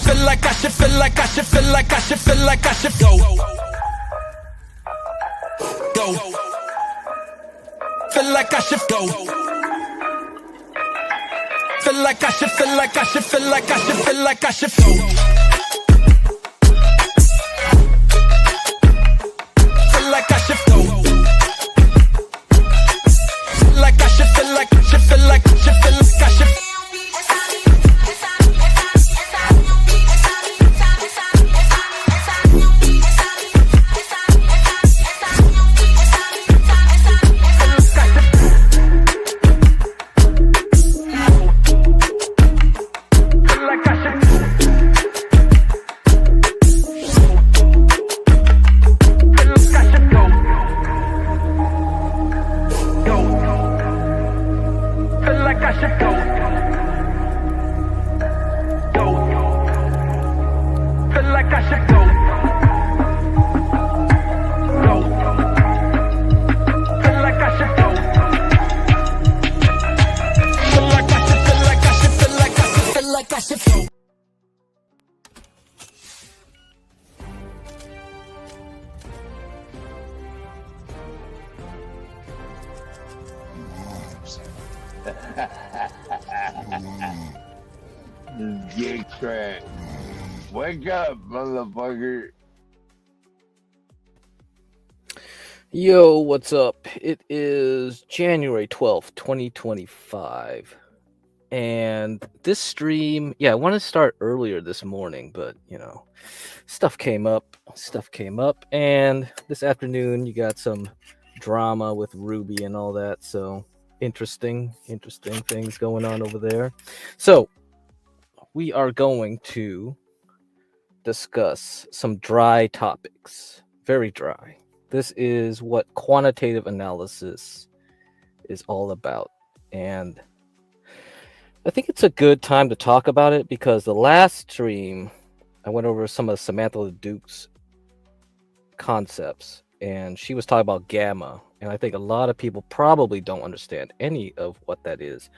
feel like I should feel like I should feel like I should feel like I should go. Go. Feel like I should go. Feel like I should feel like I should feel like I should feel like I should go. Feel like I should go. Feel like I should feel like I should feel like I should feel like I should. GETCRACK. Wake up, motherfucker. Yo, what's up? It is January 12th, 2025. And this stream, I want to start earlier this morning, but, stuff came up. And this afternoon, you got some drama with Ruby and all that. So, interesting things going on over there. So, we are going to discuss some dry topics. Very dry. This is what quantitative analysis is all about. And I think it's a good time to talk about it because the last stream, I went over some of Samantha LeDuc's concepts. And she was talking about gamma. And I think a lot of people probably don't understand any of what that is.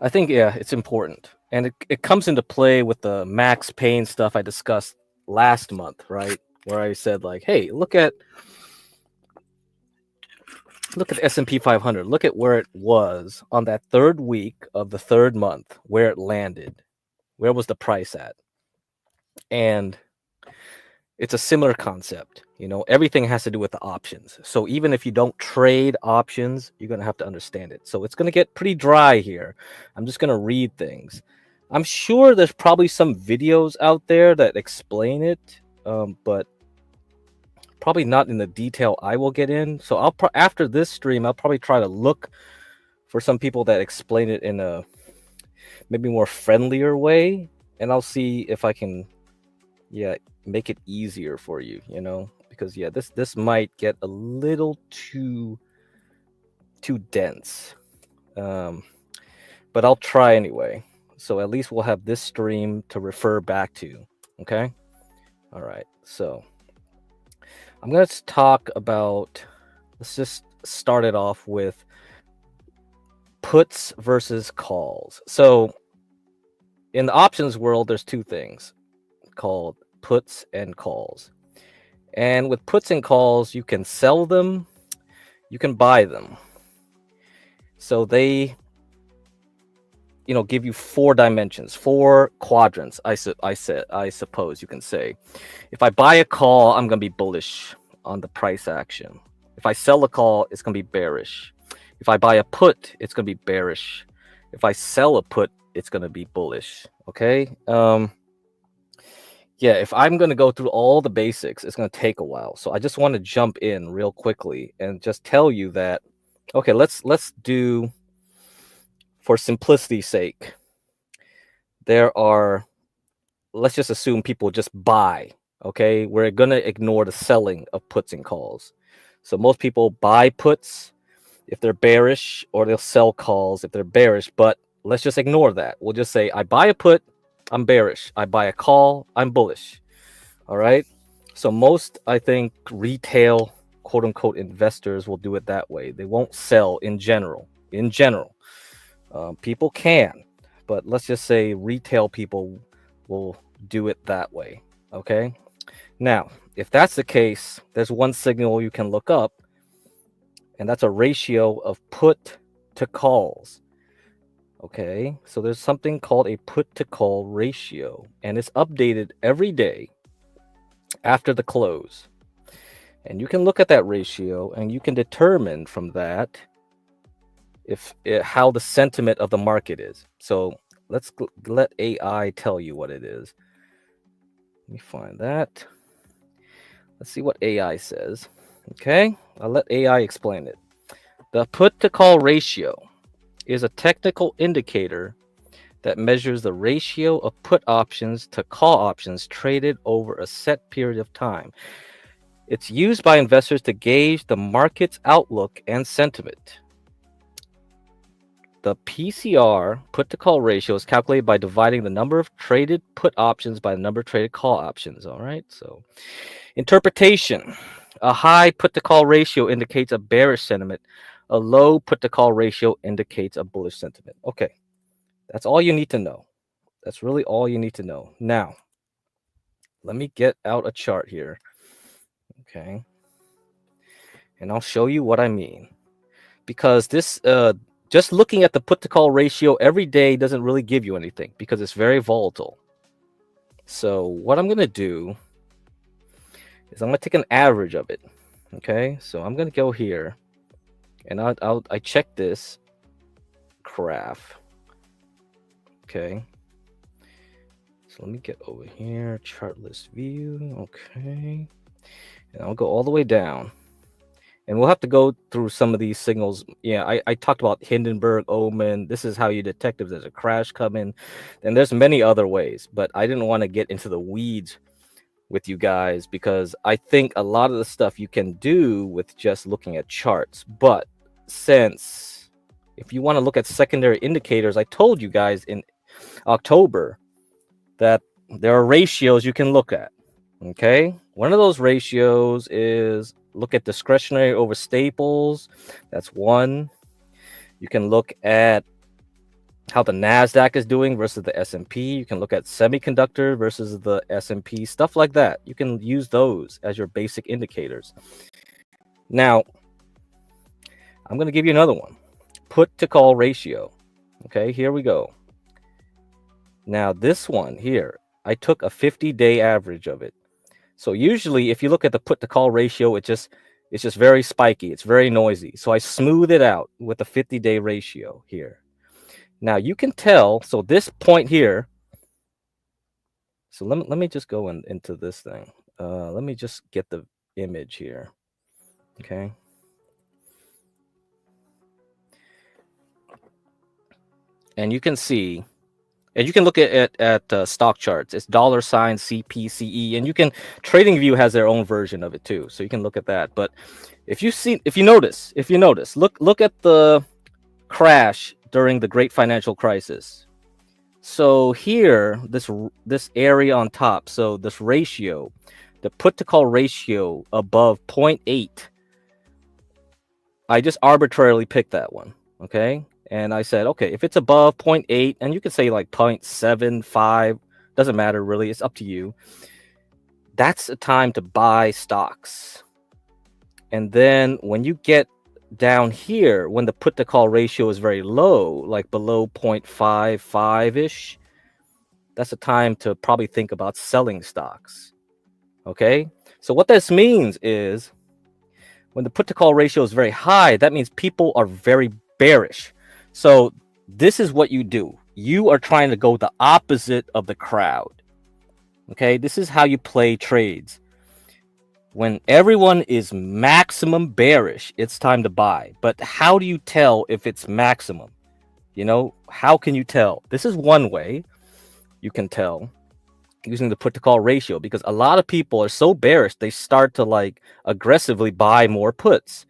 I think, it's important. And it comes into play with the Max Payne stuff I discussed last month, right? Where I said, like, hey, look at the S&P 500. Look at where it was on that third week of the third month, where it landed. Where was the price at? And it's a similar concept. Everything has to do with the options. So even if you don't trade options, you're going to have to understand it. So it's going to get pretty dry here. I'm just going to read things. I'm sure there's probably some videos out there that explain it, but probably not in the detail I will get in. So after this stream, I'll probably try to look for some people that explain it in a maybe more friendlier way, and I'll see if I can, make it easier for you, because this might get a little too dense, but I'll try anyway. So at least we'll have this stream to refer back to. Okay. All right. So I'm going to talk about, let's just start it off with puts versus calls. So in the options world, there's two things called puts and calls. And with puts and calls, you can sell them, you can buy them. So they, give you four dimensions, four quadrants. I suppose you can say, if I buy a call, I'm going to be bullish on the price action. If I sell a call, it's going to be bearish. If I buy a put, it's going to be bearish. If I sell a put, it's going to be bullish. Okay. If I'm going to go through all the basics, it's going to take a while. So I just want to jump in real quickly and just tell you that, okay, let's do, for simplicity's sake, let's just assume people just buy. Okay. We're going to ignore the selling of puts and calls. So most people buy puts if they're bearish, or they'll sell calls if they're bearish, but let's just ignore that. We'll just say, I buy a put, I'm bearish. I buy a call, I'm bullish. All right. So most, I think, retail, quote unquote, investors will do it that way. They won't sell in general. People can, but let's just say retail people will do it that way. Okay. Now, if that's the case, there's one signal you can look up, and that's a ratio of put to calls. Okay, so there's something called a put to call ratio, and it's updated every day after the close. And you can look at that ratio and you can determine from that how the sentiment of the market is. So let's let AI tell you what it is. Let me find that. Let's see what AI says. Okay, I'll let AI explain it. The put to call ratio is a technical indicator that measures the ratio of put options to call options traded over a set period of time. It's used by investors to gauge the market's outlook and sentiment. The PCR put to call ratio is calculated by dividing the number of traded put options by the number of traded call options. All right. So, interpretation: a high put to call ratio indicates a bearish sentiment. A low put to call ratio indicates a bullish sentiment. Okay. That's all you need to know. That's really all you need to know. Now, let me get out a chart here. Okay. And I'll show you what I mean. Because this, just looking at the put to call ratio every day doesn't really give you anything because it's very volatile. So what I'm going to do is I'm going to take an average of it. Okay. So I'm going to go here and I check this graph. Okay. So let me get over here, chart list view. Okay. And I'll go all the way down. And we'll have to go through some of these signals. Yeah, I talked about Hindenburg omen. This is how you detect if there's a crash coming. And there's many other ways, but I didn't want to get into the weeds with you guys because I think a lot of the stuff you can do with just looking at charts. But since if you want to look at secondary indicators, I told you guys in October that there are ratios you can look at. Okay, one of those ratios is look at discretionary over staples. That's one. You can look at how the NASDAQ is doing versus the S&P. You can look at semiconductor versus the S&P, stuff like that. You can use those as your basic indicators. Now, I'm going to give you another one. Put to call ratio. Okay, here we go. Now, this one here, I took a 50-day average of it. So usually if you look at the put to call ratio, it's just very spiky. It's very noisy. So I smooth it out with the 50-day ratio here. Now you can tell, so this point here, so let me just go into this thing. Let me just get the image here. Okay. And you can see, and you can look at stock charts. It's $ CPCE, and you can TradingView has their own version of it too, so you can look at that. But if you notice, look at the crash during the Great Financial Crisis. So here, this area on top, so this ratio, the put to call ratio above 0.8, I just arbitrarily picked that one. Okay. And I said, okay, if it's above 0.8, and you could say like 0.75, doesn't matter really, it's up to you. That's a time to buy stocks. And then when you get down here, when the put to call ratio is very low, like below 0.55-ish, that's a time to probably think about selling stocks. Okay. So what this means is when the put to call ratio is very high, that means people are very bearish. So this is what you do. You are trying to go the opposite of the crowd. Okay, this is how you play trades. When everyone is maximum bearish, it's time to buy. But how do you tell if it's maximum? You know, how can you tell? This is one way you can tell using the put to call ratio, because a lot of people are so bearish, they start to like aggressively buy more puts.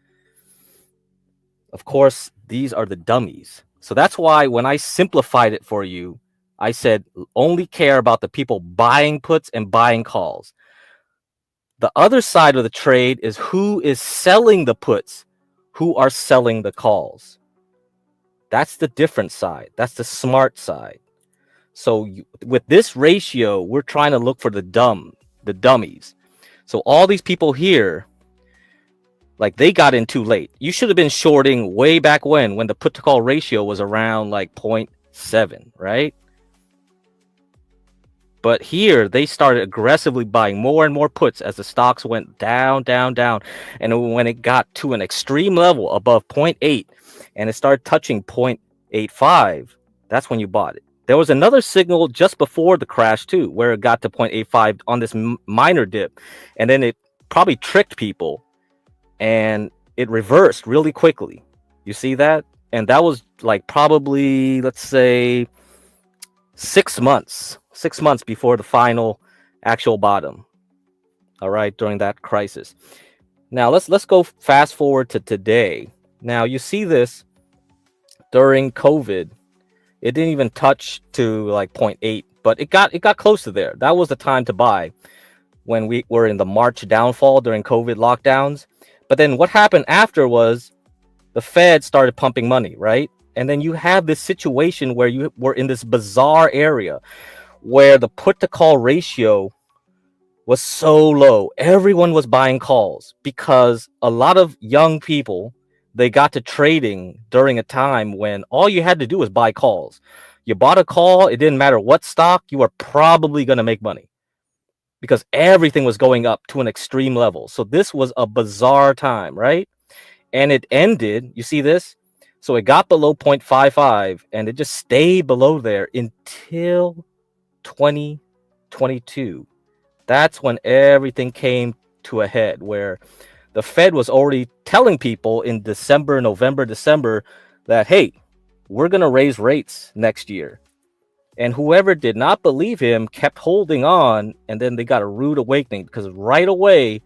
Of course, these are the dummies. So that's why when I simplified it for you, I said only care about the people buying puts and buying calls. The other side of the trade is who is selling the puts, who are selling the calls. That's the different side. That's the smart side. So with this ratio, we're trying to look for the dummies. So all these people here, like, they got in too late. You should have been shorting way back when the put to call ratio was around like 0.7, right? But here they started aggressively buying more and more puts as the stocks went down, down, down. And when it got to an extreme level above 0.8 and it started touching 0.85, that's when you bought it. There was another signal just before the crash too, where it got to 0.85 on this minor dip. And then it probably tricked people and it reversed really quickly. You see that? And that was like probably, let's say, 6 months before the final actual bottom. All right, during that crisis. Now let's go fast forward to today. Now you see this during COVID. It didn't even touch to like 0.8, but it got close to there. That was the time to buy when we were in the March downfall during COVID lockdowns. But then what happened after was the Fed started pumping money, right? And then you have this situation where you were in this bizarre area where the put to call ratio was so low. Everyone was buying calls because a lot of young people, they got to trading during a time when all you had to do was buy calls. You bought a call, it didn't matter what stock, you were probably going to make money because everything was going up to an extreme level. So this was a bizarre time, right? And it ended, you see this? So it got below 0.55 and it just stayed below there until 2022. That's when everything came to a head, where the Fed was already telling people in November, December that, hey, we're going to raise rates next year. And whoever did not believe him kept holding on. And then they got a rude awakening because right away,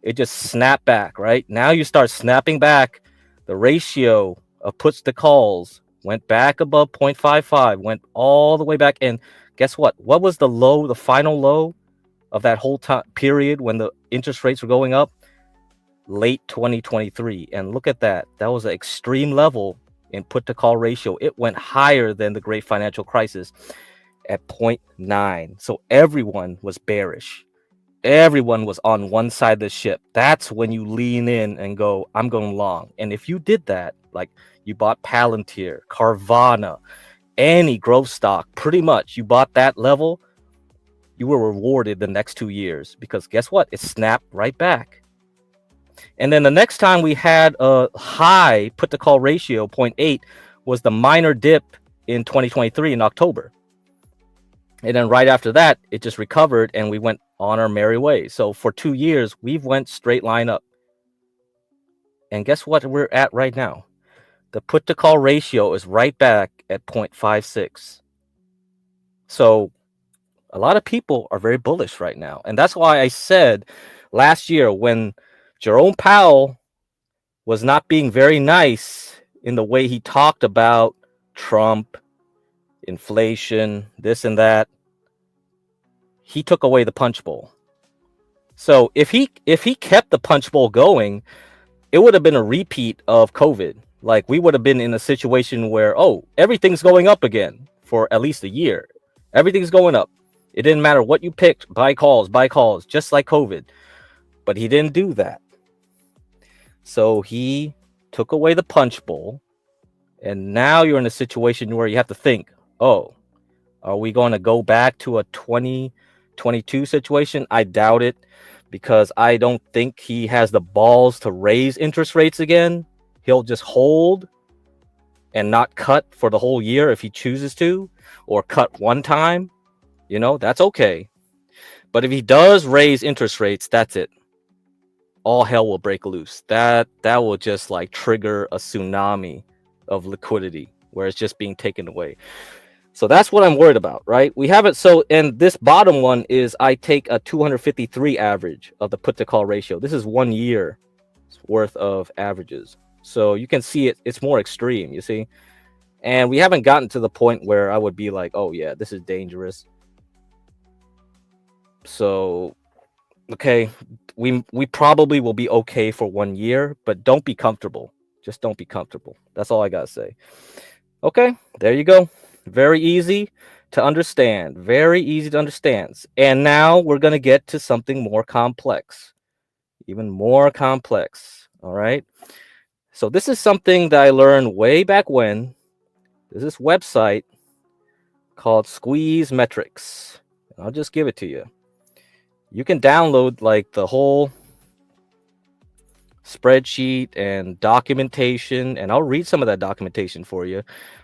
it just snapped back, right? Now you start snapping back. The ratio of puts to calls went back above 0.55, went all the way back. And guess what? What was the low, the final low of that whole time period when the interest rates were going up? Late 2023. And look at that. That was an extreme level in put to call ratio. It went higher than the great financial crisis at 0.9. So everyone was bearish. Everyone was on one side of the ship. That's when you lean in and go, I'm going long. And if you did that, like you bought Palantir, Carvana, any growth stock, pretty much you bought that level, you were rewarded the next 2 years because guess what? It snapped right back. And then the next time we had a high put to call ratio, 0.8, was the minor dip in 2023 in October. And then right after that, it just recovered and we went on our merry way. So for 2 years, we've went straight line up. And guess what we're at right now? The put to call ratio is right back at 0.56. So a lot of people are very bullish right now. And that's why I said last year when Jerome Powell was not being very nice in the way he talked about Trump, inflation, this and that, he took away the punch bowl. So if he kept the punch bowl going, it would have been a repeat of COVID. Like we would have been in a situation where, oh, everything's going up again for at least a year. Everything's going up. It didn't matter what you picked, buy calls, just like COVID. But he didn't do that. So he took away the punch bowl. And now you're in a situation where you have to think, oh, are we going to go back to a 2022 situation? I doubt it because I don't think he has the balls to raise interest rates again. He'll just hold and not cut for the whole year if he chooses to, or cut one time. You know, that's okay. But if he does raise interest rates, that's it. All hell will break loose. That will just like trigger a tsunami of liquidity where it's just being taken away. So that's what I'm worried about, right? We have it. So, and this bottom one is I take a 253 average of the put to call ratio. This is 1 year worth of averages. So you can see it's more extreme, you see? And we haven't gotten to the point where I would be like, oh yeah, this is dangerous. So, okay, we probably will be okay for 1 year, but don't be comfortable. Just don't be comfortable. That's all I gotta say. Okay, there you go. Very easy to understand. Very easy to understand. And now we're going to get to something more complex, even more complex. All right. So this is something that I learned way back when. There's this website called Squeeze Metrics. I'll just give it to you. You can download like the whole spreadsheet and documentation, and I'll read some of that documentation for you,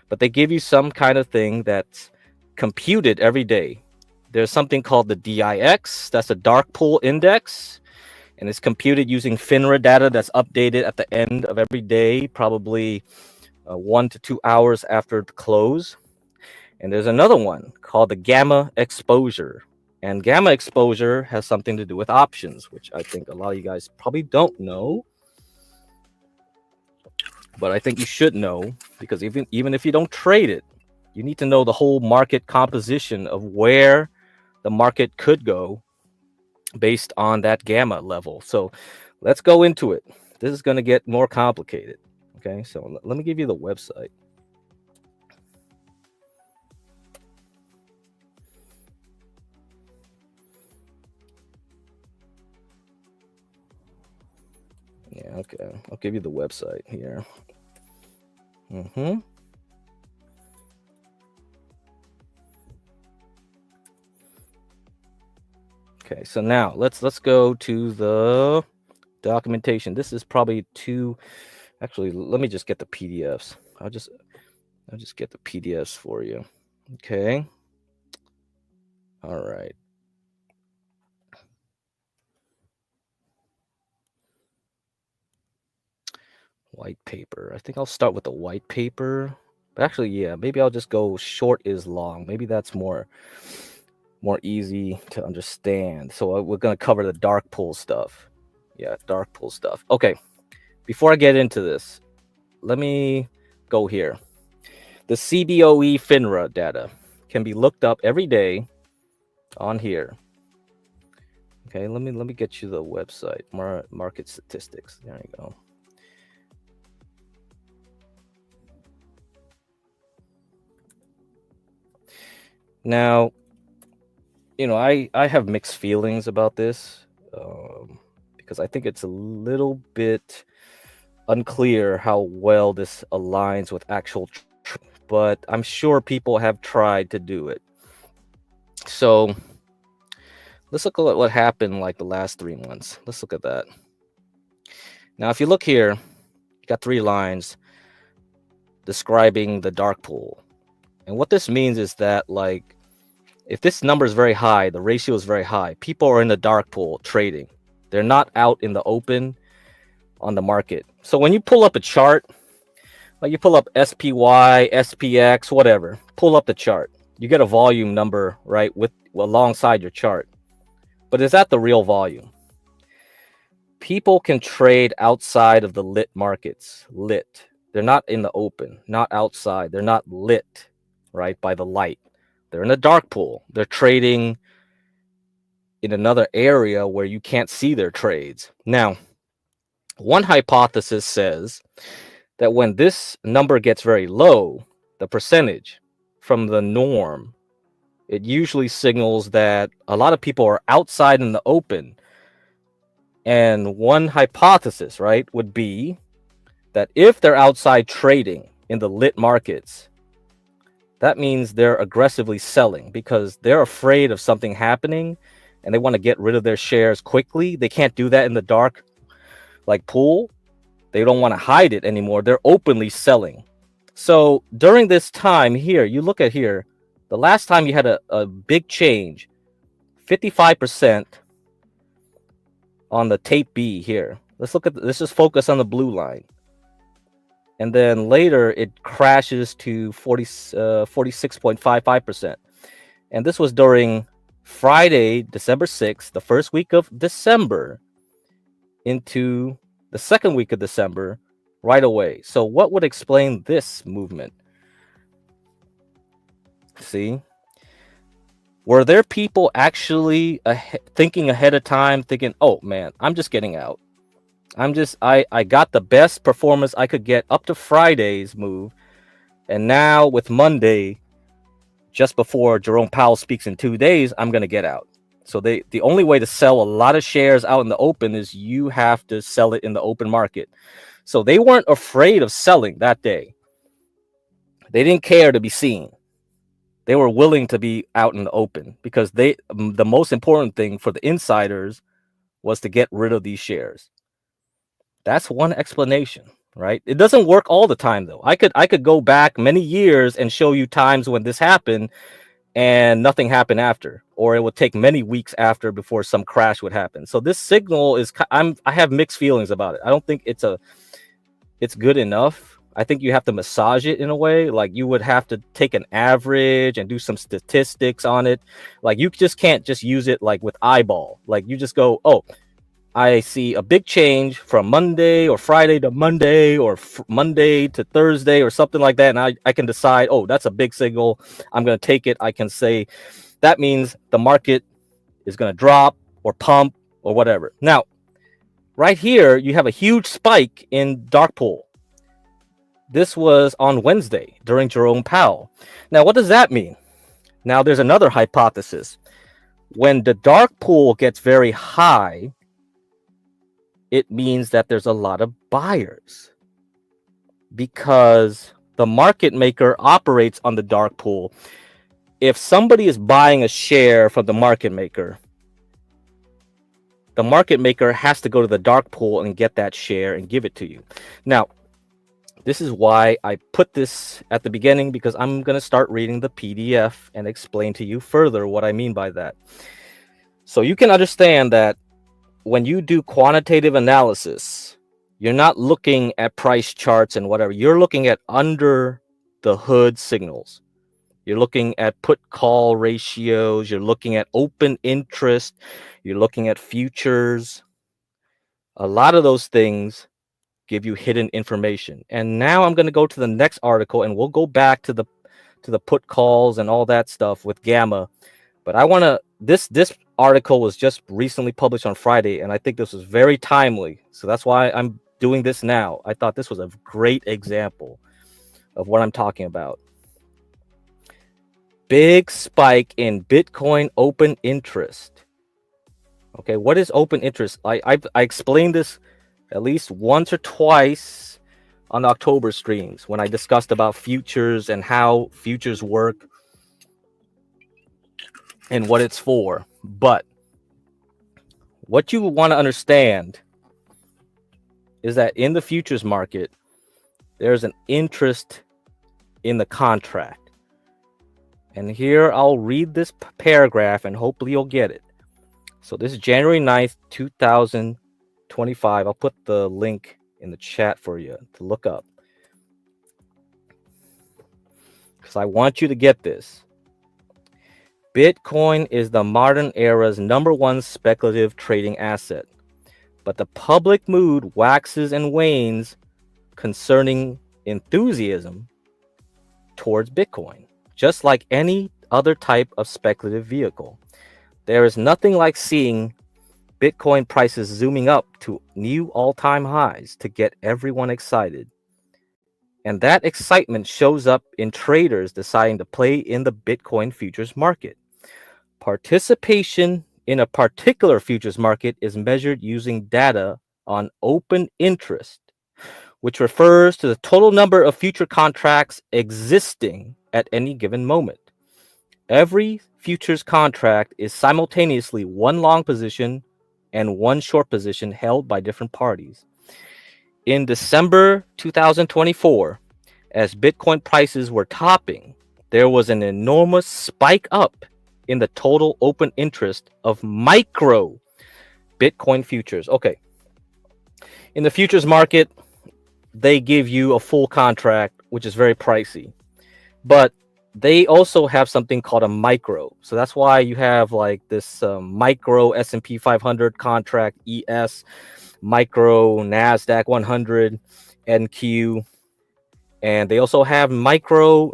but they give you some kind of thing that's computed every day. There's something called the DIX, that's a dark pool index, and it's computed using FINRA data that's updated at the end of every day, probably 1 to 2 hours after the close. And there's another one called the gamma exposure. And gamma exposure has something to do with options, which I think a lot of you guys probably don't know. But I think you should know, because even if you don't trade it, you need to know the whole market composition of where the market could go based on that gamma level. So let's go into it. This is going to get more complicated. Okay, so let me give you the website. Yeah, okay. I'll give you the website here. Okay, so now let's go to the documentation. This is probably actually, let me just get the PDFs. I'll just get the PDFs for you. Okay. All right. White paper. I think I'll start with the white paper. But actually, yeah, maybe I'll just go short is long. Maybe that's more easy to understand. So we're going to cover the dark pool stuff. Yeah, dark pool stuff. Okay. Before I get into this, let me go here. The CBOE FINRA data can be looked up every day on here. Okay, let me get you the website. Market statistics. There you go. Now, I have mixed feelings about this because I think it's a little bit unclear how well this aligns with actual but I'm sure people have tried to do it. So let's look at what happened like the last 3 months. Let's look at that. Now, if you look here, you got 3 lines describing the dark pool. And what this means is that, like, if this number is very high, the ratio is very high, people are in the dark pool trading. They're not out in the open on the market. So when you pull up a chart, like you pull up SPY, SPX, whatever, pull up the chart, you get a volume number, right, alongside your chart. But is that the real volume? People can trade outside of the lit markets. Lit. They're not in the open, not outside. They're not lit, right, by the light. They're in a dark pool. They're trading in another area where you can't see their trades. Now, one hypothesis says that when this number gets very low, the percentage from the norm, it usually signals that a lot of people are outside in the open. And one hypothesis, right, would be that if they're outside trading in the lit markets, that means they're aggressively selling because they're afraid of something happening and they want to get rid of their shares quickly. They can't do that in the dark, like pool. They don't want to hide it anymore. They're openly selling. So during this time here, you look at here, the last time you had a big change, 55% on the tape B here. Let's just focus on the blue line. And then later it crashes to 46.55%. And this was during Friday, December 6th, the first week of December, into the second week of December right away. So what would explain this movement? See? Were there people actually thinking ahead of time, thinking, oh man, I'm just getting out. I got the best performance I could get up to Friday's move. And now with Monday, just before Jerome Powell speaks in 2 days, I'm going to get out. So the only way to sell a lot of shares out in the open is you have to sell it in the open market. So they weren't afraid of selling that day. They didn't care to be seen. They were willing to be out in the open because the most important thing for the insiders was to get rid of these shares. That's one explanation, right? It doesn't work all the time though. I could go back many years and show you times when this happened and nothing happened after, or it would take many weeks after before some crash would happen. So this signal is, I have mixed feelings about it. I don't think it's good enough. I think you have to massage it in a way. Like you would have to take an average and do some statistics on it. Like you just can't just use it like with eyeball. Like you just go, oh, I see a big change from Monday or Friday to Monday or Monday to Thursday or something like that. And I can decide, oh, that's a big signal. I'm going to take it. I can say that means the market is going to drop or pump or whatever. Now, right here, you have a huge spike in dark pool. This was on Wednesday during Jerome Powell. Now, what does that mean? Now, there's another hypothesis. When the dark pool gets very high, it means that there's a lot of buyers because the market maker operates on the dark pool. If somebody is buying a share from the market maker has to go to the dark pool and get that share and give it to you. Now, this is why I put this at the beginning, because I'm going to start reading the PDF and explain to you further what I mean by that. So you can understand that when you do quantitative analysis, you're not looking at price charts and whatever. You're looking at under the hood signals. You're looking at put call ratios. You're looking at open interest. You're looking at futures. A lot of those things give you hidden information. And now I'm going to go to the next article and we'll go back to the put calls and all that stuff with Gamma. But I want to, this article was just recently published on Friday, and I think this was very timely. So that's why I'm doing this now. I thought this was a great example of what I'm talking about. Big spike in Bitcoin open interest. Okay, what is open interest? I explained this at least once or twice on October streams when I discussed about futures and how futures work and what it's for. But what you want to understand is that in the futures market, there's an interest in the contract. And here I'll read this paragraph and hopefully you'll get it. So this is January 9th, 2025. I'll put the link in the chat for you to look up, because I want you to get this. Bitcoin is the modern era's #1 speculative trading asset, but the public mood waxes and wanes concerning enthusiasm towards Bitcoin. Just like any other type of speculative vehicle, there is nothing like seeing Bitcoin prices zooming up to new all-time highs to get everyone excited. And that excitement shows up in traders deciding to play in the Bitcoin futures market. Participation in a particular futures market is measured using data on open interest, which refers to the total number of future contracts existing at any given moment. Every futures contract is simultaneously one long position and one short position held by different parties. In December 2024, as Bitcoin prices were topping, there was an enormous spike up in the total open interest of micro Bitcoin futures. Okay. In the futures market, they give you a full contract, which is very pricey. But they also have something called a micro. So that's why you have like this micro S&P 500 contract, ES, micro NASDAQ 100, NQ. And they also have micro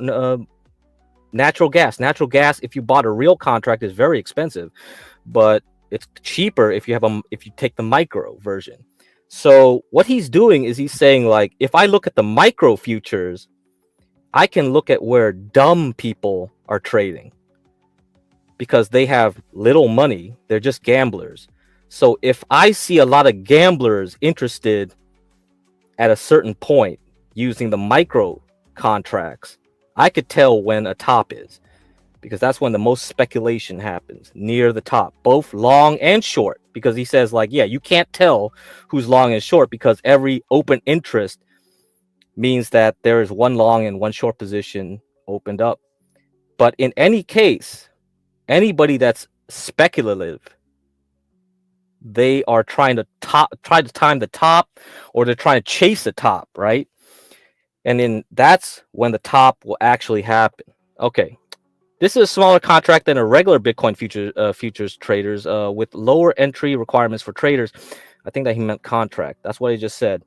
natural gas. Natural gas, if you bought a real contract, is very expensive, but it's cheaper if you take the micro version. So what he's doing is he's saying, like, if I look at the micro futures, I can look at where dumb people are trading because they have little money. They're just gamblers. So if I see a lot of gamblers interested at a certain point using the micro contracts, I could tell when a top is, because that's when the most speculation happens, near the top, both long and short. Because he says, like, yeah, you can't tell who's long and short because every open interest means that there is one long and one short position opened up. But in any case, anybody that's speculative, they are try to time the top, or they're trying to chase the top, right? And then that's when the top will actually happen. Okay, this is a smaller contract than a regular Bitcoin futures traders, with lower entry requirements for traders. I think that he meant contract. That's what he just said.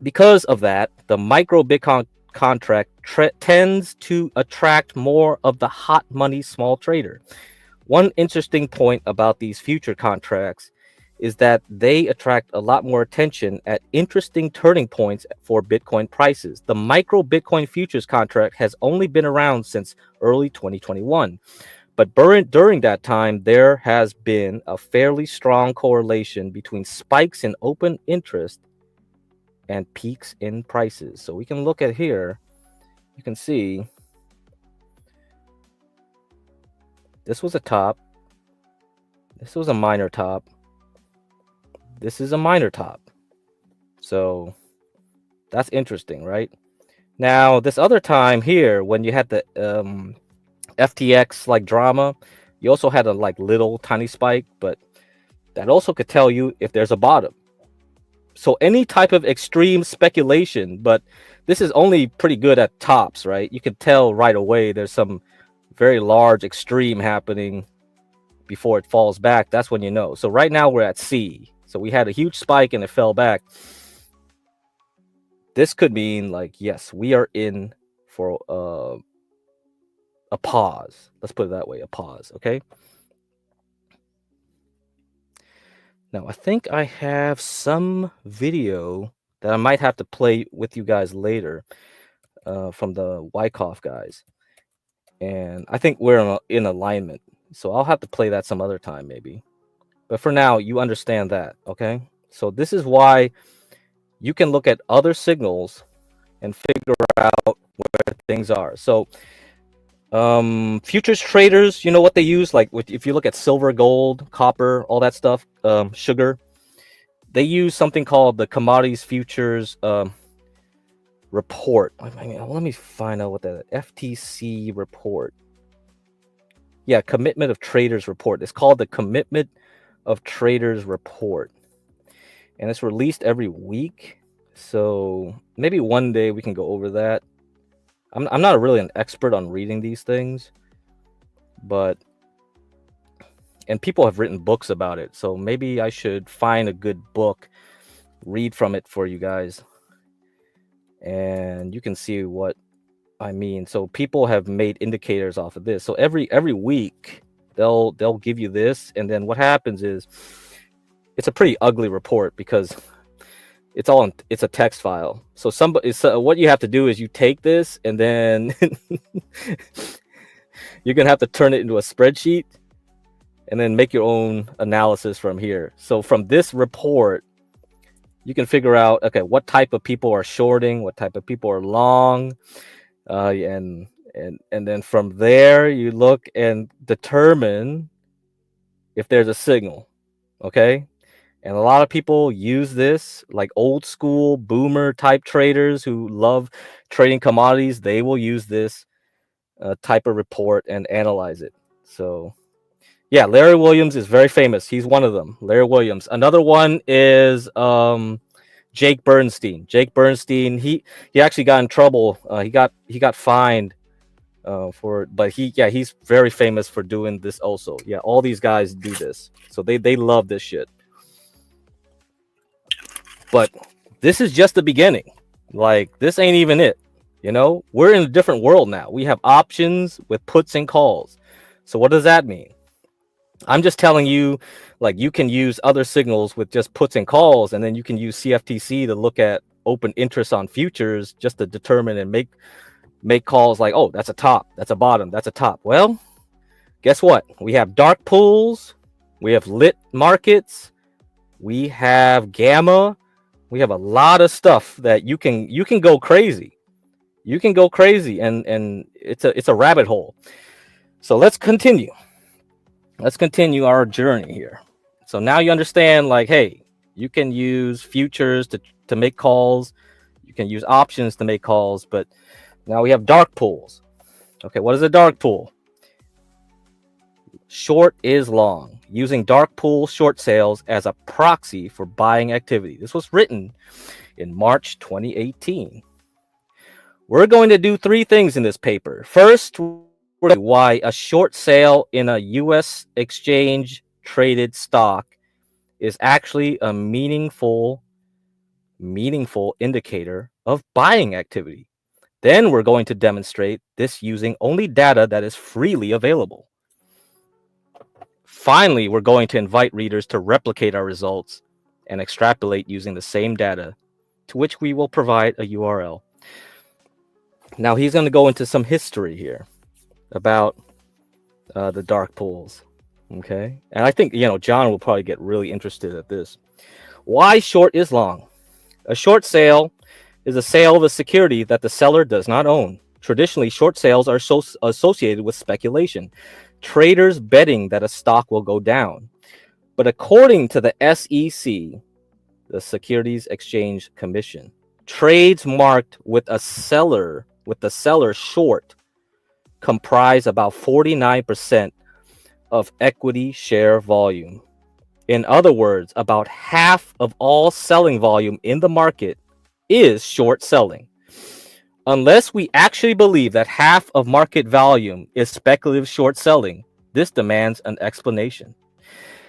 Because of that, the micro Bitcoin contract tends to attract more of the hot money small trader. One interesting point about these future contracts is that they attract a lot more attention at interesting turning points for Bitcoin prices. The micro Bitcoin futures contract has only been around since early 2021. But during that time, there has been a fairly strong correlation between spikes in open interest and peaks in prices. So we can look at here. You can see this was a top. This was a minor top. This is a minor top. So that's interesting, right? Now, this other time here, when you had the FTX like drama, you also had a like little tiny spike, but that also could tell you if there's a bottom. So any type of extreme speculation, but this is only pretty good at tops, right? You can tell right away there's some very large extreme happening before it falls back. That's when you know. So right now we're at C. So we had a huge spike and it fell back. This could mean like, yes, we are in for a pause. Let's put it that way, a pause, okay? Now, I think I have some video that I might have to play with you guys later from the Wyckoff guys. And I think we're in alignment. So I'll have to play that some other time maybe. But for now, you understand that, okay? So this is why you can look at other signals and figure out where things are. So futures traders, you know what they use? Like if you look at silver, gold, copper, all that stuff, sugar, they use something called the commodities futures report. Let me find out what that FTC report. Yeah, commitment of traders report. It's called the commitment of traders report, and it's released every week. So maybe one day we can go over that. I'm not really an expert on reading these things, and people have written books about it. So maybe I should find a good book, read from it for you guys, and you can see what I mean. So people have made indicators off of this. So every week they'll give you this, and then what happens is it's a pretty ugly report because it's a text file. So what you have to do is you take this and then you're gonna have to turn it into a spreadsheet and then make your own analysis from here. So from this report, you can figure out, okay, what type of people are shorting, what type of people are long, and then from there you look and determine if there's a signal, okay? And a lot of people use this, like old school boomer type traders who love trading commodities. They will use this type of report and analyze it. So yeah, Larry Williams is very famous. He's one of them, Larry Williams. Another one is Jake Bernstein. Jake Bernstein, he actually got in trouble. He got fined but he's very famous for doing this also. Yeah, all these guys do this. So they love this shit. But this is just the beginning. Like, this ain't even it. You know, we're in a different world now. We have options with puts and calls. So what does that mean? I'm just telling you, like, you can use other signals with just puts and calls, and then you can use CFTC to look at open interest on futures just to determine and make make calls like, oh, that's a top, that's a bottom, that's a top. Well, guess what? We have dark pools, we have lit markets, we have gamma, we have a lot of stuff that you can go crazy. You can go crazy, and it's a rabbit hole. So let's continue. Let's continue our journey here. So now you understand, like, hey, you can use futures to make calls. You can use options to make calls, but now we have dark pools. Okay, what is a dark pool? Short is long, using dark pool short sales as a proxy for buying activity. This was written in March 2018. We're going to do three things in this paper. First, why a short sale in a U.S. exchange traded stock is actually a meaningful indicator of buying activity. Then we're going to demonstrate this using only data that is freely available. Finally, we're going to invite readers to replicate our results and extrapolate using the same data, to which we will provide a URL. Now he's going to go into some history here about the dark pools. Okay, and I think John will probably get really interested at this. Why short is long? A short sale is a sale of a security that the seller does not own. Traditionally, short sales are associated with speculation, traders betting that a stock will go down. But according to the SEC, the Securities Exchange Commission, trades marked with the seller short comprise about 49% of equity share volume. In other words, about half of all selling volume in the market is short selling. Unless we actually believe that half of market volume is speculative short selling, this demands an explanation.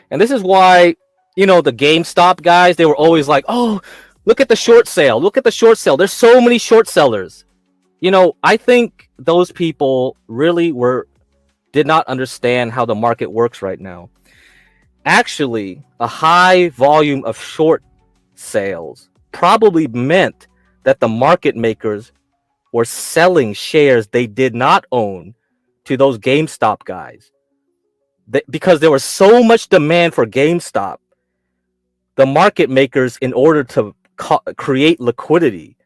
And this is why, the GameStop guys, they were always like, oh, look at the short sale. Look at the short sale. There's so many short sellers. I think those people really did not understand how the market works right now. Actually, a high volume of short sales probably meant that the market makers were selling shares they did not own to those GameStop guys. Because there was so much demand for GameStop, the market makers, in order to create liquidity,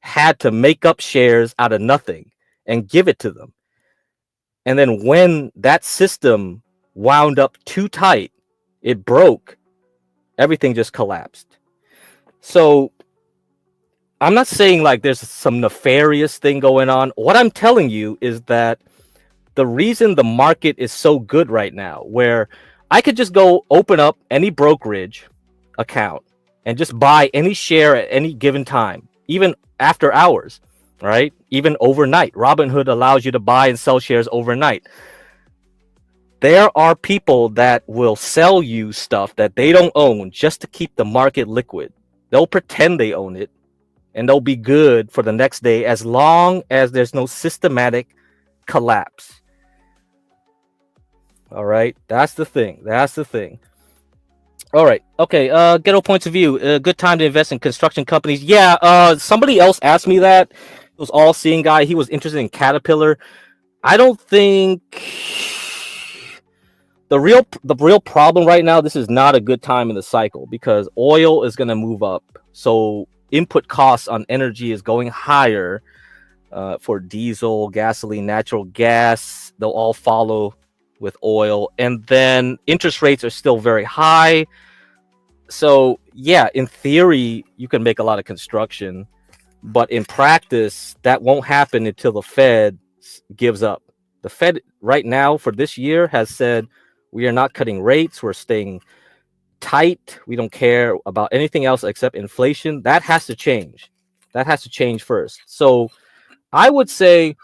had to make up shares out of nothing and give it to them. And then when that system wound up too tight, it broke, everything just collapsed. So I'm not saying like there's some nefarious thing going on. What I'm telling you is that the reason the market is so good right now, where I could just go open up any brokerage account and just buy any share at any given time, even after hours, right? Even overnight. Robinhood allows you to buy and sell shares overnight. There are people that will sell you stuff that they don't own just to keep the market liquid. They'll pretend they own it, and they'll be good for the next day as long as there's no systematic collapse. All right, that's the thing. All right, okay. Ghetto points of view. Good time to invest in construction companies. Yeah. Somebody else asked me that. It was All Seeing Guy. He was interested in Caterpillar. I don't think the real problem right now. This is not a good time in the cycle because oil is going to move up. So input costs on energy is going higher for diesel, gasoline, natural gas. They'll all follow with oil, and then interest rates are still very high. So yeah, in theory you can make a lot of construction, but in practice that won't happen until the Fed gives up. The Fed right now for this year has said we are not cutting rates, we're staying tight, we don't care about anything else except inflation. That has to change first. So I would say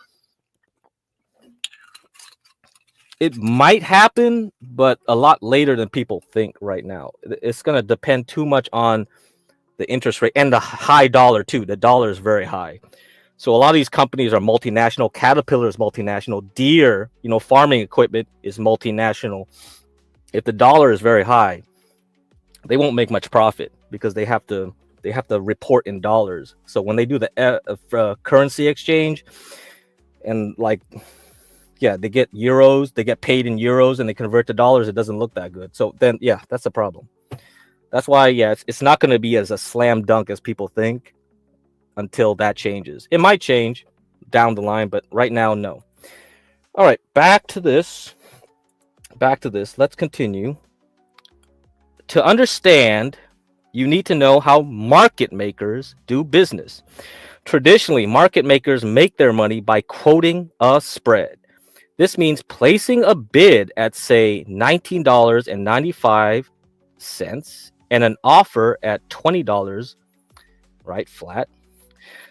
it might happen, but a lot later than people think right now. It's going to depend too much on the interest rate and the high dollar too. The dollar is very high. So a lot of these companies are multinational. Caterpillar is multinational. Deere, farming equipment is multinational. If the dollar is very high, they won't make much profit because they have to report in dollars. So when they do the currency exchange, and like, yeah, they get euros, they get paid in euros, and they convert to dollars. It doesn't look that good. So then, yeah, that's the problem. That's why, yeah, it's not going to be as a slam dunk as people think until that changes. It might change down the line, but right now, no. All right, back to this. Let's continue. To understand, you need to know how market makers do business. Traditionally, market makers make their money by quoting a spread. This means placing a bid at, say, $19.95 and an offer at $20, right, flat.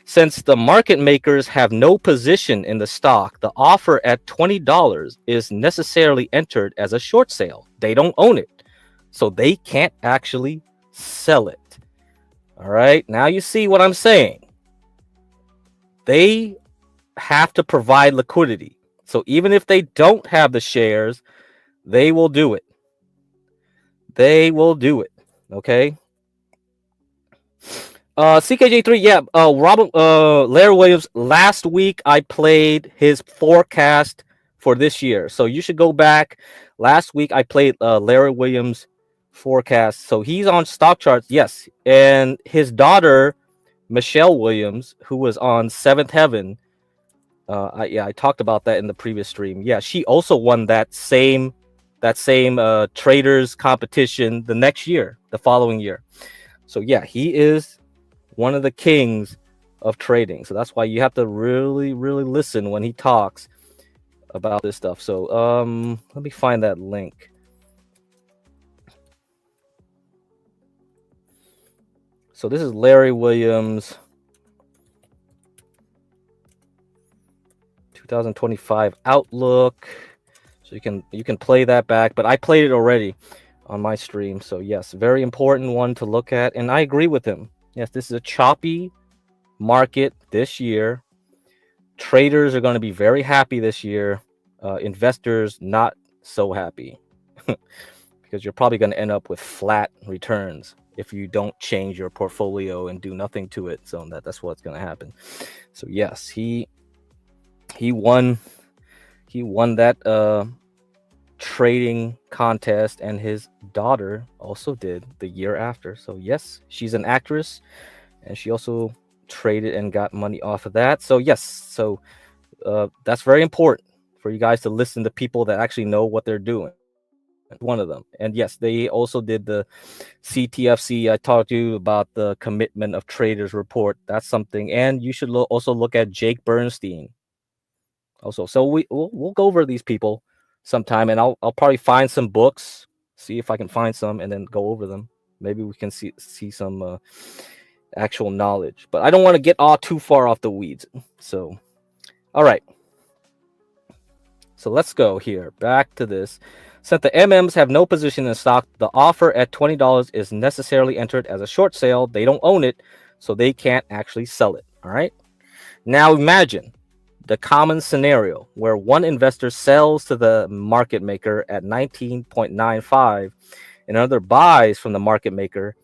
Since the market makers have no position in the stock, the offer at $20 is necessarily entered as a short sale. They don't own it, so they can't actually sell it. All right, now you see what I'm saying. They have to provide liquidity. So even if they don't have the shares, they will do it. They will do it. Okay. CKJ3, yeah. Larry Williams. Last week I played his forecast for this year, so you should go back. Last week I played Larry Williams' forecast, so he's on stock charts, yes. And his daughter Michelle Williams, who was on Seventh Heaven, I talked about that in the previous stream. Yeah, she also won that same traders competition the next year, the following year. So yeah, he is one of the kings of trading. So that's why you have to really, really listen when he talks about this stuff. So let me find that link. So this is Larry Williams 2025 outlook. So you can play that back, but I played it already on my stream. So yes, very important one to look at, and I agree with him. Yes, this is a choppy market this year. Traders are going to be very happy this year. Investors not so happy because you're probably going to end up with flat returns if you don't change your portfolio and do nothing to it. So that's what's going to happen. So yes, he won that trading contest, and his daughter also did the year after. So yes, she's an actress, and she also traded and got money off of that. So yes, so that's very important for you guys to listen to people that actually know what they're doing. One of them. And yes, they also did the CTFC. I talked to you about the commitment of traders report. That's something. And you should also look at Jake Bernstein also. So we'll go over these people sometime, and I'll probably find some books, see if I can find some, and then go over them. Maybe we can see some actual knowledge, but I don't want to get all too far off the weeds. So all right, so let's go here back to this. Since the MMs have no position in stock, the offer at $20 is necessarily entered as a short sale. They don't own it, so they can't actually sell it. All right, now imagine the common scenario where one investor sells to the market maker at 19.95 and another buys from the market maker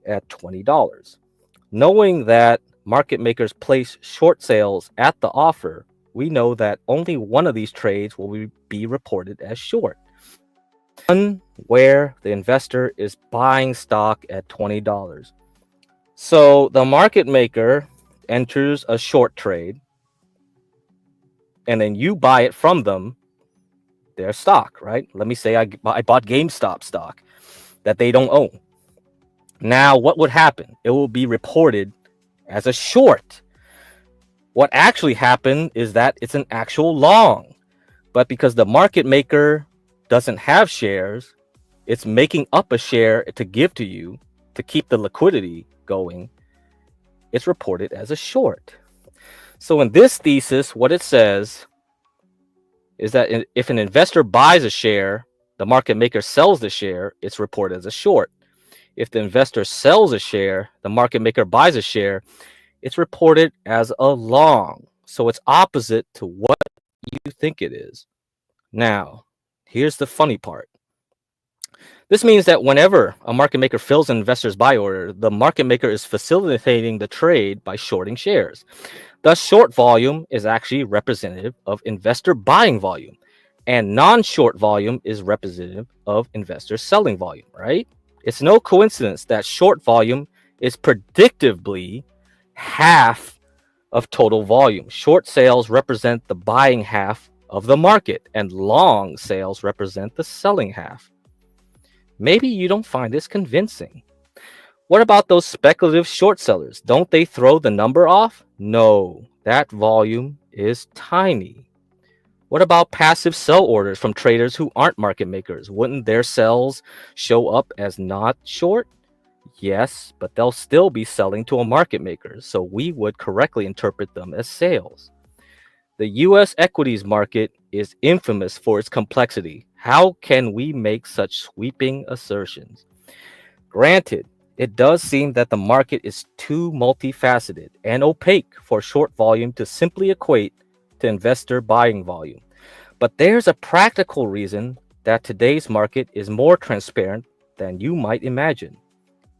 at $20. Knowing that market makers place short sales at the offer, we know that only one of these trades will be reported as short. One where the investor is buying stock at $20. So the market maker enters a short trade, and then you buy it from them, their stock, right? Let me say I bought GameStop stock that they don't own. Now, what would happen? It will be reported as a short. What actually happened is that it's an actual long. But because the market maker doesn't have shares, it's making up a share to give to you to keep the liquidity going. It's reported as a short. So in this thesis, what it says is that if an investor buys a share, the market maker sells the share, it's reported as a short. If the investor sells a share, the market maker buys a share, it's reported as a long. So it's opposite to what you think it is. Now, here's the funny part. This means that whenever a market maker fills an investor's buy order, the market maker is facilitating the trade by shorting shares. The short volume is actually representative of investor buying volume, and non-short volume is representative of investor selling volume, right? It's no coincidence that short volume is predictably half of total volume. Short sales represent the buying half of the market, and long sales represent the selling half. Maybe you don't find this convincing. What about those speculative short sellers? Don't they throw the number off? No, that volume is tiny. What about passive sell orders from traders who aren't market makers? Wouldn't their sells show up as not short? Yes, but they'll still be selling to a market maker, so we would correctly interpret them as sales. The US equities market is infamous for its complexity. How can we make such sweeping assertions? Granted, it does seem that the market is too multifaceted and opaque for short volume to simply equate to investor buying volume. But there's a practical reason that today's market is more transparent than you might imagine.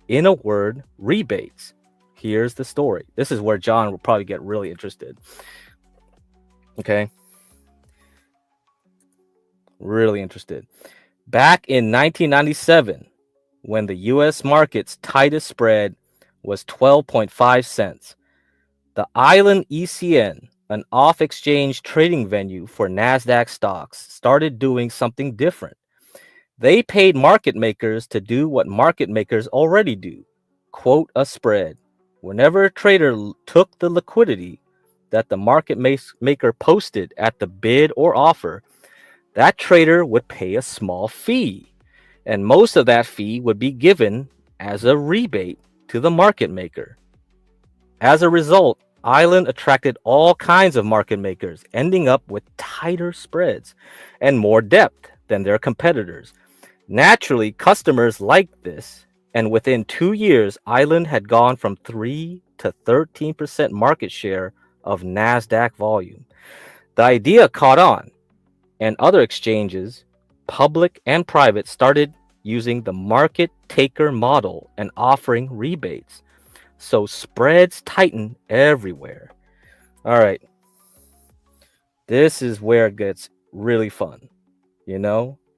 In a word, rebates. Here's the story. This is where John will probably get really interested. Okay. Really interested. Back in 1997, when the US market's tightest spread was 12.5 cents, the Island ECN, an off-exchange trading venue for NASDAQ stocks, started doing something different. They paid market makers to do what market makers already do, quote a spread. Whenever a trader took the liquidity that the market maker posted at the bid or offer, that trader would pay a small fee, and most of that fee would be given as a rebate to the market maker. As a result, Island attracted all kinds of market makers, ending up with tighter spreads and more depth than their competitors. Naturally, customers liked this, and within 2 years, Island had gone from 3 to 13% market share of NASDAQ volume. The idea caught on, and other exchanges, public and private, started using the market taker model and offering rebates. So spreads tighten everywhere. All right. This is where it gets really fun.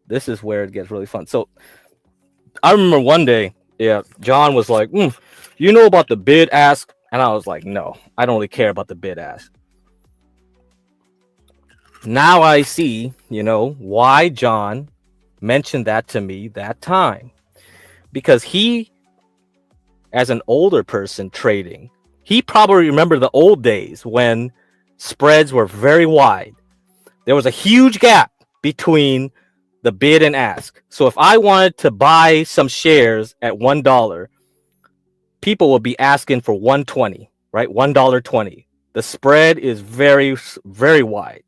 This is where it gets really fun. So I remember one day, John was like, you know about the bid ask? And I was like, no, I don't really care about the bid ask. Now I see, why John mentioned that to me that time. Because he, as an older person trading, he probably remembered the old days when spreads were very wide. There was a huge gap between the bid and ask. So if I wanted to buy some shares at $1, people would be asking for $1.20, right? $1.20. The spread is very, very wide.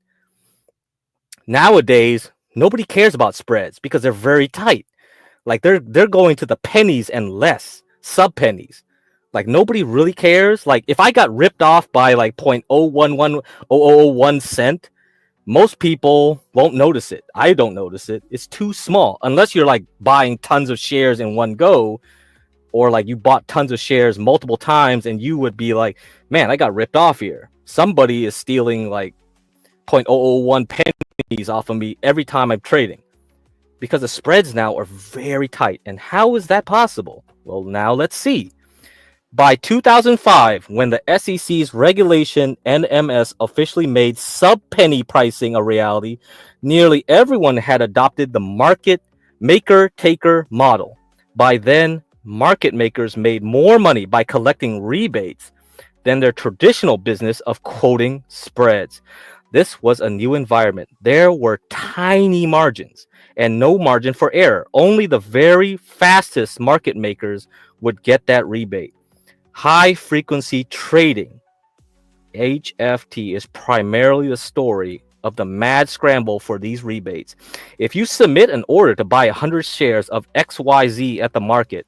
Nowadays, nobody cares about spreads because they're very tight. Like they're going to the pennies and less, sub pennies. Like nobody really cares. Like if I got ripped off by like 0.011001 cent, most people won't notice it. I don't notice it. It's too small. Unless you're like buying tons of shares in one go, or like you bought tons of shares multiple times and you would be like, man, I got ripped off here. Somebody is stealing like 0.001 pennies off of me every time I'm trading, because the spreads now are very tight. And how is that possible? Well, now let's see. By 2005, when the SEC's regulation NMS officially made sub-penny pricing a reality, nearly everyone had adopted the market maker-taker model. By then, market makers made more money by collecting rebates than their traditional business of quoting spreads. This was a new environment. There were tiny margins and no margin for error. Only the very fastest market makers would get that rebate. High frequency trading, HFT, is primarily the story of the mad scramble for these rebates. If you submit an order to buy 100 shares of XYZ at the market,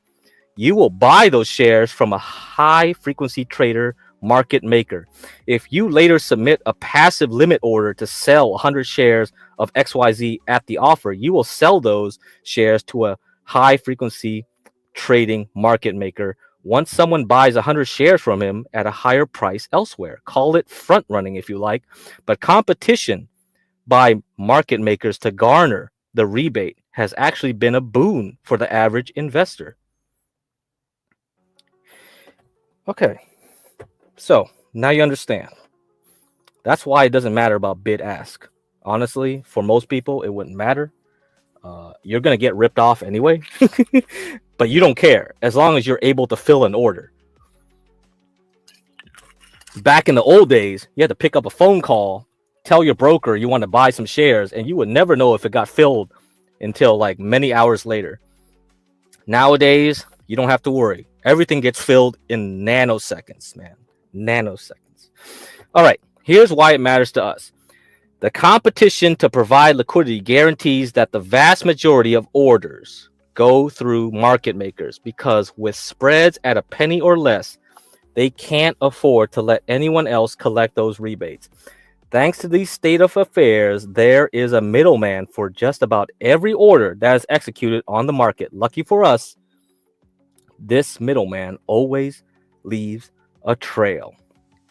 you will buy those shares from a high frequency trader market maker. If you later submit a passive limit order to sell 100 shares of XYZ at the offer, you will sell those shares to a high frequency trading market maker once someone buys 100 shares from him at a higher price elsewhere. Call it front running if you like, but competition by market makers to garner the rebate has actually been a boon for the average investor. Okay, so now you understand. That's why it doesn't matter about bid ask. Honestly, for most people, it wouldn't matter. You're going to get ripped off anyway, but you don't care as long as you're able to fill an order. Back in the old days, you had to pick up a phone call, tell your broker you want to buy some shares, and you would never know if it got filled until like many hours later. Nowadays, you don't have to worry. Everything gets filled in nanoseconds, man. Nanoseconds. All right, here's why it matters to us. The competition to provide liquidity guarantees that the vast majority of orders go through market makers because with spreads at a penny or less, they can't afford to let anyone else collect those rebates. Thanks to these state of affairs, there is a middleman for just about every order that is executed on the market. Lucky for us, this middleman always leaves a trail.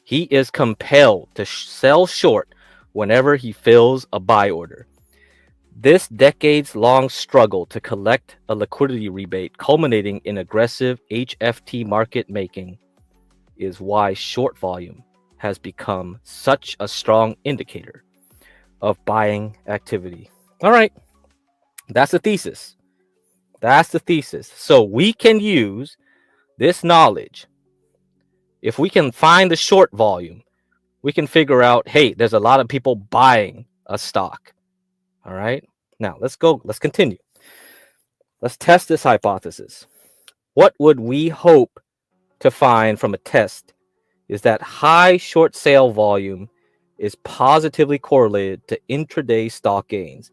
He is compelled to sell short whenever he fills a buy order. This decades-long struggle to collect a liquidity rebate culminating in aggressive HFT market making is why short volume has become such a strong indicator of buying activity. All right, that's the thesis. That's the thesis. So we can use this knowledge. If we can find the short volume, we can figure out, hey, there's a lot of people buying a stock. All right. Now let's go. Let's continue. Let's test this hypothesis. What would we hope to find from a test is that high short sale volume is positively correlated to intraday stock gains.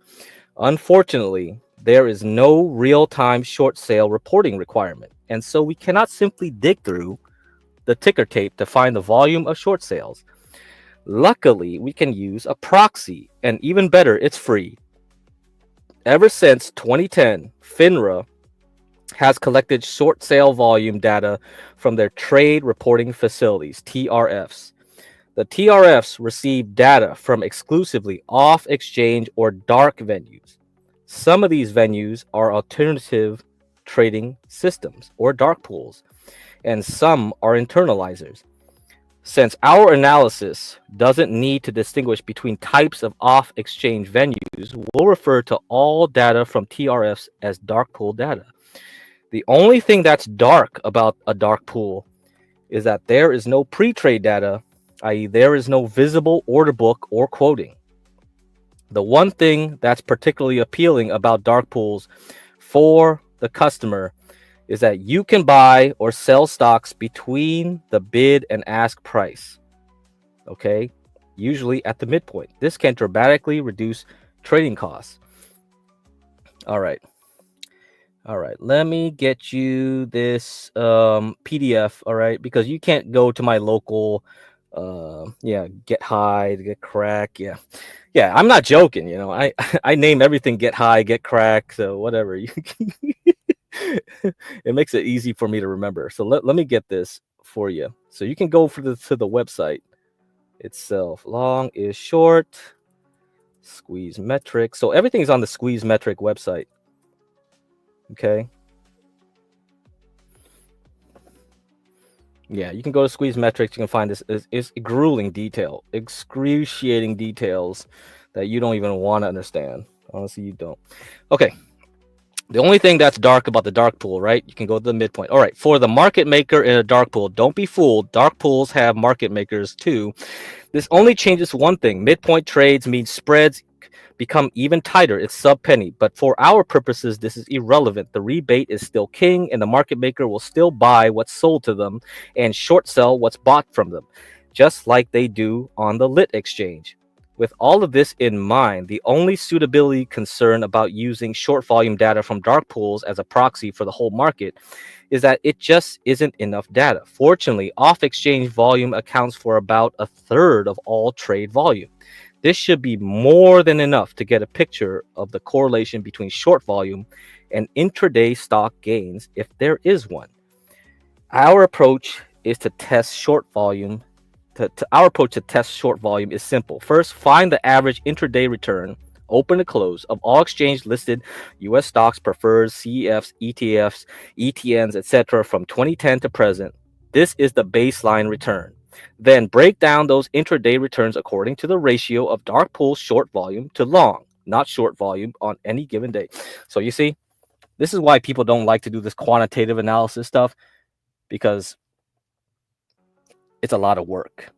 Unfortunately, there is no real-time short sale reporting requirement, and so we cannot simply dig through the ticker tape to find the volume of short sales. Luckily, we can use a proxy, and even better, it's free. Ever since 2010, FINRA has collected short sale volume data from their trade reporting facilities, TRFs. The TRFs receive data from exclusively off-exchange or dark venues. Some of these venues are alternative trading systems or dark pools, and some are internalizers. Since our analysis doesn't need to distinguish between types of off-exchange venues, we'll refer to all data from TRFs as dark pool data. The only thing that's dark about a dark pool is that there is no pre-trade data, i.e. there is no visible order book or quoting. The one thing that's particularly appealing about dark pools for the customer is that you can buy or sell stocks between the bid and ask price, okay? Usually at the midpoint. This can dramatically reduce trading costs. All right, let me get you this PDF, all right? Because you can't go to my local, Get High, GETCRAK, yeah, I'm not joking, you know, I name everything Get High, GETCRAK, so whatever. It makes it easy for me to remember. So let me get this for you. So you can go to the website itself. Long is short, squeeze metric. So everything's on the squeeze metric website. Okay. Yeah, you can go to squeeze metrics. You can find this is grueling detail, excruciating details that you don't even want to understand. Honestly, you don't. Okay. The only thing that's dark about the dark pool, right? You can go to the midpoint. All right. For the market maker in a dark pool, don't be fooled. Dark pools have market makers too. This only changes one thing. Midpoint trades mean spreads become even tighter. It's sub penny. But for our purposes, this is irrelevant. The rebate is still king, and the market maker will still buy what's sold to them and short sell what's bought from them, just like they do on the lit exchange. With all of this in mind, the only suitability concern about using short volume data from dark pools as a proxy for the whole market is that it just isn't enough data. Fortunately, off-exchange volume accounts for about a third of all trade volume. This should be more than enough to get a picture of the correlation between short volume and intraday stock gains if there is one. Our approach is to test short volume. Our approach to test short volume is simple. First, find the average intraday return, open to close, of all exchange listed U.S. stocks, prefers, CEFs, ETFs, ETNs, etc. from 2010 to present. This is the baseline return. Then break down those intraday returns according to the ratio of dark pool short volume to long, not short volume on any given day. So you see, this is why people don't like to do this quantitative analysis stuff, because it's a lot of work.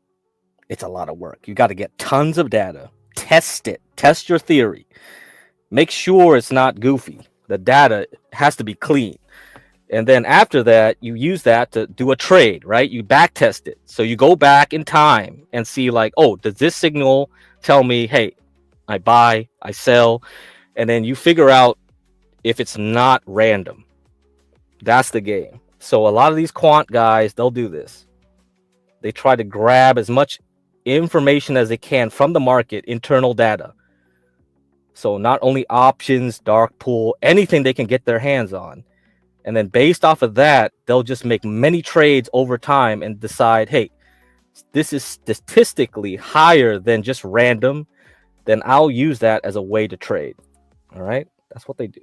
It's a lot of work. You got to get tons of data, test it, test your theory, make sure it's not goofy. The data has to be clean. And then after that, you use that to do a trade, right? You back test it. So you go back in time and see like, oh, does this signal tell me, hey, I buy, I sell? And then you figure out if it's not random. That's the game. So a lot of these quant guys, they'll do this. They try to grab as much information as they can from the market, internal data. So not only options, dark pool, anything they can get their hands on. And then based off of that, they'll just make many trades over time and decide, hey, this is statistically higher than just random. Then I'll use that as a way to trade. All right. That's what they do.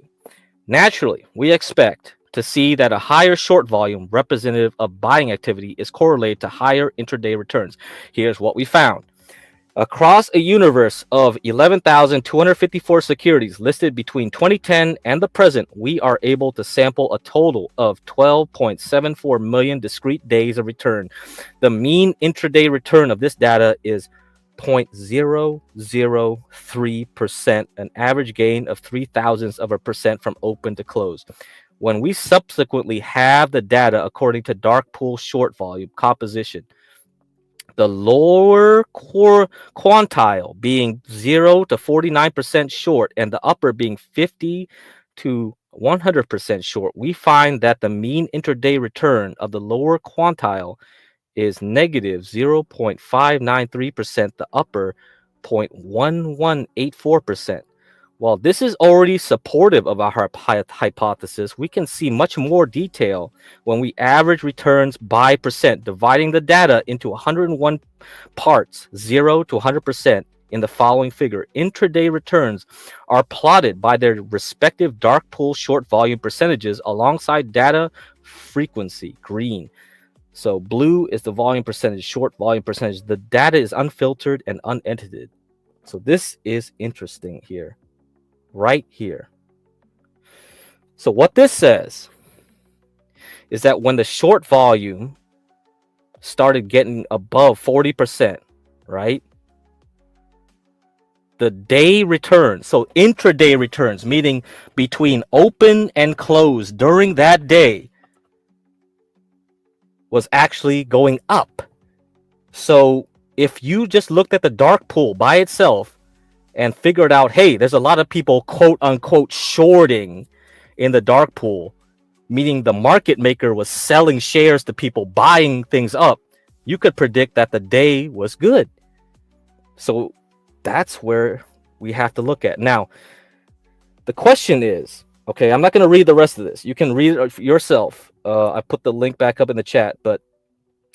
Naturally, we expect to see that a higher short volume representative of buying activity is correlated to higher intraday returns. Here's what we found. Across a universe of 11,254 securities listed between 2010 and the present, we are able to sample a total of 12.74 million discrete days of return. The mean intraday return of this data is 0.003%, an average gain of 0.003% from open to close. When we subsequently have the data according to dark pool short volume composition, the lower core quantile being 0 to 49% short and the upper being 50 to 100% short, we find that the mean intraday return of the lower quantile is negative 0.593%, the upper 0.1184%. While this is already supportive of our hypothesis, we can see much more detail when we average returns by percent, dividing the data into 101 parts, 0 to 100%, in the following figure. Intraday returns are plotted by their respective dark pool short volume percentages alongside data frequency, green. So blue is the volume percentage, short volume percentage. The data is unfiltered and unedited. So this is interesting here. Right here. So what this says is that when the short volume started getting above 40%, right? The day returns, so intraday returns, meaning between open and close during that day, was actually going up. So if you just looked at the dark pool by itself and figured out, hey, there's a lot of people quote unquote shorting in the dark pool, meaning the market maker was selling shares to people buying things up, you could predict that the day was good. So that's where we have to look at. Now, the question is, okay, I'm not going to read the rest of this. You can read it yourself. I put the link back up in the chat, but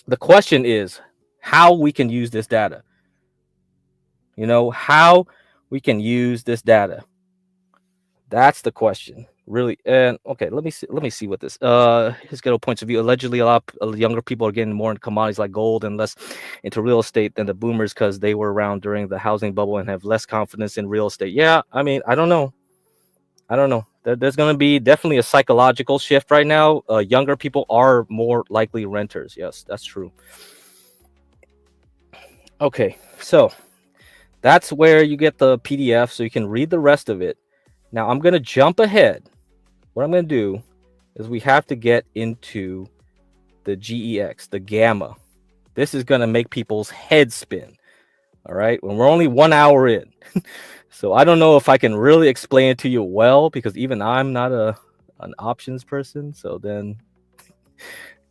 the question is how we can use this data. You know, how we can use this data. That's the question, really. And okay, let me see what this his ghetto points of view. Allegedly, a lot of younger people are getting more into commodities like gold and less into real estate than the boomers because they were around during the housing bubble and have less confidence in real estate. Yeah, I mean, I don't know. There's going to be definitely a psychological shift right now. Younger people are more likely renters. Yes, that's true. Okay, so that's where you get the PDF, so you can read the rest of it. Now I'm going to jump ahead. What I'm going to do is we have to get into the GEX, the gamma. This is going to make people's heads spin. All right, when we're only 1 hour in. So I don't know if I can really explain it to you well, because even I'm not an options person. So then,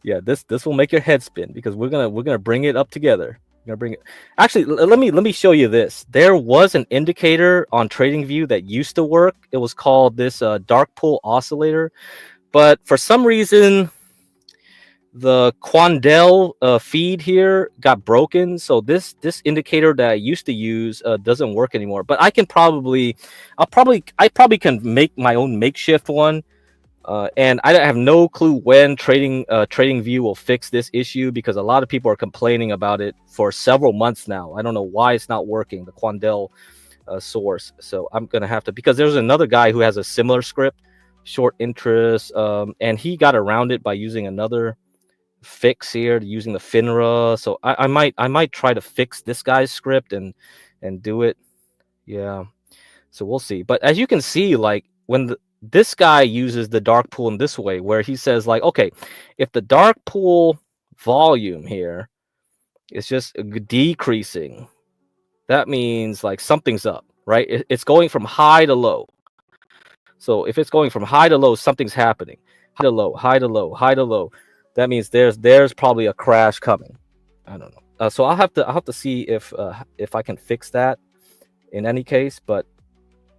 yeah, this will make your head spin, because we're gonna bring it up together. We're gonna bring it. Actually, let me show you this. There was an indicator on TradingView that used to work. It was called this dark pool oscillator, but for some reason the Quandel feed here got broken, so this indicator that I used to use doesn't work anymore. But I probably can make my own makeshift one. And I have no clue when TradingView will fix this issue, because a lot of people are complaining about it for several months now. I don't know why it's not working, the Quandel source. So I'm gonna have to, because there's another guy who has a similar script, short interest, and he got around it by using another fix here, using the FINRA. So I might try to fix this guy's script and do it. Yeah. So we'll see. But as you can see, like when this guy uses the dark pool in this way, where he says like, okay, if the dark pool volume here is just decreasing, that means like something's up, right? It's going from high to low. So if it's going from high to low, something's happening. High to low, high to low, high to low. That means there's probably a crash coming. I don't know. So I'll have to see if I can fix that in any case. But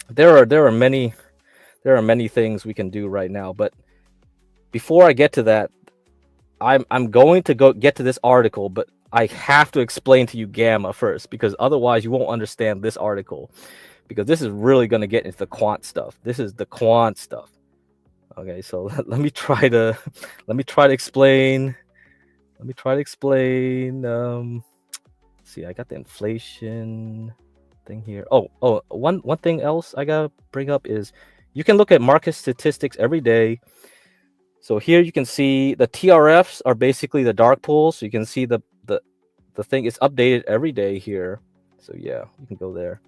there are many things we can do right now. But before I get to that, I'm going to get to this article, but I have to explain to you Gamma first, because otherwise you won't understand this article, because this is really going to get into the quant stuff. This is the quant stuff. Okay, so let me try to explain. See, I got the inflation thing here. One thing else I gotta bring up is you can look at market statistics every day. So here you can see the TRFs are basically the dark pools. So you can see the thing is updated every day here. So yeah, you can go there.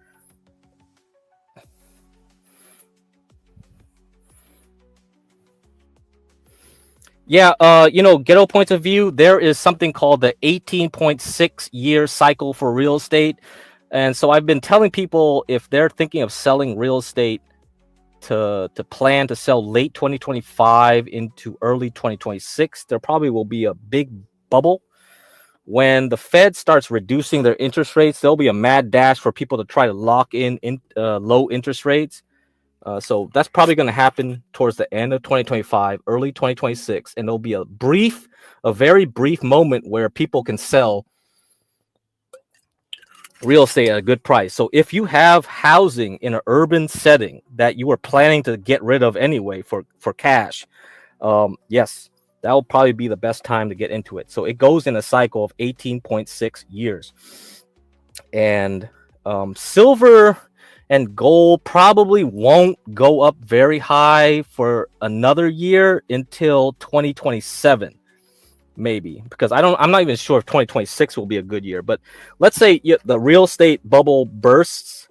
Yeah, Ghetto Points of View, there is something called the 18.6 year cycle for real estate. And so I've been telling people, if they're thinking of selling real estate, to plan to sell late 2025 into early 2026, there probably will be a big bubble. When the Fed starts reducing their interest rates, there'll be a mad dash for people to try to lock in low interest rates. So that's probably going to happen towards the end of 2025, early 2026, and there'll be a very brief moment where people can sell real estate at a good price. So if you have housing in an urban setting that you were planning to get rid of anyway for cash, yes, that will probably be the best time to get into it. So it goes in a cycle of 18.6 years. And silver and gold probably won't go up very high for another year until 2027, maybe, because I'm not even sure if 2026 will be a good year. But let's say the real estate bubble bursts,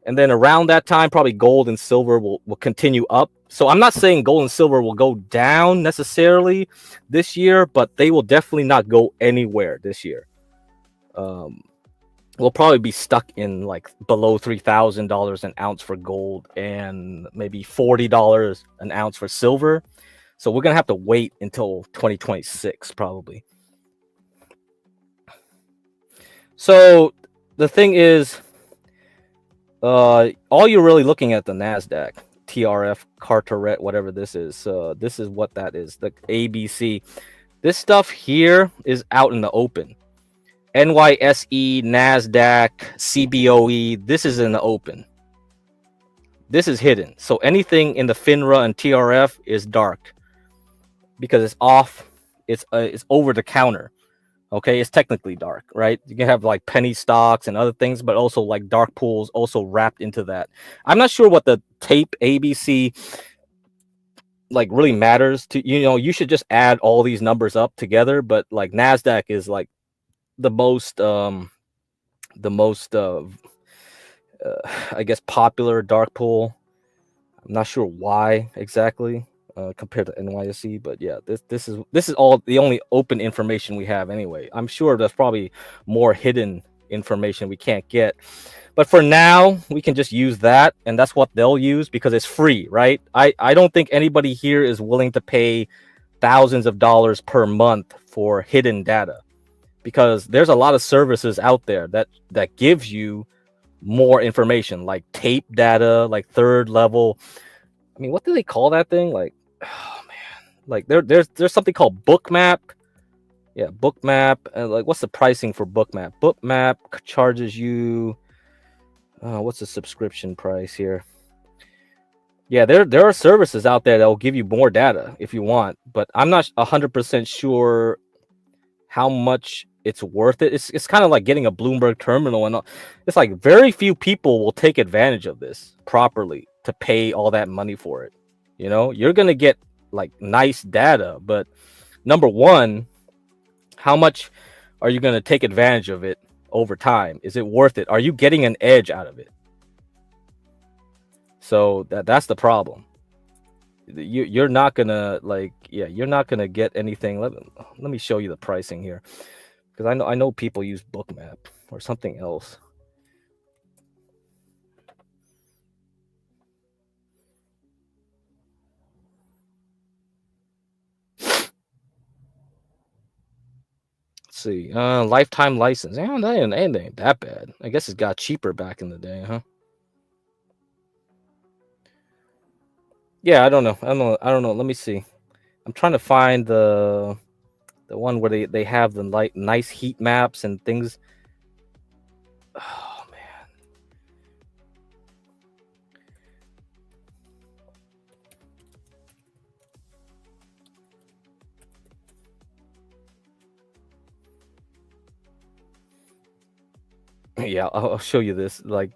and then around that time, probably gold and silver will continue up. So I'm not saying gold and silver will go down necessarily this year, but they will definitely not go anywhere this year. We'll probably be stuck in like below $3,000 an ounce for gold and maybe $40 an ounce for silver. So we're going to have to wait until 2026 probably. So the thing is, all you're really looking at the NASDAQ, TRF, Carteret, whatever this is. This is what that is, the ABC. This stuff here is out in the open. NYSE, NASDAQ, CBOE, this is in the open. This is hidden. So anything in the FINRA and TRF is dark because it's off. It's over the counter. Okay, it's technically dark, right? You can have like penny stocks and other things, but also like dark pools also wrapped into that. I'm not sure what the tape ABC like really matters to, you should just add all these numbers up together, but like NASDAQ is like the most I guess popular dark pool. I'm not sure why exactly compared to NYSE, but yeah, this is all the only open information we have anyway. I'm sure there's probably more hidden information we can't get, but for now we can just use that, and that's what they'll use because it's free, right? I don't think anybody here is willing to pay thousands of dollars per month for hidden data, because there's a lot of services out there that gives you more information, like tape data, like third level. I mean, what do they call that thing? Like, oh man, like there's something called Bookmap. Yeah, Bookmap. Like, what's the pricing for Bookmap? Bookmap charges you. What's the subscription price here? Yeah, there are services out there that will give you more data if you want, but I'm not 100% sure how much it's worth it. It's kind of like getting a Bloomberg terminal, and it's like very few people will take advantage of this properly to pay all that money for it. You know, you're gonna get like nice data, but number one, how much are you gonna take advantage of it over time? Is it worth it? Are you getting an edge out of it? So that's the problem. You're not gonna like, yeah, you're not gonna get anything. Let me show you the pricing here, because I know people use Bookmap or something else. Let's see, lifetime license. Yeah, that ain't that bad. I guess it got cheaper back in the day, huh? Yeah, I don't know. I don't know. Let me see. I'm trying to find the one where they have the like nice heat maps and things. Oh man. Yeah, I'll show you this. Like,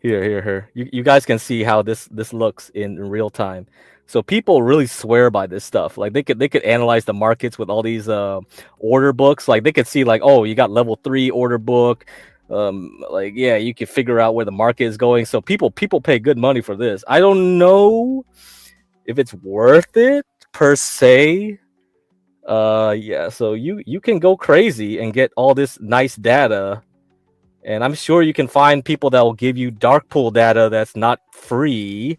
here. You guys can see how this looks in real time. So people really swear by this stuff. Like they could analyze the markets with all these order books. Like they could see like, oh, you got level 3 order book. Like, yeah, you can figure out where the market is going. So people pay good money for this. I don't know if it's worth it per se. Yeah, so you can go crazy and get all this nice data, and I'm sure you can find people that will give you dark pool data that's not free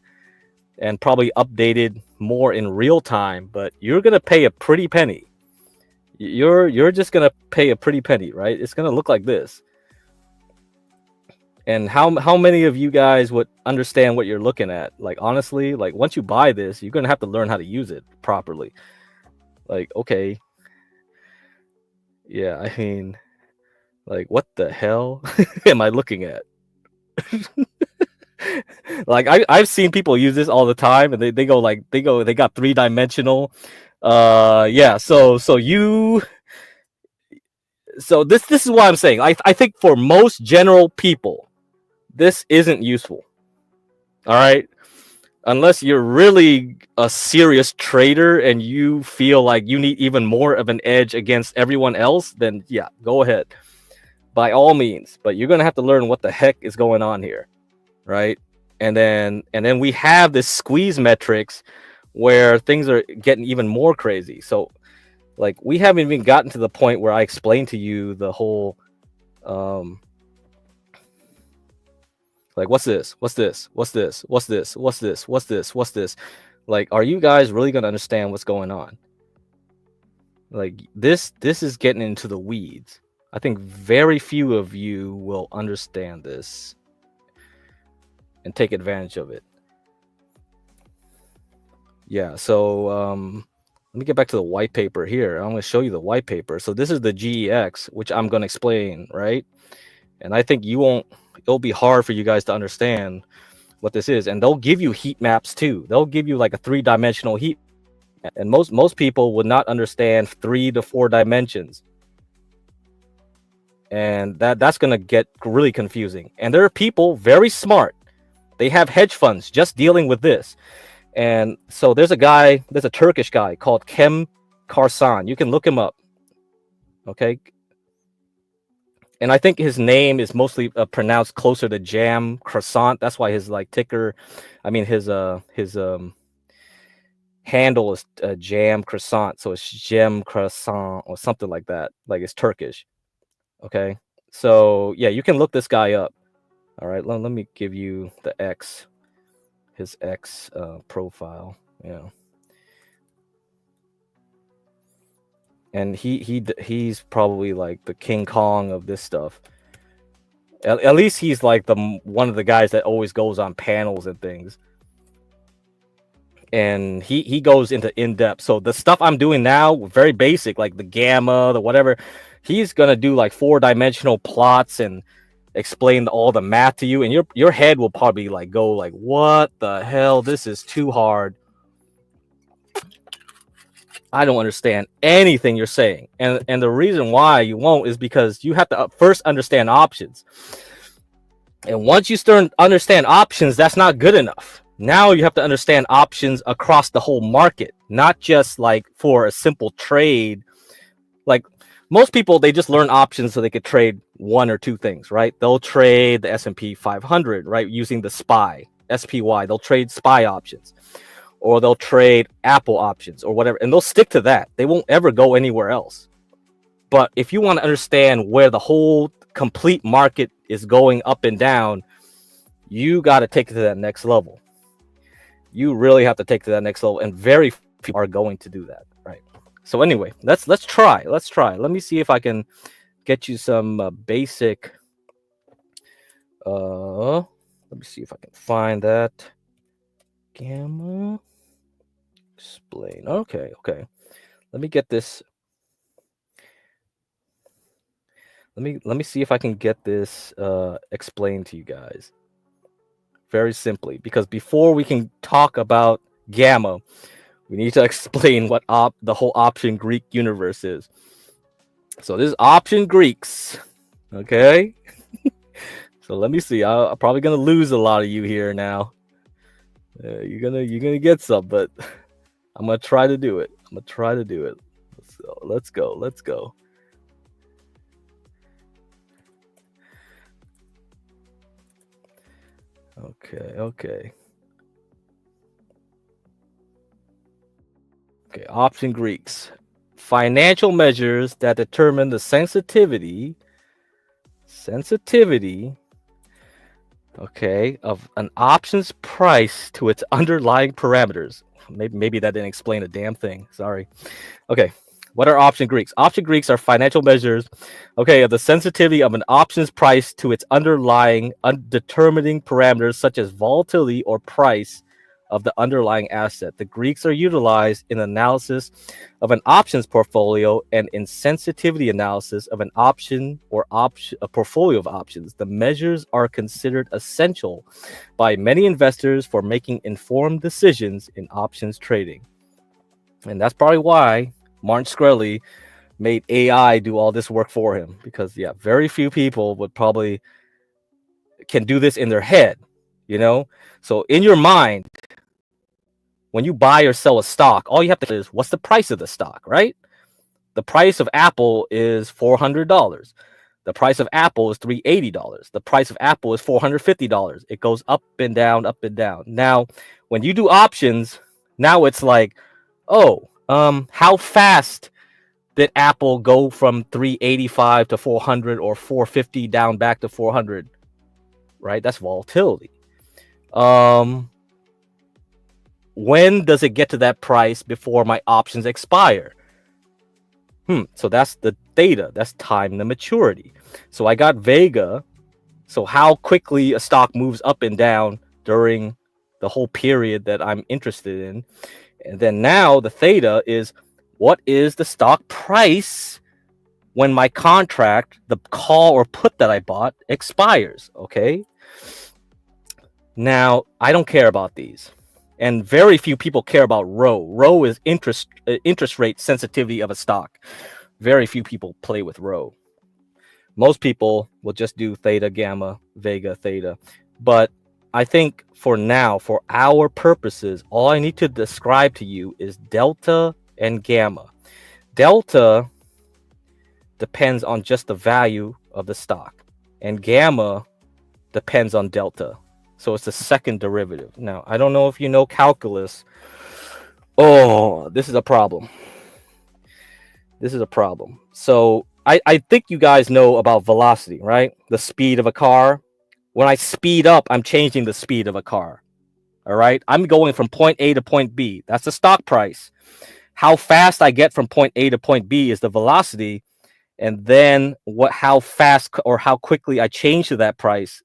and probably updated more in real time, but you're gonna pay a pretty penny. You're just gonna pay a pretty penny, right? It's gonna look like this. And how many of you guys would understand what you're looking at? Like, honestly, like once you buy this, you're gonna have to learn how to use it properly. Like, okay, yeah, I mean, like, what the hell am I looking at? Like, I've seen people use this all the time, and they go like they got 3-dimensional. Yeah, so this is what I'm saying. I think for most general people, this isn't useful. All right, unless you're really a serious trader and you feel like you need even more of an edge against everyone else, then yeah, go ahead by all means. But you're gonna have to learn what the heck is going on here, right? And then we have this squeeze metrics where things are getting even more crazy. So like we haven't even gotten to the point where I explained to you the whole like, what's this? What's this? What's this? What's this? What's this? What's this? What's this? Like, are you guys really gonna understand what's going on? Like this is getting into the weeds. I think very few of you will understand this and take advantage of it. Yeah, so let me get back to the white paper here. I'm going to show you the white paper. So this is the GEX, which I'm going to explain, right? And I think it'll be hard for you guys to understand what this is. And they'll give you heat maps too. They'll give you like a 3-dimensional heat map. And most people would not understand 3 to 4 dimensions. And that's going to get really confusing. And there are people very smart. They have hedge funds just dealing with this. And so there's a Turkish guy called Kem Karsan. You can look him up. Okay. And I think his name is mostly pronounced closer to Jam Croissant. That's why his like ticker, I mean his handle is Jam Croissant. So it's Jam Croissant or something like that. Like it's Turkish. Okay. So yeah, you can look this guy up. All right. Let me give you his X profile. Yeah. And he's probably like the King Kong of this stuff. At least he's like one of the guys that always goes on panels and things. and he goes into in depth. So the stuff I'm doing now, very basic, like the gamma, the whatever. He's gonna do like 4-dimensional plots and explain all the math to you, and your head will probably like go like, what the hell? This is too hard. I don't understand anything you're saying. And the reason why you won't is because you have to first understand options. And once you start understand options, that's not good enough. Now you have to understand options across the whole market, not just like for a simple trade. Like most people, they just learn options so they could trade one or two things, right? They'll trade the S&P 500, right, using the SPY. They'll trade SPY options, or they'll trade Apple options or whatever, and they'll stick to that. They won't ever go anywhere else. But if you want to understand where the whole complete market is going up and down, you got to take it to that next level. You really have to take it to that next level, and very few are going to do that, right? So anyway, let's try. Let me see if I can get you some basic. Let me see if I can find that. Gamma explain. Okay. Let me get this. Let me see if I can get this explained to you guys. Very simply, because before we can talk about gamma, we need to explain what the whole option Greek universe is. So this is option Greeks, okay? So let me see. I'm probably gonna lose a lot of you here now. You're gonna get some, but I'm gonna try to do it. So let's go. Okay. Option Greeks. Financial measures that determine the sensitivity, okay, of an option's price to its underlying parameters. Maybe that didn't explain a damn thing. Sorry. Okay. What are option Greeks? Option Greeks are financial measures, okay, of the sensitivity of an option's price to its underlying undetermining parameters such as volatility or price of the underlying asset. The Greeks are utilized in analysis of an options portfolio and in sensitivity analysis of an option or a portfolio of options. The measures are considered essential by many investors for making informed decisions in options trading. And that's probably why Martin Shkreli made AI do all this work for him, because very few people would probably can do this in their head, So in your mind, when you buy or sell a stock, all you have to do is what's the price of the stock, right? The price of Apple is $400. The price of Apple is $380. The price of Apple is $450. It goes up and down, up and down. Now, when you do options, now it's like, how fast did Apple go from 385 to 400 or 450 down back to 400? Right? That's volatility. When does it get to that price before my options expire? So that's the theta. That's time to maturity. So I got Vega. So how quickly a stock moves up and down during the whole period that I'm interested in. And then now the theta is, what is the stock price when my contract, the call or put that I bought, expires? Okay. Now, I don't care about these. And very few people care about rho. Rho is interest rate sensitivity of a stock. Very few people play with rho. Most people will just do theta, gamma, vega, theta. But I think for now, for our purposes, all I need to describe to you is delta and gamma. Delta depends on just the value of the stock, and gamma depends on delta. So it's the second derivative. Now, I don't know if you know calculus. Oh, this is a problem. So I think you guys know about velocity, right? The speed of a car. When I speed up, I'm changing the speed of a car. All right. I'm going from point A to point B. That's the stock price. How fast I get from point A to point B is the velocity. And then how fast or how quickly I change to that price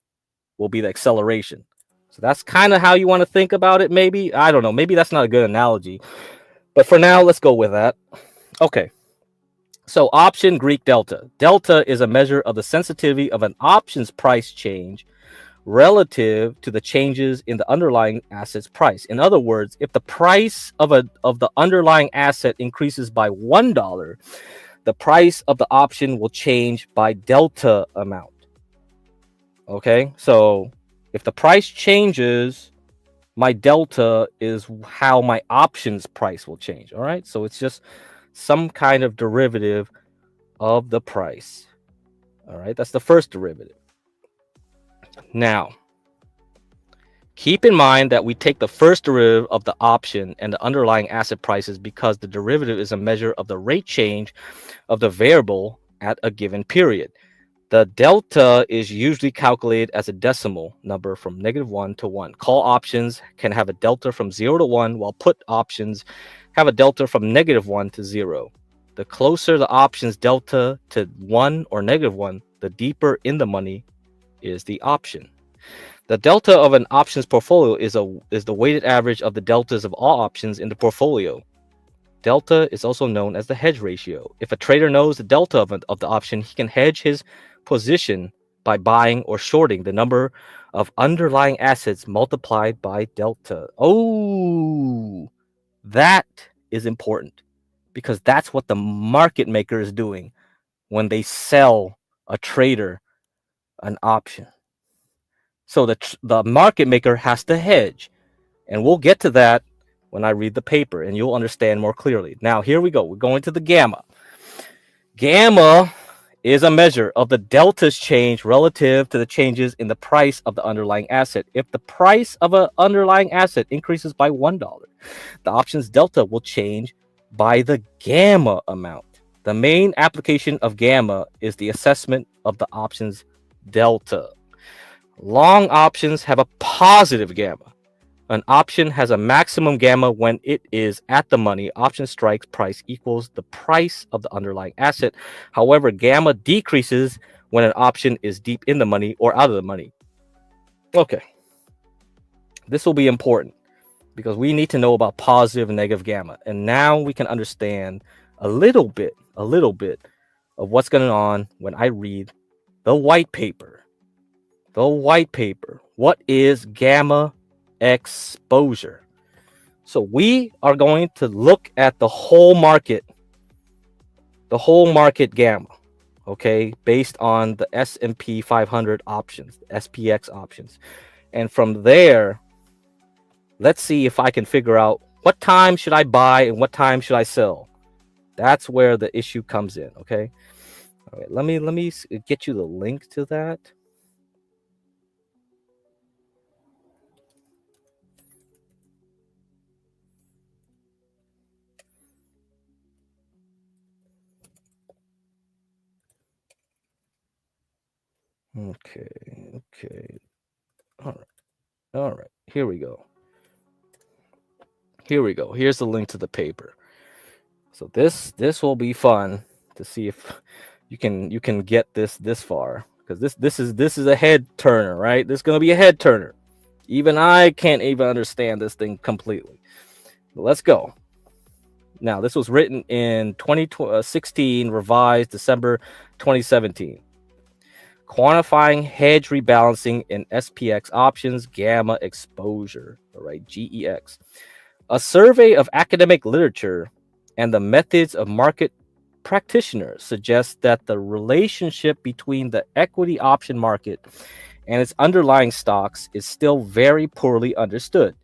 will be the acceleration. So that's kind of how you want to think about it, maybe. I don't know. Maybe that's not a good analogy. But for now, let's go with that. Okay. So option Greek delta. Delta is a measure of the sensitivity of an option's price change relative to the changes in the underlying asset's price. In other words, if the price of the underlying asset increases by $1, the price of the option will change by delta amount. Okay? So if the price changes, my delta is how my options price will change. All right? So it's just some kind of derivative of the price. All right? That's the first derivative. Now, keep in mind that we take the first derivative of the option and the underlying asset prices because the derivative is a measure of the rate change of the variable at a given period. The delta is usually calculated as a decimal number from -1 to 1. Call options can have a delta from 0 to 1, while put options have a delta from -1 to 0. The closer the option's delta to 1 or -1, the deeper in the money is the option. The delta of an options portfolio is the weighted average of the deltas of all options in the portfolio. Delta is also known as the hedge ratio. If a trader knows the delta of the option, he can hedge his position by buying or shorting the number of underlying assets multiplied by delta. Oh, that is important because that's what the market maker is doing when they sell a trader an option. So the market maker has to hedge, and we'll get to that when I read the paper, and you'll understand more clearly. Now, here we go. We're going to the gamma. Gamma is a measure of the delta's change relative to the changes in the price of the underlying asset. If the price of an underlying asset increases by $1, the option's delta will change by the gamma amount. The main application of gamma is the assessment of the option's delta. Long options have a positive gamma. An option has a maximum gamma when it is at the money. Option strike price equals the price of the underlying asset. However, gamma decreases when an option is deep in the money or out of the money. Okay. This will be important because we need to know about positive and negative gamma. And now we can understand a little bit of what's going on when I read the white paper. The white paper. What is gamma exposure? So we are going to look at the whole market gamma, okay, based on the S&P 500 options, the SPX options. And from there, let's see if I can figure out what time should I buy and what time should I sell. That's where the issue comes in, okay? All right, let me get you the link to that. Okay. All right. Here we go. Here's the link to the paper. So this will be fun to see if you can get this far, because this is a head turner, right? This is going to be a head turner. Even I can't even understand this thing completely. But let's go. Now, this was written in 2016, revised December 2017. Quantifying hedge rebalancing in SPX options gamma exposure, all right, GEX. A survey of academic literature and the methods of market practitioners suggests that the relationship between the equity option market and its underlying stocks is still very poorly understood.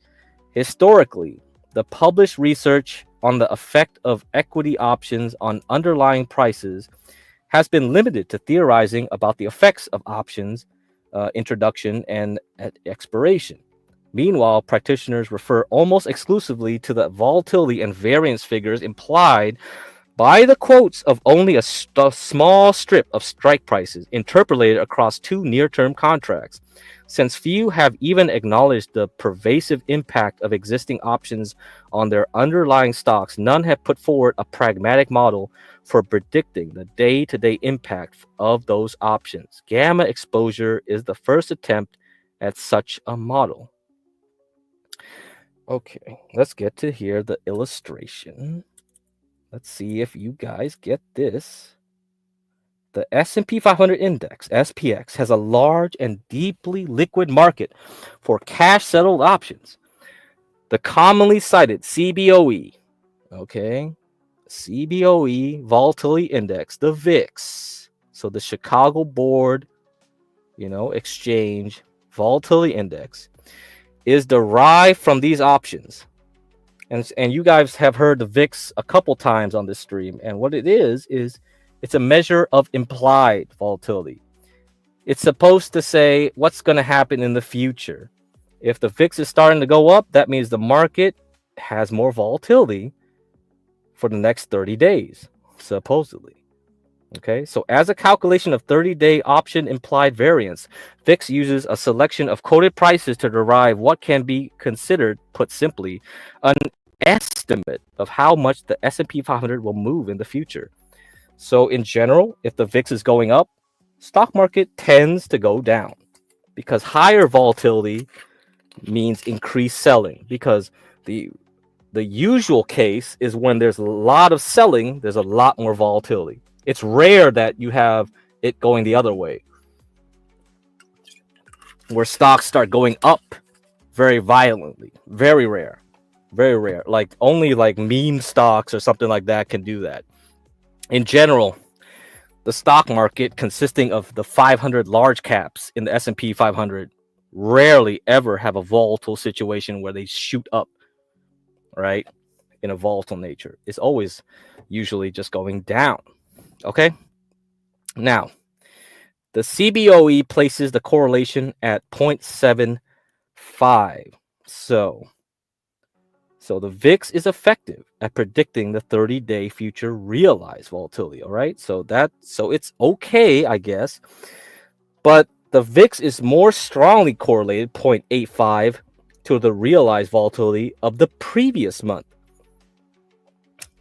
Historically, the published research on the effect of equity options on underlying prices has been limited to theorizing about the effects of options introduction and expiration. Meanwhile, practitioners refer almost exclusively to the volatility and variance figures implied by the quotes of only a small strip of strike prices interpolated across two near-term contracts. Since few have even acknowledged the pervasive impact of existing options on their underlying stocks, none have put forward a pragmatic model for predicting the day-to-day impact of those options. Gamma exposure is the first attempt at such a model. Okay, let's get to here the illustration. Let's see if you guys get this. The S&P 500 index, SPX, has a large and deeply liquid market for cash settled options. The commonly cited CBOE, okay, CBOE volatility index, the VIX, so the Chicago Board, Exchange volatility index, is derived from these options. And you guys have heard the VIX a couple times on this stream. And what it is it's a measure of implied volatility. It's supposed to say what's going to happen in the future. If the VIX is starting to go up, that means the market has more volatility for the next 30 days, supposedly. Okay, so as a calculation of 30-day option implied variance, VIX uses a selection of quoted prices to derive what can be considered, put simply, an estimate of how much the S&P 500 will move in the future. So in general, if the VIX is going up, stock market tends to go down because higher volatility means increased selling, because the usual case is when there's a lot of selling, there's a lot more volatility. It's rare that you have it going the other way, where stocks start going up very violently. Very rare. Very rare. Like only like meme stocks or something like that can do that. In general, the stock market consisting of the 500 large caps in the S&P 500 rarely ever have a volatile situation where they shoot up, right? In a volatile nature. It's always usually just going down. Okay? Now, the CBOE places the correlation at 0.75. So the VIX is effective at predicting the 30-day future realized volatility, all right? So it's okay, I guess. But the VIX is more strongly correlated, 0.85, to the realized volatility of the previous month.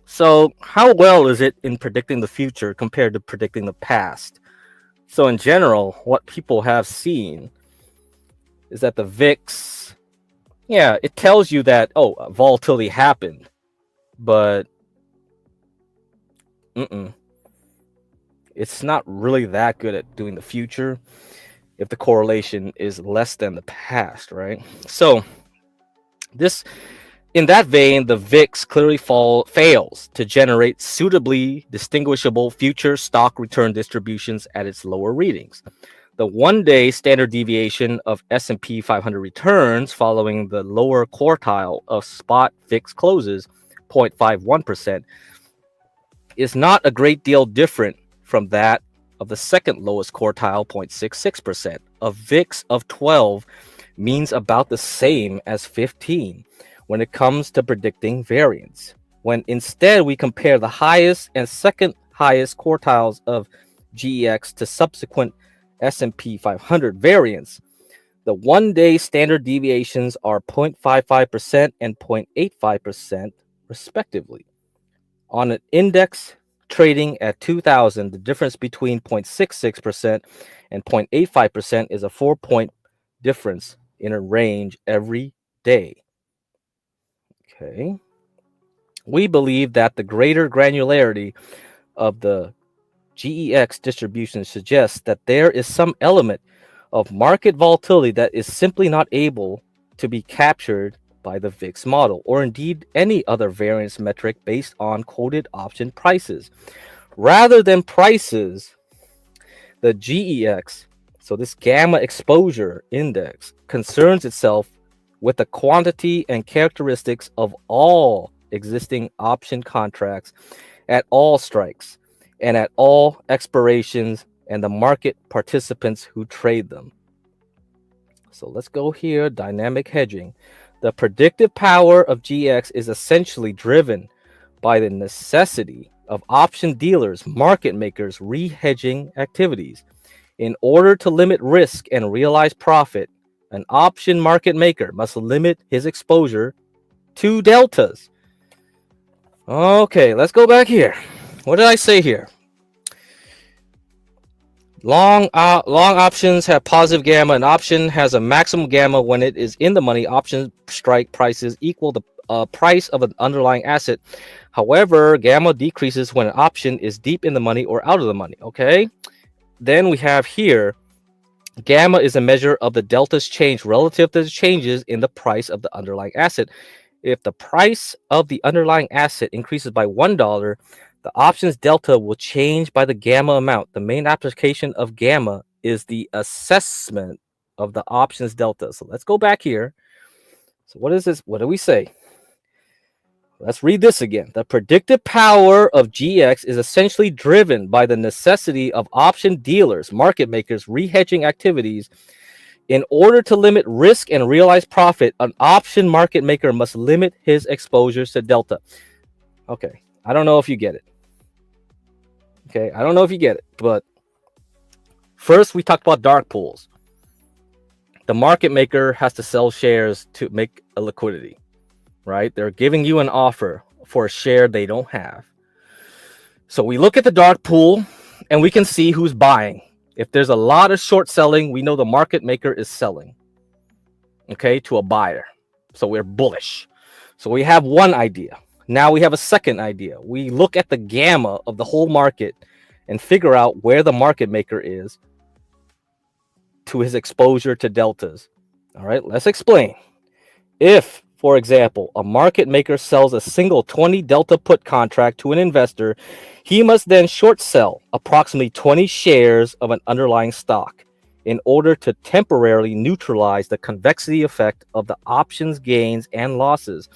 So how well is it in predicting the future compared to predicting the past? So in general, what people have seen is that the VIX, yeah, it tells you that, volatility happened, but it's not really that good at doing the future if the correlation is less than the past, right? So in that vein, the VIX clearly fails to generate suitably distinguishable future stock return distributions at its lower readings. The one-day standard deviation of S&P 500 returns following the lower quartile of spot VIX closes, 0.51%, is not a great deal different from that of the second lowest quartile, 0.66%. A VIX of 12 means about the same as 15 when it comes to predicting variance. When instead we compare the highest and second highest quartiles of GEX to subsequent S&P 500 variance, the one-day standard deviations are 0.55% and 0.85% respectively. On an index trading at 2,000, the difference between 0.66% and 0.85% is a 4-point difference in a range every day. Okay. We believe that the greater granularity of the GEX distribution suggests that there is some element of market volatility that is simply not able to be captured by the VIX model, or indeed any other variance metric based on quoted option prices. Rather than prices, the GEX, so this gamma exposure index, concerns itself with the quantity and characteristics of all existing option contracts at all strikes and at all expirations and the market participants who trade them. So let's go here, dynamic hedging. The predictive power of GX is essentially driven by the necessity of option dealers, market makers, re-hedging activities. In order to limit risk and realize profit, an option market maker must limit his exposure to deltas. Okay, let's go back here. What did I say here? Long options have positive gamma. An option has a maximum gamma when it is in the money. Option strike prices equal the price of an underlying asset. However, gamma decreases when an option is deep in the money or out of the money. Okay. Then we have here, gamma is a measure of the delta's change relative to the changes in the price of the underlying asset. If the price of the underlying asset increases by $1, the options delta will change by the gamma amount. The main application of gamma is the assessment of the options delta. So let's go back here. So what is this? What do we say? Let's read this again. The predictive power of GX is essentially driven by the necessity of option dealers, market makers, rehedging activities. In order to limit risk and realize profit, an option market maker must limit his exposures to delta. Okay, I don't know if you get it. Okay, I don't know if you get it, but first we talked about dark pools. The market maker has to sell shares to make a liquidity, right? They're giving you an offer for a share they don't have. So we look at the dark pool and we can see who's buying. If there's a lot of short selling, we know the market maker is selling, okay, to a buyer. So we're bullish. So we have one idea. Now we have a second idea. We look at the gamma of the whole market and figure out where the market maker is to his exposure to deltas. All right, let's explain. If, for example, a market maker sells a single 20 delta put contract to an investor, he must then short sell approximately 20 shares of an underlying stock in order to temporarily neutralize the convexity effect of the options gains and losses.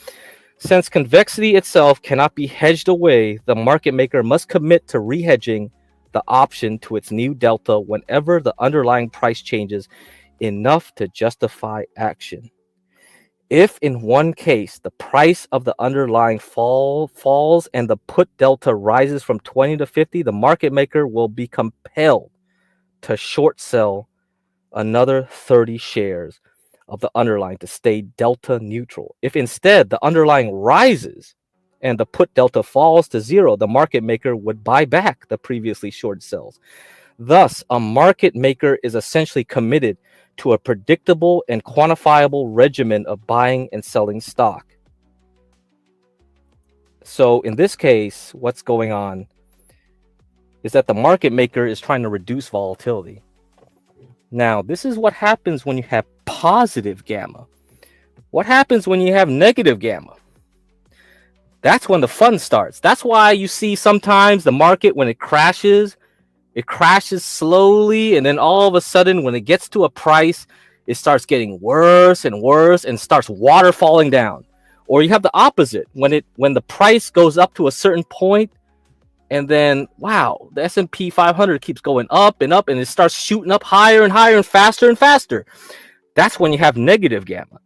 Since convexity itself cannot be hedged away, the market maker must commit to rehedging the option to its new delta whenever the underlying price changes enough to justify action. If in one case the price of the underlying falls and the put delta rises from 20 to 50, the market maker will be compelled to short sell another 30 shares of the underlying to stay delta neutral. If instead the underlying rises and the put delta falls to 0, the market maker would buy back the previously short sells. Thus, a market maker is essentially committed to a predictable and quantifiable regimen of buying and selling stock. So in this case, what's going on is that the market maker is trying to reduce volatility. Now, this is what happens when you have positive gamma. What happens when you have negative gamma? That's when the fun starts. That's why you see sometimes the market, when it crashes slowly, and then all of a sudden when it gets to a price, it starts getting worse and worse and starts waterfalling down. Or you have the opposite, when the price goes up to a certain point, and then wow, the S&P 500 keeps going up and it starts shooting up higher and higher and faster. That's when you have negative gamma.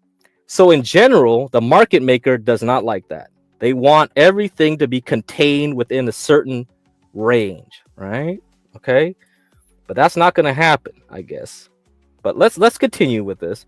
So in general, the market maker does not like that. They want everything to be contained within a certain range, right? Okay, but that's not going to happen, I guess. But let's continue with this.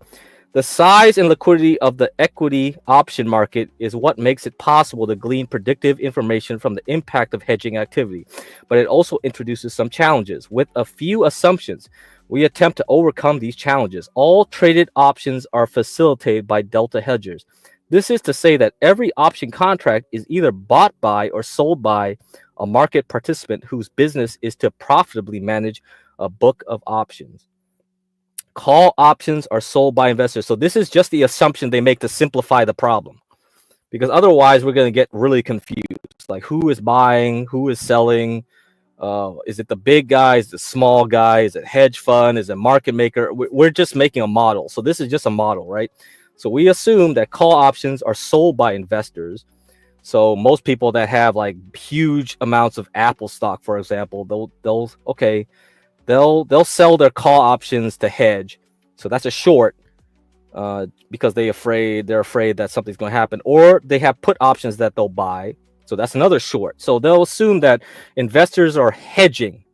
The size and liquidity of the equity option market is what makes it possible to glean predictive information from the impact of hedging activity. But it also introduces some challenges. With a few assumptions, we attempt to overcome these challenges. All traded options are facilitated by delta hedgers. This is to say that every option contract is either bought by or sold by a market participant whose business is to profitably manage a book of options. Call options are sold by investors. So this is just the assumption they make to simplify the problem, because otherwise we're going to get really confused. Like, who is buying, who is selling? Is it the big guys, the small guys? Is it hedge fund? Is it market maker? We're just making a model. So this is just a model, right? So we assume that call options are sold by investors. So most people that have like huge amounts of Apple stock, for example, they'll sell their call options to hedge. So that's a short, because they're afraid that something's going to happen. Or they have put options that they'll buy. So that's another short. So they'll assume that investors are hedging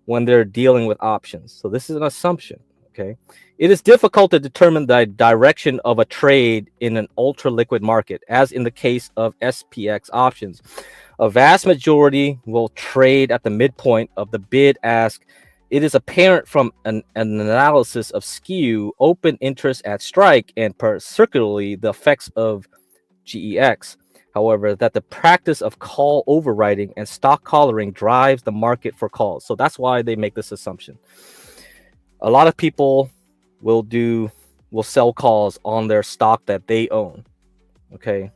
when they're dealing with options. So this is an assumption. Okay. It is difficult to determine the direction of a trade in an ultra liquid market, as in the case of SPX options. A vast majority will trade at the midpoint of the bid ask It is apparent from an analysis of skew, open interest at strike, and particularly the effects of GEX, however, that the practice of call overwriting and stock collaring drives the market for calls. So that's why they make this assumption. A lot of people will sell calls on their stock that they own. Okay.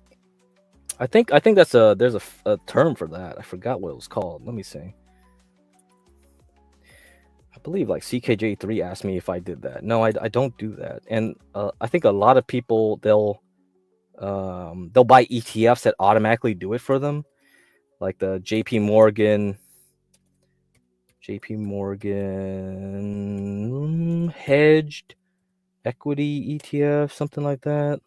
I think there's a term for that. I forgot what it was called. Let me see. I believe like CKJ3 asked me if I did that. No, I don't do that. And I think a lot of people they'll buy ETFs that automatically do it for them, like the JP Morgan hedged equity ETF, something like that.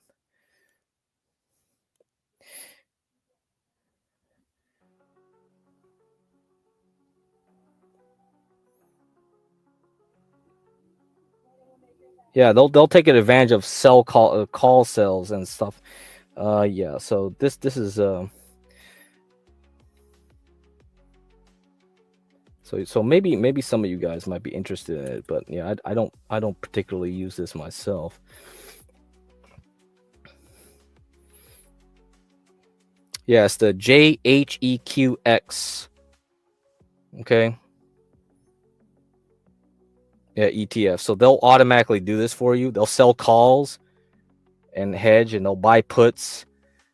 Yeah, they'll take advantage of call sales and stuff. Yeah. So this is so maybe some of you guys might be interested in it, but yeah, I don't particularly use this myself. Yeah, it's the JHEQX. Okay. Yeah, ETF. So they'll automatically do this for you. They'll sell calls and hedge, and they'll buy puts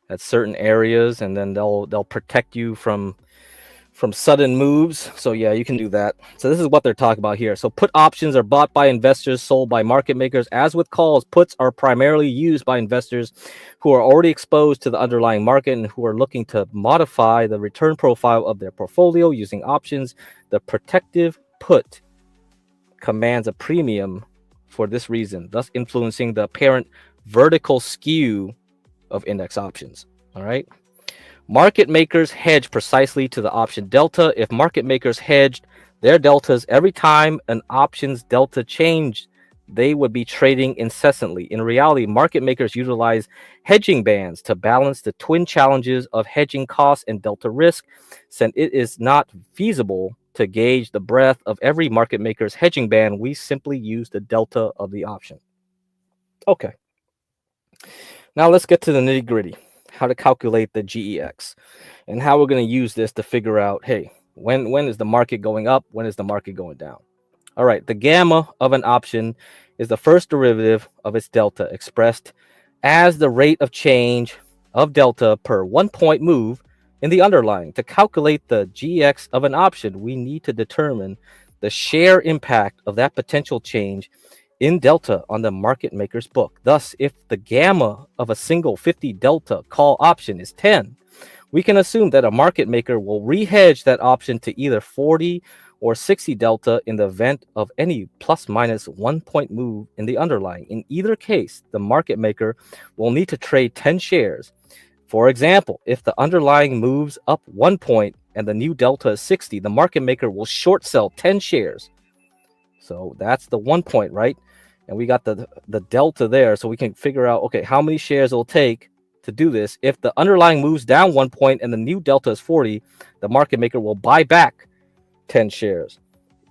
at certain areas, and then they'll protect you from sudden moves. So yeah, you can do that. So this is what they're talking about here. So put options are bought by investors, sold by market makers. As with calls, puts are primarily used by investors who are already exposed to the underlying market and who are looking to modify the return profile of their portfolio using options. The protective put commands a premium for this reason, thus influencing the apparent vertical skew of index options. All right. Market makers hedge precisely to the option delta. If market makers hedged their deltas every time an option's delta changed, they would be trading incessantly. In reality, market makers utilize hedging bands to balance the twin challenges of hedging costs and delta risk, since it is not feasible to gauge the breadth of every market maker's hedging band. We simply use the delta of the option. Okay. Now let's get to the nitty gritty, how to calculate the GEX and how we're going to use this to figure out, hey, when is the market going up? When is the market going down? All right. The gamma of an option is the first derivative of its delta expressed as the rate of change of delta per 1 point move in the underlying. To calculate the GEX of an option, we need to determine the share impact of that potential change in delta on the market maker's book. Thus, if the gamma of a single 50 delta call option is 10, we can assume that a market maker will rehedge that option to either 40 or 60 delta in the event of any plus minus 1 point move in the underlying. In either case, the market maker will need to trade 10 shares. For example, if the underlying moves up 1 point and the new delta is 60, the market maker will short sell 10 shares. So that's the 1 point, right? And we got the delta there, so we can figure out, okay, how many shares it'll take to do this. If the underlying moves down 1 point and the new delta is 40, the market maker will buy back 10 shares.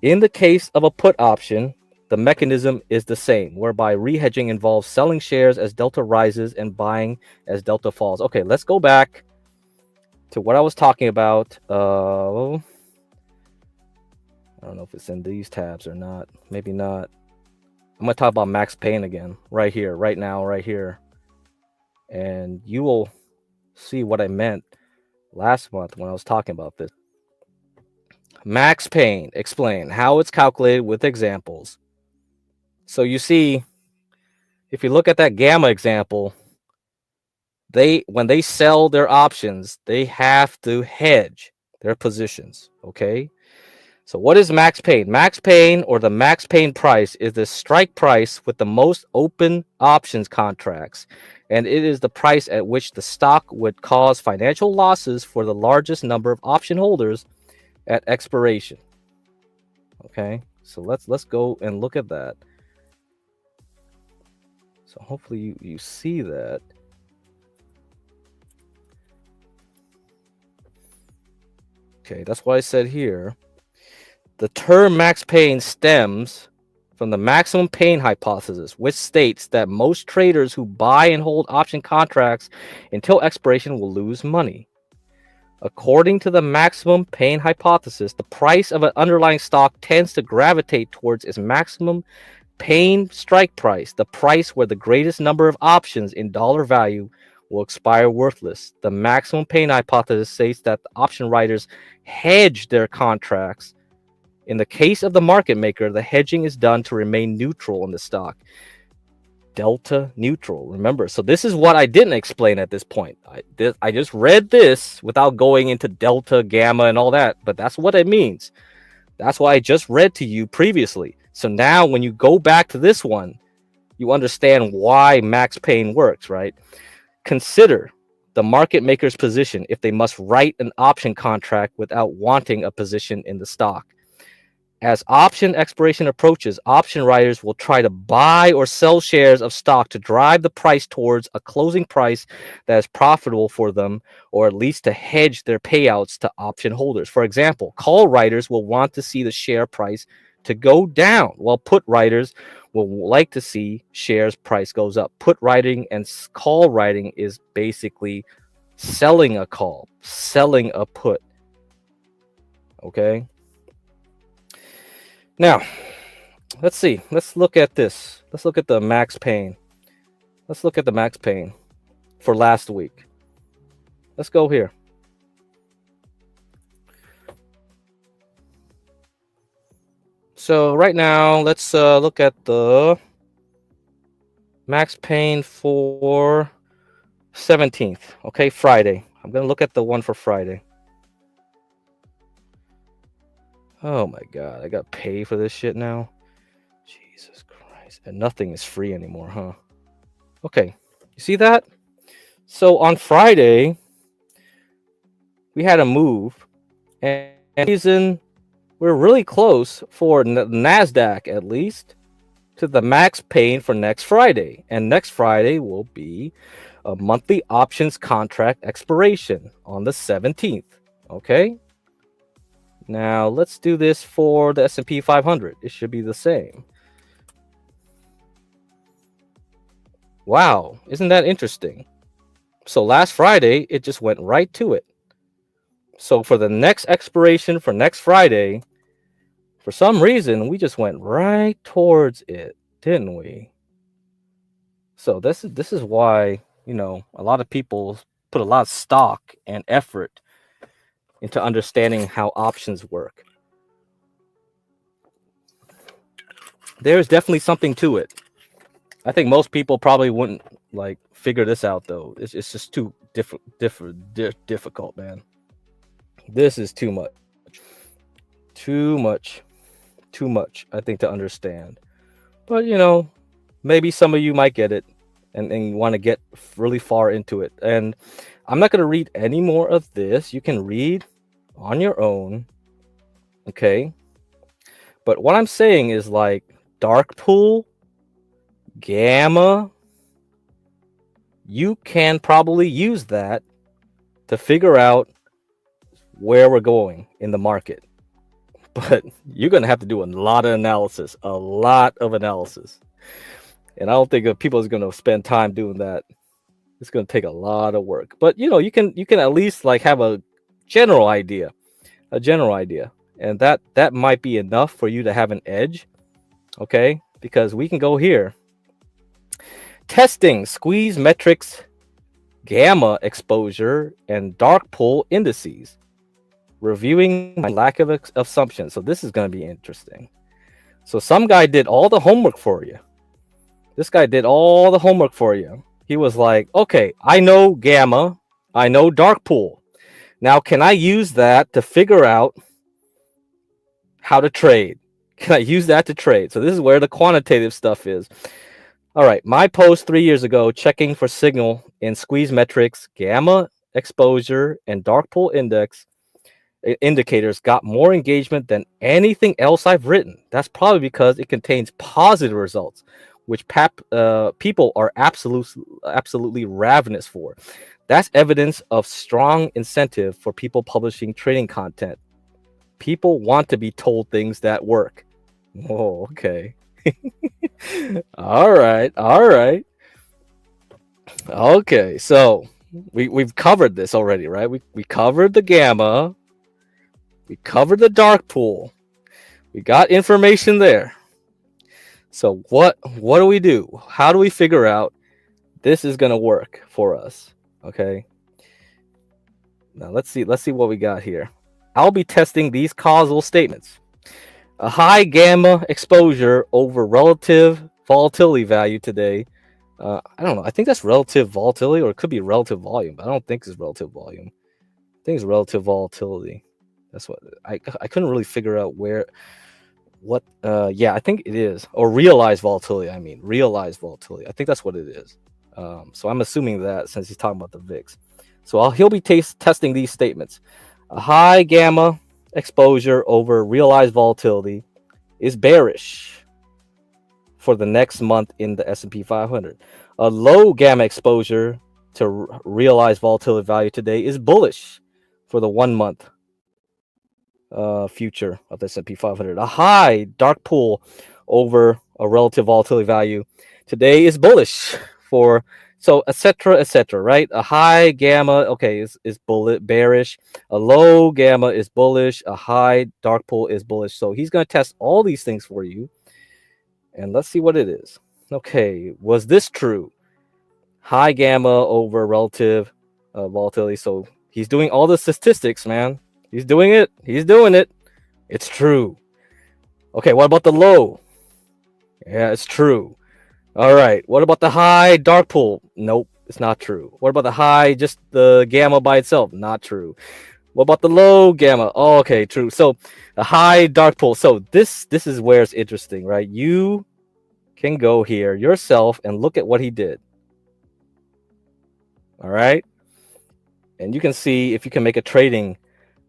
In the case of a put option, the mechanism is the same, whereby rehedging involves selling shares as delta rises and buying as delta falls. Okay, let's go back to what I was talking about. I don't know if it's in these tabs or not. Maybe not. I'm going to talk about Max Payne again, right here, right now, right here. And you will see what I meant last month when I was talking about this. Max Payne, explain how it's calculated with examples. So you see, if you look at that gamma example, when they sell their options, they have to hedge their positions, okay? So what is Max Payne? Max Payne, or the Max Payne price, is the strike price with the most open options contracts, and it is the price at which the stock would cause financial losses for the largest number of option holders at expiration. Okay, so let's go and look at that. So hopefully you see that. Okay, that's what I said here. The term max pain stems from the maximum pain hypothesis, which states that most traders who buy and hold option contracts until expiration will lose money. According to the maximum pain hypothesis, the price of an underlying stock tends to gravitate towards its maximum pain strike price, the price where the greatest number of options in dollar value will expire worthless. The maximum pain hypothesis states that the option writers hedge their contracts. In the case of the market maker, the hedging is done to remain neutral in the stock. Delta neutral, remember. So this is what I didn't explain at this point. I just read this without going into delta, gamma, and all that, but that's what it means. That's why I just read to you previously. So now when you go back to this one, you understand why max pain works, right? Consider the market maker's position if they must write an option contract without wanting a position in the stock. As option expiration approaches, option writers will try to buy or sell shares of stock to drive the price towards a closing price that is profitable for them, or at least to hedge their payouts to option holders. For example, call writers will want to see the share price to go down, while put writers will like to see shares price goes up. Put writing and call writing is basically selling a call, selling a put. Okay. Now, let's see. Let's look at this. Let's look at the max pain. Let's look at the max pain for last week. Let's go here. So right now, let's look at the max pain for 17th. Okay, Friday. I'm going to look at the one for Friday. Oh my God, I got to pay for this shit now. Jesus Christ. And nothing is free anymore, huh? Okay, you see that? So on Friday, we had a move, and the reason we're really close for NASDAQ, at least, to the max pain for next Friday. And next Friday will be a monthly options contract expiration on the 17th. Okay? Now, let's do this for the S&P 500. It should be the same. Wow, isn't that interesting? So last Friday, it just went right to it. So for the next expiration for next Friday, for some reason, we just went right towards it, didn't we? So this is why, you know, a lot of people put a lot of stock and effort into understanding how options work. There's definitely something to it. I think most people probably wouldn't like figure this out though. It's just too difficult, man. This is too much. Too much, I think, to understand. But you know, maybe some of you might get it and want to get really far into it. And I'm not going to read any more of this. You can read on your own. Okay. But what I'm saying is like dark pool, gamma, you can probably use that to figure out where we're going in the market. But you're going to have to do a lot of analysis, And I don't think people are going to spend time doing that. It's going to take a lot of work. But, you know, you can at least like have a general idea, And that might be enough for you to have an edge. Okay, because we can go here. Testing squeeze metrics, gamma exposure, and dark pool indices. Reviewing my lack of assumptions. So this is going to be interesting. So some guy did all the homework for you. This guy did all the homework for you. He was like, okay, I know gamma. I know dark pool. Now, can I use that to figure out how to trade? Can I use that to trade? So this is where the quantitative stuff is. All right, my post 3 years ago, checking for signal in squeeze metrics, gamma exposure, and dark pool indicators got more engagement than anything else I've written. That's probably because it contains positive results, which people are absolutely ravenous for. That's evidence of strong incentive for people publishing trading content. People want to be told things that work. Oh, okay. All right. Okay, so we've covered this already, right? We covered the gamma, we covered the dark pool, we got information there. So what do we do? How do we figure out this is gonna work for us? Okay. Now let's see what we got here. I'll be testing these causal statements. A high gamma exposure over relative volatility value today. I don't know. I think that's relative volatility, or it could be relative volume. But I don't think it's relative volume. I think it's relative volatility. That's what I couldn't really figure out what. Yeah, I think it is, or realized volatility. I mean, realized volatility. I think that's what it is. So I'm assuming that since he's talking about the VIX. So he'll be testing these statements. A high gamma exposure over realized volatility is bearish for the next month in the S&P 500. A low gamma exposure to realized volatility value today is bullish for the 1 month future of the S&P 500. A high dark pool over a relative volatility value today is bullish for, so etc., right? A high gamma, okay, is bearish. A low gamma is bullish. A high dark pool is bullish. So he's going to test all these things for you, and let's see what it is. Okay, was this true? High gamma over relative volatility. So he's doing all the statistics, man. He's doing it. It's true. Okay, what about the low? Yeah, it's true. All right, what about the high dark pool? Nope, it's not true. What about the high, just the gamma by itself? Not true. What about the low gamma? Oh, okay, true. So the high dark pool. So this is where it's interesting, right? You can go here yourself and look at what he did. All right, and you can see if you can make a trading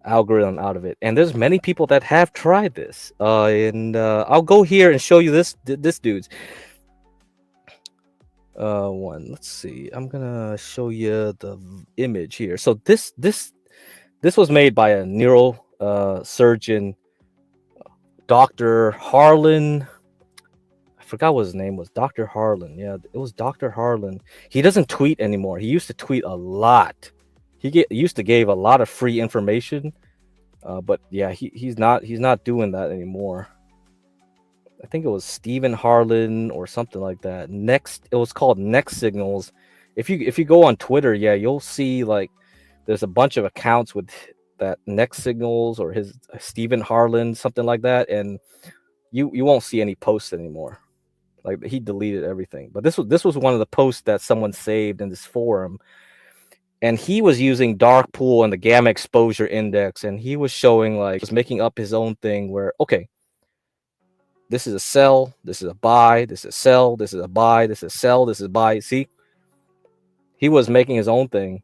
algorithm out of it. And there's many people that have tried this. I'll go here and show you this dude's one. Let's see. I'm gonna show you the image here. So this was made by a neuro surgeon, Dr. Harlan. I forgot what his name was. Dr. Harlan. Yeah, it was Dr. Harlan. He doesn't tweet anymore. He used to tweet a lot. He used to give a lot of free information, but yeah, he's not doing that anymore. I think it was Stephen Harlan or something like that. It was called Next Signals. If you go on Twitter, yeah, you'll see like there's a bunch of accounts with that Next Signals or his Stephen Harlan, something like that, and you won't see any posts anymore. Like he deleted everything. But this was one of the posts that someone saved in this forum. And he was using dark pool and the gamma exposure index, and he was showing like was making up his own thing where, okay, this is a sell, this is a buy, this is a sell, this is a buy, this is a sell, this is a buy. See, he was making his own thing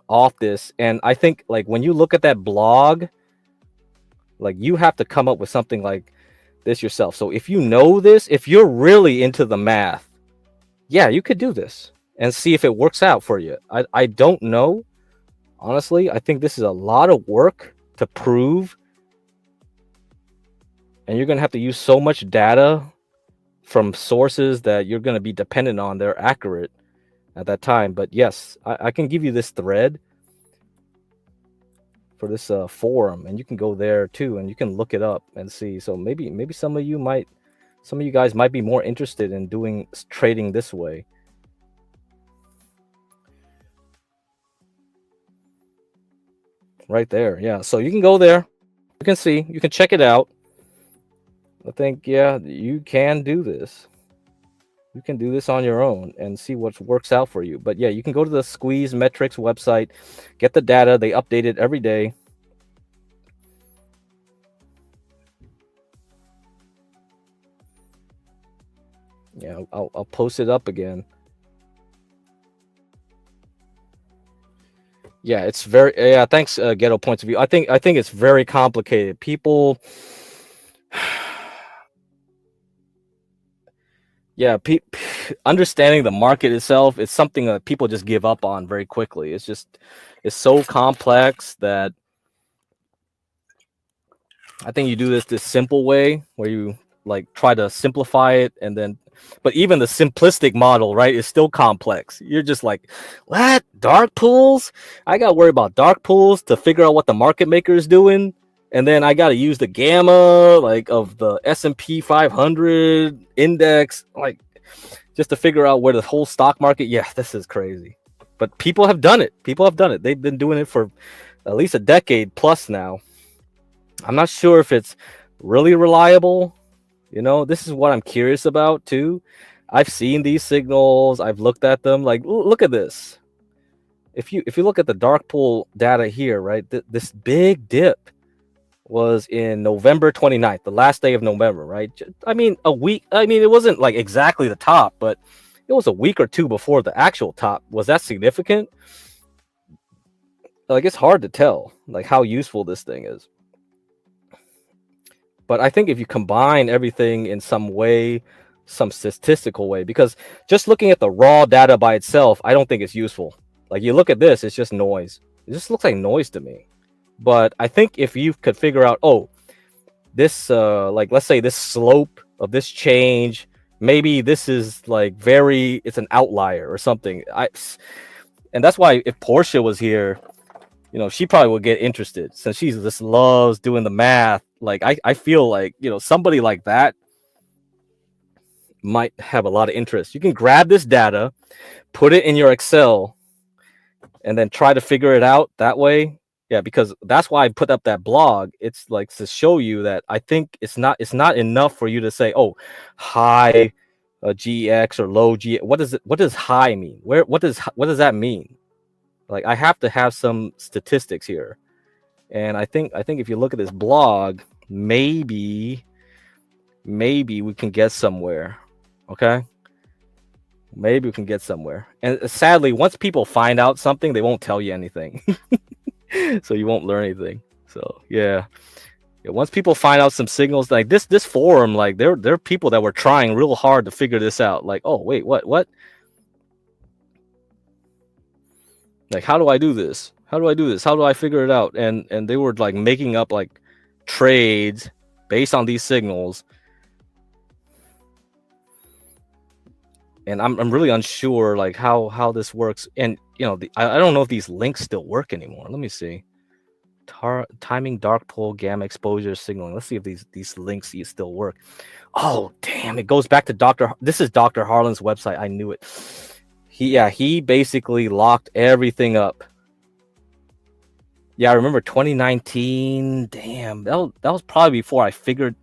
off this. And I think like when you look at that blog, like you have to come up with something like this yourself. So if you know this, if you're really into the math, yeah, you could do this and see if it works out for you. I don't know. Honestly, I think this is a lot of work to prove. And you're going to have to use so much data from sources that you're going to be dependent on. They're accurate at that time. But yes, I can give you this thread for this forum, and you can go there too, and you can look it up and see. So maybe some of you guys might be more interested in doing trading this way. Right there, yeah. So you can go there, you can see, you can check it out. I think, yeah, you can do this. You can do this on your own and see what works out for you. But yeah, you can go to the Squeeze Metrics website, get the data. They update it every day. Yeah, I'll post it up again. Yeah, it's very, yeah, thanks, Ghetto Points of View. I think it's very complicated. People, yeah, understanding the market itself is something that people just give up on very quickly. It's so complex that I think you do this simple way where you like try to simplify it, and then, but even the simplistic model, right, is still complex. You're just like, what, dark pools? I got to worry about dark pools to figure out what the market maker is doing, and then I got to use the gamma like of the S&P 500 index, like just to figure out where the whole stock market. Yeah, this is crazy. But people have done it. They've been doing it for at least a decade plus now. I'm not sure if it's really reliable. This is what I'm curious about too. I've seen these signals. I've looked at them. Like, look at this. If you look at the dark pool data here, right? This big dip was in November 29th, the last day of November, right? I mean, a week. I mean, it wasn't like exactly the top, but it was a week or two before the actual top. Was that significant? Like, it's hard to tell, like, how useful this thing is. But I think if you combine everything in some way, some statistical way, because just looking at the raw data by itself, I don't think it's useful. Like, you look at this, it's just noise. It just looks like noise to me. But I think if you could figure out, oh, this, like, let's say this slope of this change, maybe this is like it's an outlier or something. And that's why if Portia was here, she probably would get interested, since she just loves doing the math. Like, I feel like, somebody like that might have a lot of interest. You can grab this data, put it in your Excel, and then try to figure it out that way. Yeah, because that's why I put up that blog. It's like to show you that I think it's not enough for you to say, oh, high GX or low G. What does high mean? What does that mean? Like, I have to have some statistics here. And I think if you look at this blog, maybe we can get somewhere. Okay? Maybe we can get somewhere. And sadly, once people find out something, they won't tell you anything. So you won't learn anything. So yeah. Once people find out some signals, like this forum, like there are people that were trying real hard to figure this out. Like, oh wait, what? Like, how do I do this? How do I figure it out? And they were like making up like trades based on these signals. And I'm really unsure like how this works. And I don't know if these links still work anymore. Let me see. Timing dark pole gamma exposure signaling. Let's see if these links still work. Oh damn! It goes back to This is Dr. Harlan's website. I knew it. He basically locked everything up. Yeah, I remember 2019. Damn, that was probably before I figured.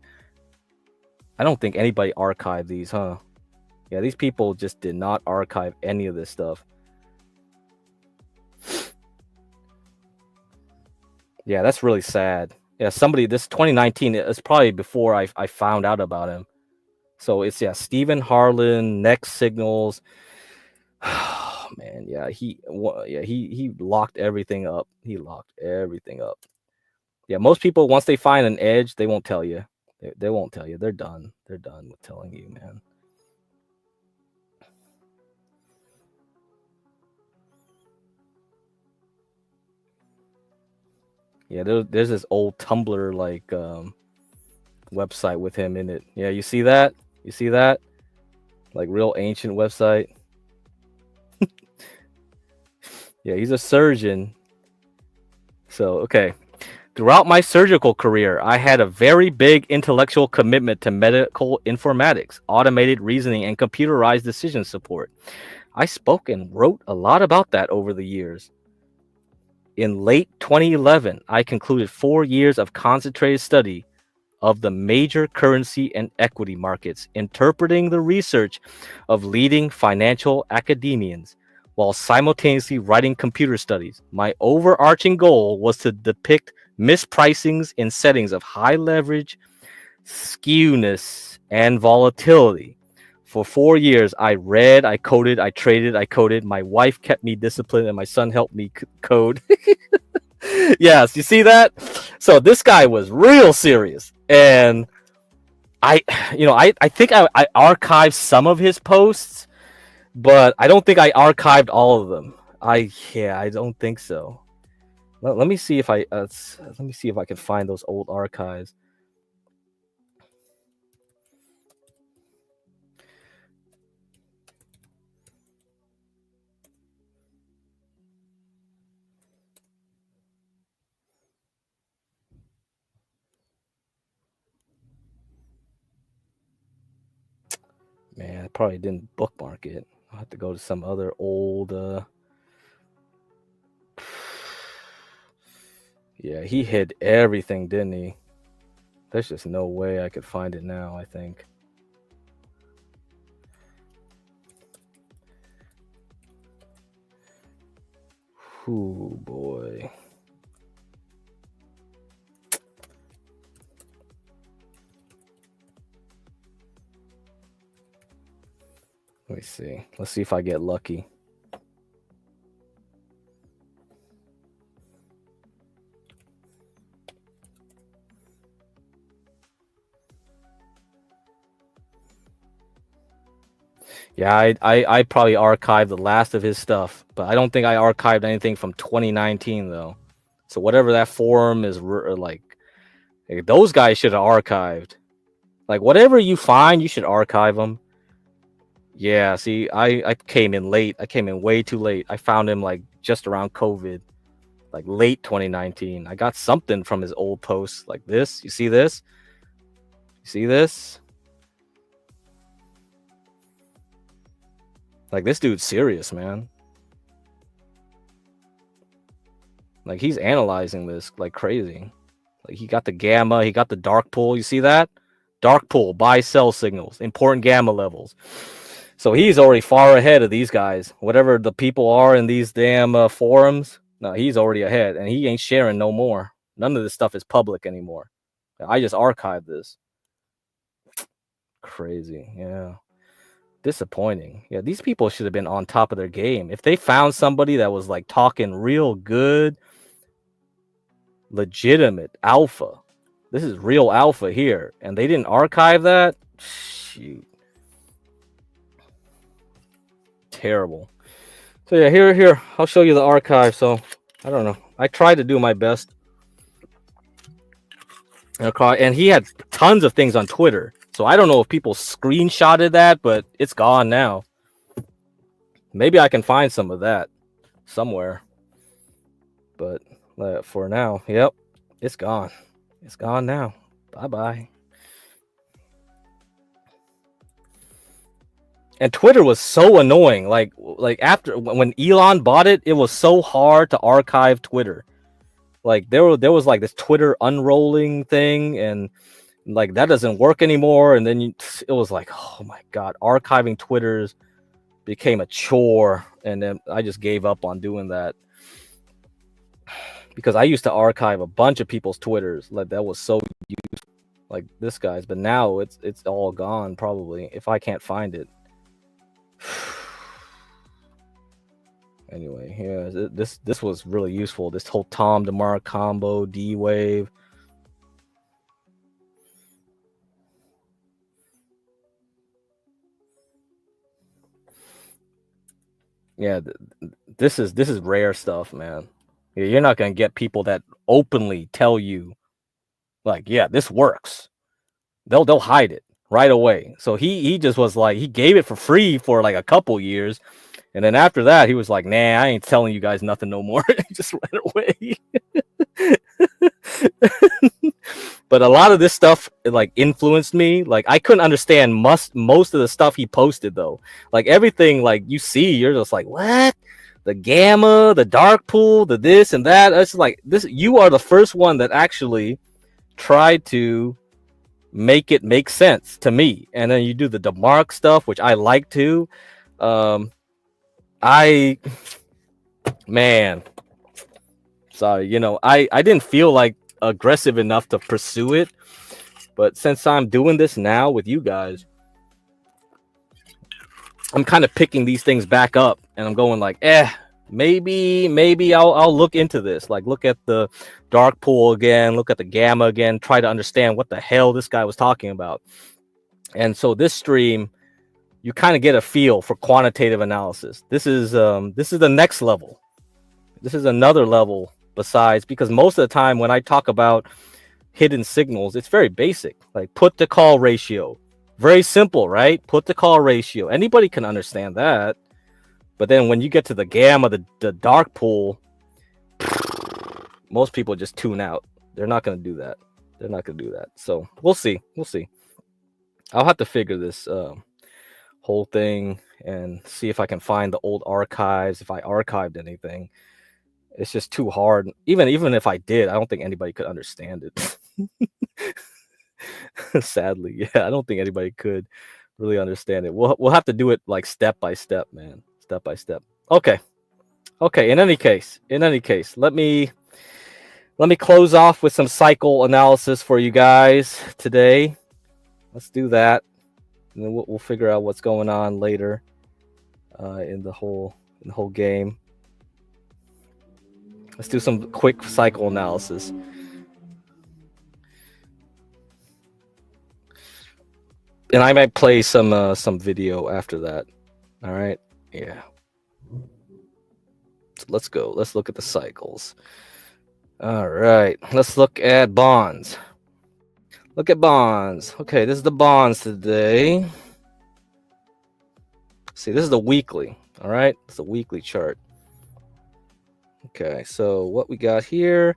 I don't think anybody archived these, huh? Yeah, these people just did not archive any of this stuff. Yeah, that's really sad. Yeah, this 2019 is probably before I found out about him. So it's Stephen Harlan, Next Signals. Oh, man, he locked everything up. He locked everything up. Yeah, most people, once they find an edge, they won't tell you. They won't tell you. They're done. They're done with telling you, man. Yeah, there's this old Tumblr like website with him in it. Yeah, you see that? Like, real ancient website. Yeah, he's a surgeon. So, okay. Throughout my surgical career, I had a very big intellectual commitment to medical informatics, automated reasoning, and computerized decision support. I spoke and wrote a lot about that over the years. In late 2011, I concluded 4 years of concentrated study of the major currency and equity markets, interpreting the research of leading financial academians while simultaneously writing computer studies. My overarching goal was to depict mispricings in settings of high leverage, skewness, and volatility. For 4 years, I read, I coded, I traded, I coded. My wife kept me disciplined, and my son helped me code. Yes, you see that? So this guy was real serious, and I think I archived some of his posts, but I don't think I archived all of them. I don't think so. Let me see if I can find those old archives. probably didn't bookmark it. I'll have to go to some other old. Yeah, he hid everything, didn't he? There's just no way I could find it now, I think. Ooh, boy. Let me see. Let's see if I get lucky. Yeah, I probably archived the last of his stuff, but I don't think I archived anything from 2019 though. So whatever that forum is like those guys should have archived. Like whatever you find, you should archive them. Yeah, see, I came in late. I came in way too late. I found him like just around COVID, like late 2019. I got something from his old posts like this. You see this? You see this? Like this dude's serious, man. Like he's analyzing this like crazy. Like he got the gamma, he got the dark pool. You see that? Dark pool, buy sell signals, important gamma levels. So he's already far ahead of these guys. Whatever the people are in these damn forums, no, he's already ahead, and he ain't sharing no more. None of this stuff is public anymore. I just archived this. Crazy, yeah. Disappointing. Yeah, these people should have been on top of their game. If they found somebody that was like talking real good, legitimate alpha, this is real alpha here, and they didn't archive that, shoot. Terrible. So yeah, here, I'll show you the archive. So I don't know. I tried to do my best. And he had tons of things on Twitter. So I don't know if people screenshotted that, but it's gone now. Maybe I can find some of that somewhere. But for now, yep, it's gone. It's gone now. Bye-bye. And Twitter was so annoying. Like after when Elon bought it, it was so hard to archive Twitter. Like there was like this Twitter unrolling thing, and like that doesn't work anymore. And then it was like, oh my god, archiving Twitters became a chore, and then I just gave up on doing that because I used to archive a bunch of people's Twitters. Like that was so useful, like this guy's. But now it's all gone probably if I can't find it. Anyway, yeah, this was really useful. This whole Tom DeMar combo, D wave. Yeah, this is rare stuff, man. You're not gonna get people that openly tell you, like, yeah, this works. They'll hide it right away. So he just was like, he gave it for free for like a couple years, and then after that, he was like, nah, I ain't telling you guys nothing no more. He just ran away. But a lot of this stuff like influenced me. Like I couldn't understand most of the stuff he posted though. Like everything like you see, you're just like, what? The gamma, the dark pool, the this and that. It's like this. You are the first one that actually tried to make it make sense to me. And then you do the DeMarc stuff, which I like too. Man, sorry, you know, I didn't feel like aggressive enough to pursue it, but since I'm doing this now with you guys, I'm kind of picking these things back up, and I'm going like, maybe I'll look into this. Like, look at the dark pool again, look at the gamma again, try to understand what the hell this guy was talking about. And so this stream, you kind of get a feel for quantitative analysis. This is the next level. This is another level besides, because most of the time when I talk about hidden signals, it's very basic, like put to call ratio. Very simple, right? Put to call ratio. Anybody can understand that. But then when you get to the gamma, the dark pool, most people just tune out. They're not going to do that. They're not going to do that. So we'll see. We'll see. I'll have to figure this whole thing and see if I can find the old archives, if I archived anything. It's just too hard. Even if I did, I don't think anybody could understand it. Sadly, yeah, I don't think anybody could really understand it. We'll have to do it like step by step, man. Step by step. Okay. Okay, in any case, let me close off with some cycle analysis for you guys today. Let's do that. And then we'll figure out what's going on later in the whole game. Let's do some quick cycle analysis. And I might play some video after that. All right. Yeah. So let's go. Let's look at the cycles. All right. Let's look at bonds. Look at bonds. Okay, this is the bonds today. See, this is the weekly. All right. It's a weekly chart. Okay, so what we got here.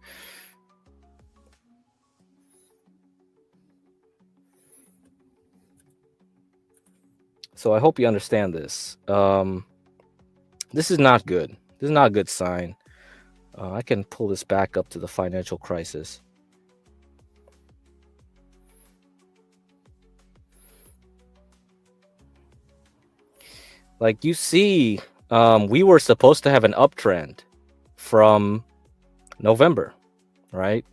So I hope you understand this. This is not good. This is not a good sign. I can pull this back up to the financial crisis. Like you see, we were supposed to have an uptrend from November, right?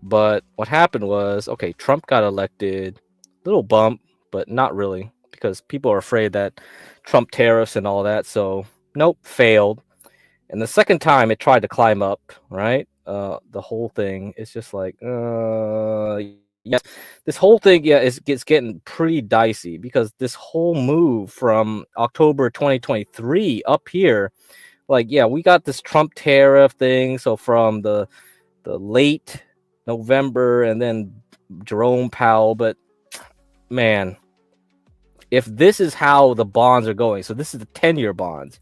But what happened was, okay, Trump got elected, little bump, but not really, because people are afraid that Trump tariffs and all that. So nope, failed. And the second time it tried to climb up, right? The whole thing is just like, yes, this whole thing, yeah, it's getting pretty dicey because this whole move from October 2023 up here, like, yeah, we got this Trump tariff thing. So from the late November and then Jerome Powell, but man, if this is how the bonds are going, so this is the 10-year bonds.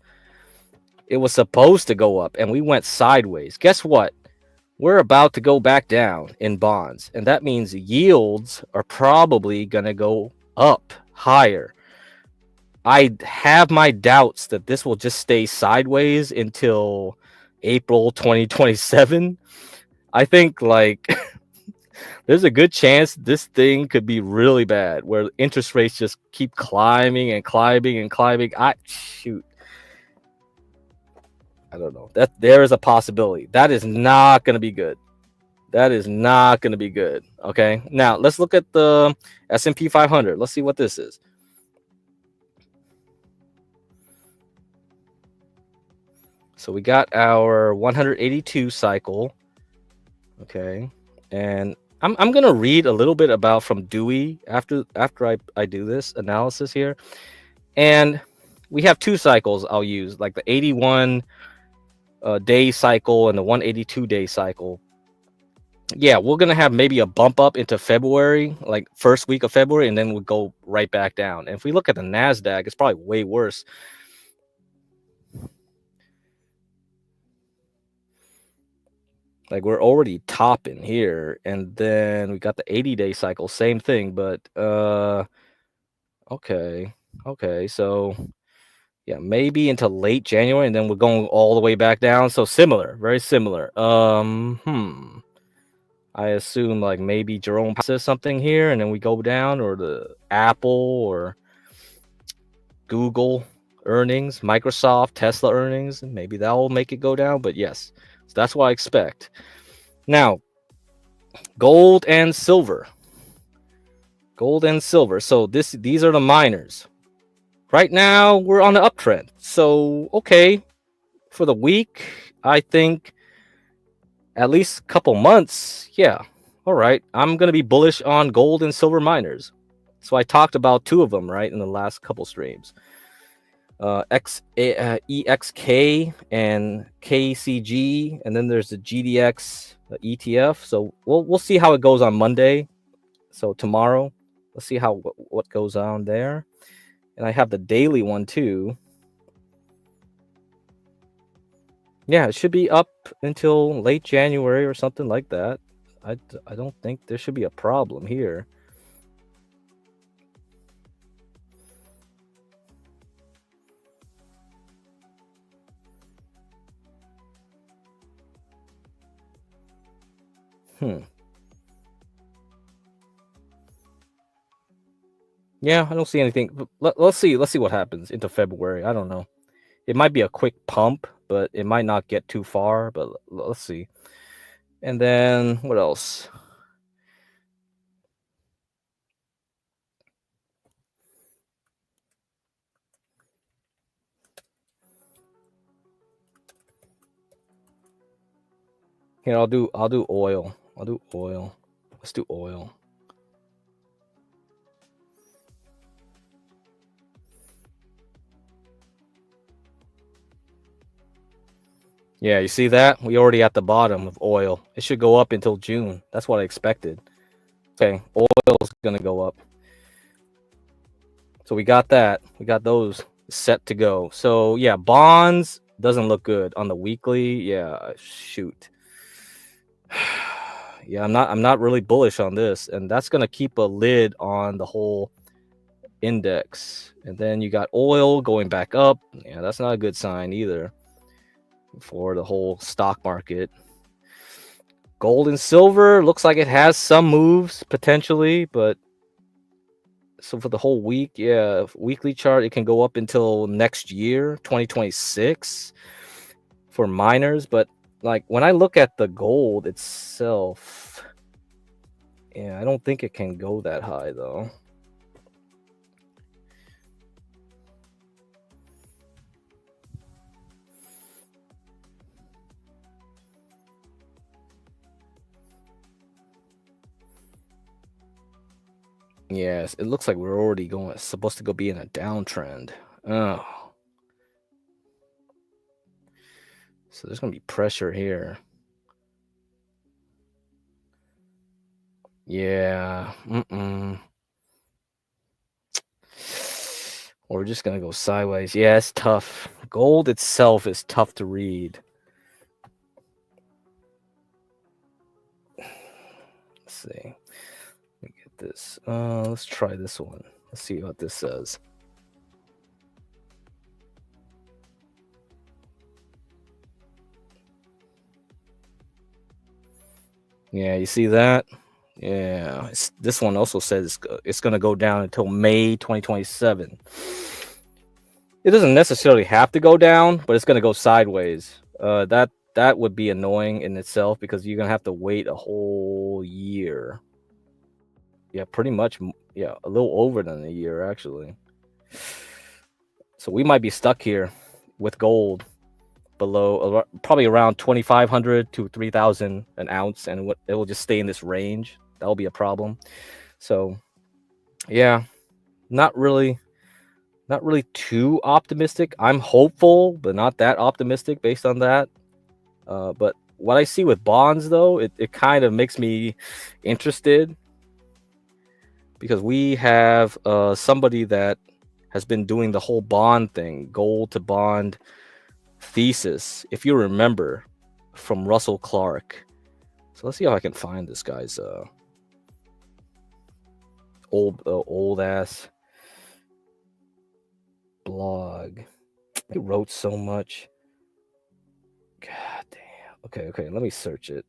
It was supposed to go up and we went sideways. Guess what? We're about to go back down in bonds. And that means yields are probably going to go up higher. I have my doubts that this will just stay sideways until April 2027. I think like there's a good chance this thing could be really bad where interest rates just keep climbing and climbing and climbing. I don't know. That there is a possibility. That is not going to be good. That is not going to be good. Okay. Now let's look at the S&P 500. Let's see what this is. So we got our 182 cycle. Okay. And I'm going to read a little bit about from Dewey after I do this analysis here. And we have two cycles I'll use, like the 81 day cycle and the 182 day cycle. Yeah, we're gonna have maybe a bump up into February, like first week of February, and then we'll go right back down. And if we look at the NASDAQ, it's probably way worse. Like we're already topping here, and then we got the 80-day cycle, same thing. But okay, so yeah, maybe into late January, and then we're going all the way back down. So similar, very similar. I assume like maybe Jerome says something here, and then we go down, or the Apple or Google earnings, Microsoft, Tesla earnings, and maybe that will make it go down. But yes, so that's what I expect. Now, gold and silver. Gold and silver. So these are the miners. Right now, we're on the uptrend. So, okay, for the week, I think at least a couple months, yeah. All right, I'm going to be bullish on gold and silver miners. So I talked about two of them, right, in the last couple streams. EXK and KCG, and then there's the GDX ETF. So we'll see how it goes on Monday. So tomorrow, let's see how what goes on there. And I have the daily one too. Yeah, it should be up until late January or something like that. I don't think there should be a problem here. Yeah, I don't see anything. Let's see. Let's see what happens into February. I don't know. It might be a quick pump, but it might not get too far. But let's see. And then what else? Here, I'll do oil. I'll do oil. Let's do oil. Yeah, you see that? We already at the bottom of oil. It should go up until June. That's what I expected. Okay, oil's gonna go up. So we got that. We got those set to go. So yeah, bonds doesn't look good on the weekly. Yeah, shoot. Yeah, I'm not really bullish on this, and that's gonna keep a lid on the whole index. And then you got oil going back up. Yeah, that's not a good sign either for the whole stock market. Gold and silver looks like it has some moves potentially, but so for the whole week, yeah, weekly chart, it can go up until next year, 2026 for miners. But like when I look at the gold itself, yeah, I don't think it can go that high though. Yes, it looks like we're already supposed to go be in a downtrend. Oh. So there's gonna be pressure here. Yeah. Or we're just gonna go sideways. Yeah, it's tough. Gold itself is tough to read. Let's see. Let me get this. Let's try this one. Let's see what this says. Yeah, you see that? Yeah, this one also says it's going to go down until May 2027. It doesn't necessarily have to go down, but it's going to go sideways. That would be annoying in itself because you're going to have to wait a whole year. Yeah, pretty much. Yeah, a little over than a year actually. So we might be stuck here with gold below probably around 2,500 to 3,000 an ounce, and it will just stay in this range. That'll be a problem. So yeah, not really too optimistic. I'm hopeful, but not that optimistic based on that. But what I see with bonds though, it kind of makes me interested because we have somebody that has been doing the whole bond thing, gold to bond thesis, if you remember, from Russell Clark. So let's see if I can find this guy's old ass blog. He wrote so much. God damn. Okay, let me search it.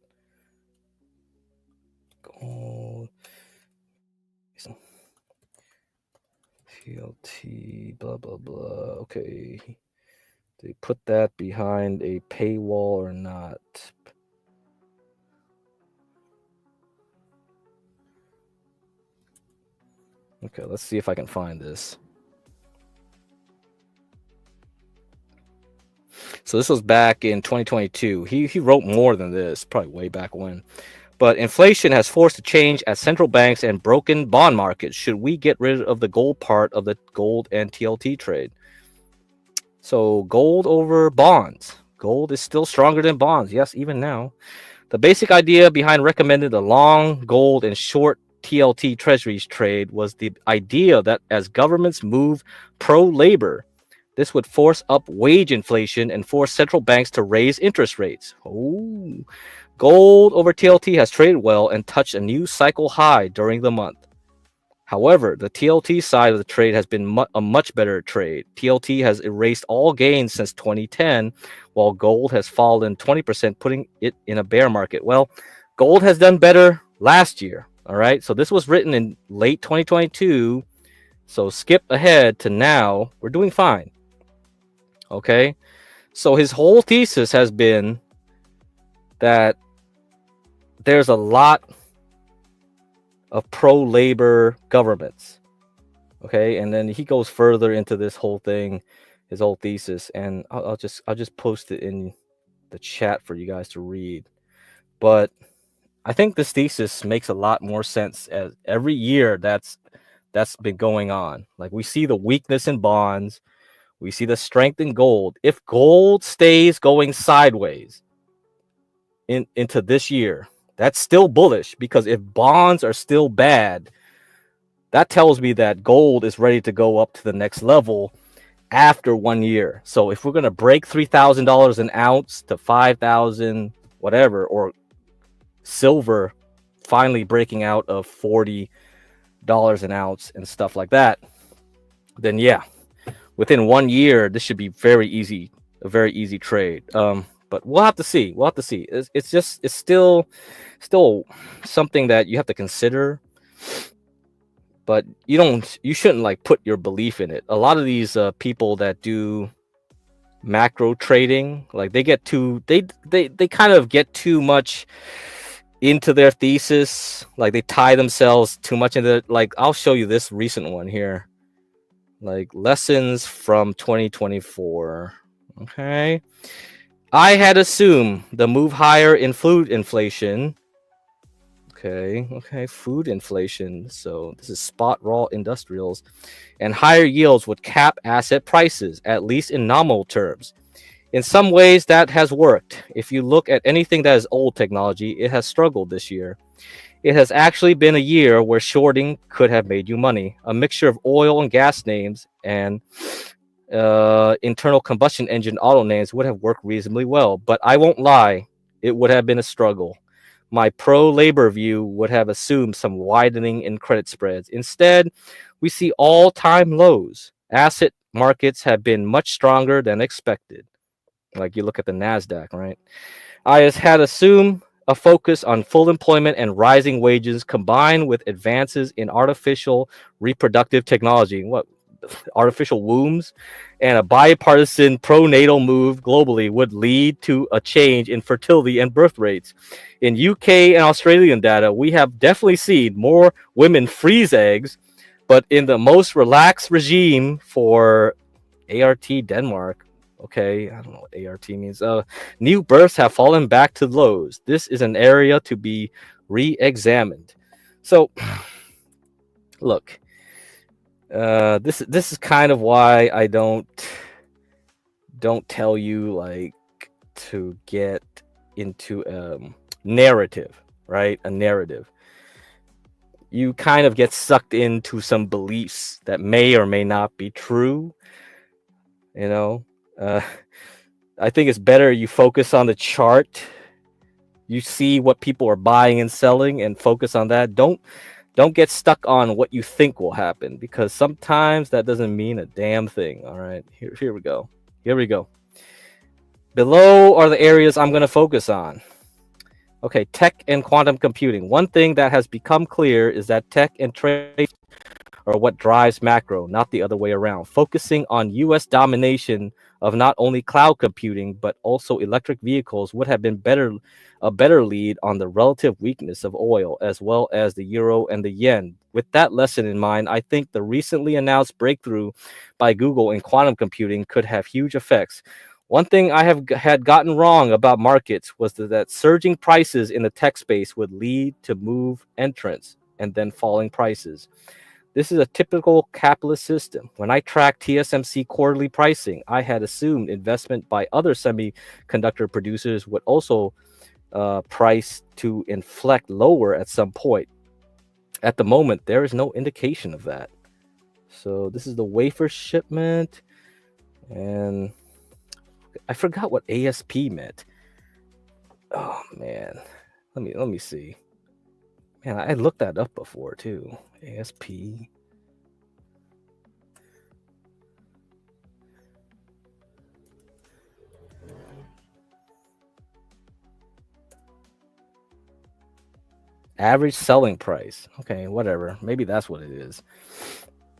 Gold TLT blah blah blah. Okay. They put that behind a paywall or not? Okay, let's see if I can find this. So this was back in 2022. He wrote more than this, probably way back when. But inflation has forced a change at central banks and broken bond markets. Should we get rid of the gold part of the gold and TLT trade? So gold over bonds. Gold is still stronger than bonds. Yes, even now. The basic idea behind recommending the long gold and short TLT treasuries trade was the idea that as governments move pro-labor, this would force up wage inflation and force central banks to raise interest rates. Oh, gold over TLT has traded well and touched a new cycle high during the month. However, the TLT side of the trade has been a much better trade. TLT has erased all gains since 2010, while gold has fallen 20%, putting it in a bear market. Well, Gold has done better last year. All right. So this was written in late 2022. So skip ahead to now. We're doing fine. Okay. So his whole thesis has been that there's a lot of pro-labor governments. Okay. And then he goes further into this whole thing, his whole thesis, and I'll just post it in the chat for you guys to read. But I think this thesis makes a lot more sense as every year that's been going on. Like we see the weakness in bonds, we see the strength in gold. If gold stays going sideways into this year, that's still bullish, because if bonds are still bad, that tells me that gold is ready to go up to the next level after 1 year. So if we're going to break $3,000 an ounce to 5,000 whatever, or silver finally breaking out of $40 an ounce and stuff like that, then yeah, within 1 year this should be very easy, a very easy trade. But we'll have to see. It's still something that you have to consider, but you shouldn't like put your belief in it. A lot of these people that do macro trading, like they kind of get too much into their thesis. Like they tie themselves too much into it. Like I'll show you this recent one here, like lessons from 2024. Okay, I had assumed the move higher in food inflation. Okay, food inflation. So this is spot raw industrials, and higher yields would cap asset prices, at least in nominal terms. In some ways, that has worked. If you look at anything that is old technology, it has struggled this year. It has actually been a year where shorting could have made you money. A mixture of oil and gas names and internal combustion engine auto names would have worked reasonably well. But I won't lie, it would have been a struggle. My pro-labor view would have assumed some widening in credit spreads. Instead, we see all-time lows. Asset markets have been much stronger than expected. Like you look at the NASDAQ, right? I had assumed a focus on full employment and rising wages combined with advances in artificial reproductive technology. What? Artificial wombs, and a bipartisan pro-natal move globally would lead to a change in fertility and birth rates. In UK and Australian data, we have definitely seen more women freeze eggs, but in the most relaxed regime for ART Denmark, okay, I don't know what ART means. New births have fallen back to lows. This is an area to be re-examined. So, look, this is kind of why I don't tell you like to get into narrative, right? A narrative. You kind of get sucked into some beliefs that may or may not be true. You know, I think it's better you focus on the chart. You see what people are buying and selling and focus on that. Don't get stuck on what you think will happen, because sometimes that doesn't mean a damn thing. All right, here we go. Below are the areas I'm going to focus on. Okay, tech and quantum computing. One thing that has become clear is that tech and trade are what drives macro, not the other way around. Focusing on US domination of not only cloud computing but also electric vehicles would have been a better lead on the relative weakness of oil as well as the euro and the yen. With that lesson in mind, I think the recently announced breakthrough by Google in quantum computing could have huge effects. One thing I had gotten wrong about markets was that surging prices in the tech space would lead to move entrants and then falling prices. This is a typical capitalist system. When I tracked TSMC quarterly pricing, I had assumed investment by other semiconductor producers would also price to inflect lower at some point. At the moment, there is no indication of that. So this is the wafer shipment, and I forgot what ASP meant. Oh man, let me see. Man, I looked that up before too. ASP. Average selling price. Okay, whatever. Maybe that's what it is.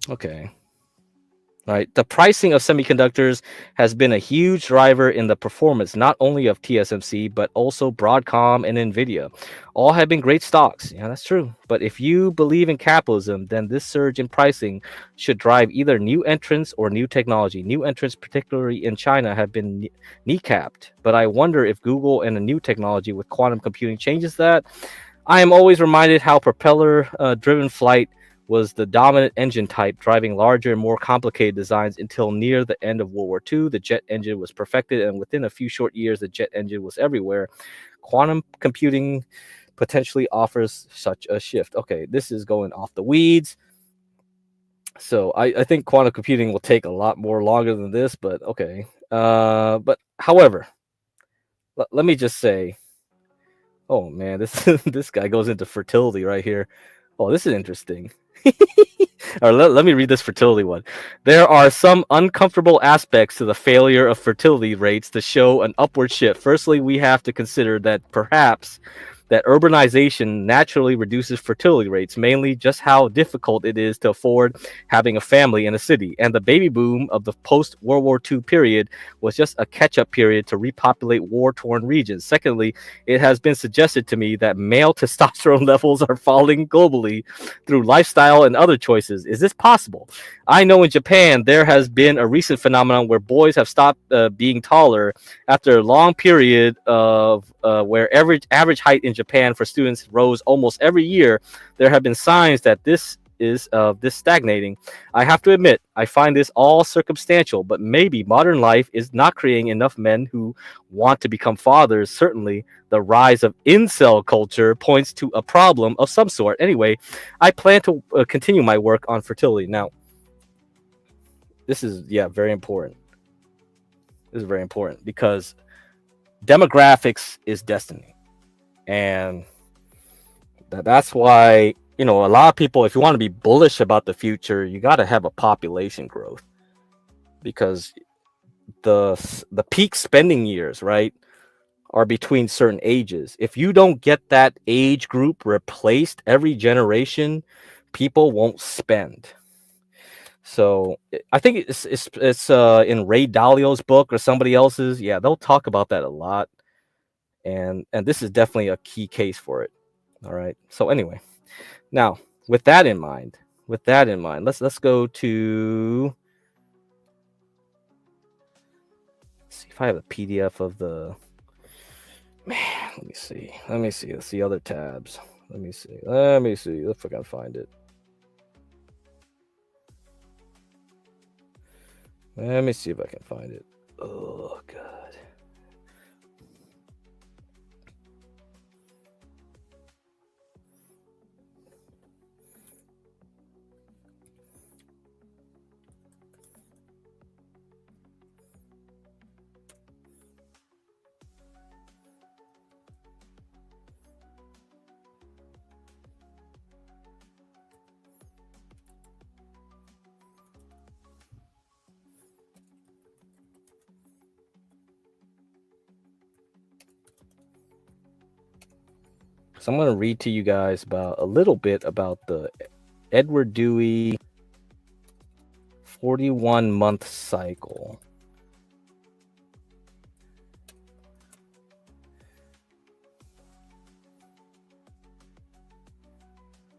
Okay. Right. The pricing of semiconductors has been a huge driver in the performance not only of TSMC but also Broadcom and Nvidia. All have been great stocks. Yeah, that's true. But if you believe in capitalism, then this surge in pricing should drive either new entrants or new technology. New entrants, particularly in China, have been kneecapped. But I wonder if Google and a new technology with quantum computing changes that. I am always reminded how propeller driven flight was the dominant engine type, driving larger and more complicated designs until near the end of World War II. The jet engine was perfected, and within a few short years, the jet engine was everywhere. Quantum computing potentially offers such a shift. Okay, this is going off the weeds. So I think quantum computing will take a lot more longer than this, but okay. But however, let me just say, oh man, this this guy goes into fertility right here. Oh, this is interesting. Or let me read this fertility one. There are some uncomfortable aspects to the failure of fertility rates to show an upward shift. Firstly, we have to consider that perhaps that urbanization naturally reduces fertility rates, mainly just how difficult it is to afford having a family in a city. And the baby boom of the post-World War II period was just a catch-up period to repopulate war-torn regions. Secondly, it has been suggested to me that male testosterone levels are falling globally through lifestyle and other choices. Is this possible? I know in Japan there has been a recent phenomenon where boys have stopped being taller after a long period of where average height in Japan for students rose almost every year. There have been signs that this is this stagnating. I have to admit, I find this all circumstantial, but maybe modern life is not creating enough men who want to become fathers. Certainly, the rise of incel culture points to a problem of some sort. Anyway, I plan to continue my work on fertility. Now, this is very important. This is very important because demographics is destiny, and that's why a lot of people, if you want to be bullish about the future, you got to have a population growth, because the peak spending years, right, are between certain ages. If you don't get that age group replaced every generation, people won't spend. So I think it's in Ray Dalio's book or somebody else's. Yeah, they'll talk about that a lot, and this is definitely a key case for it. All right. So anyway, now with that in mind, let's go to, let's see if I have a PDF of the, man. Let me see. Let's see other tabs. Let me see if I can find it. Let me see if I can find it. Oh god. So I'm going to read to you guys about a little bit about the Edward Dewey 41-month cycle.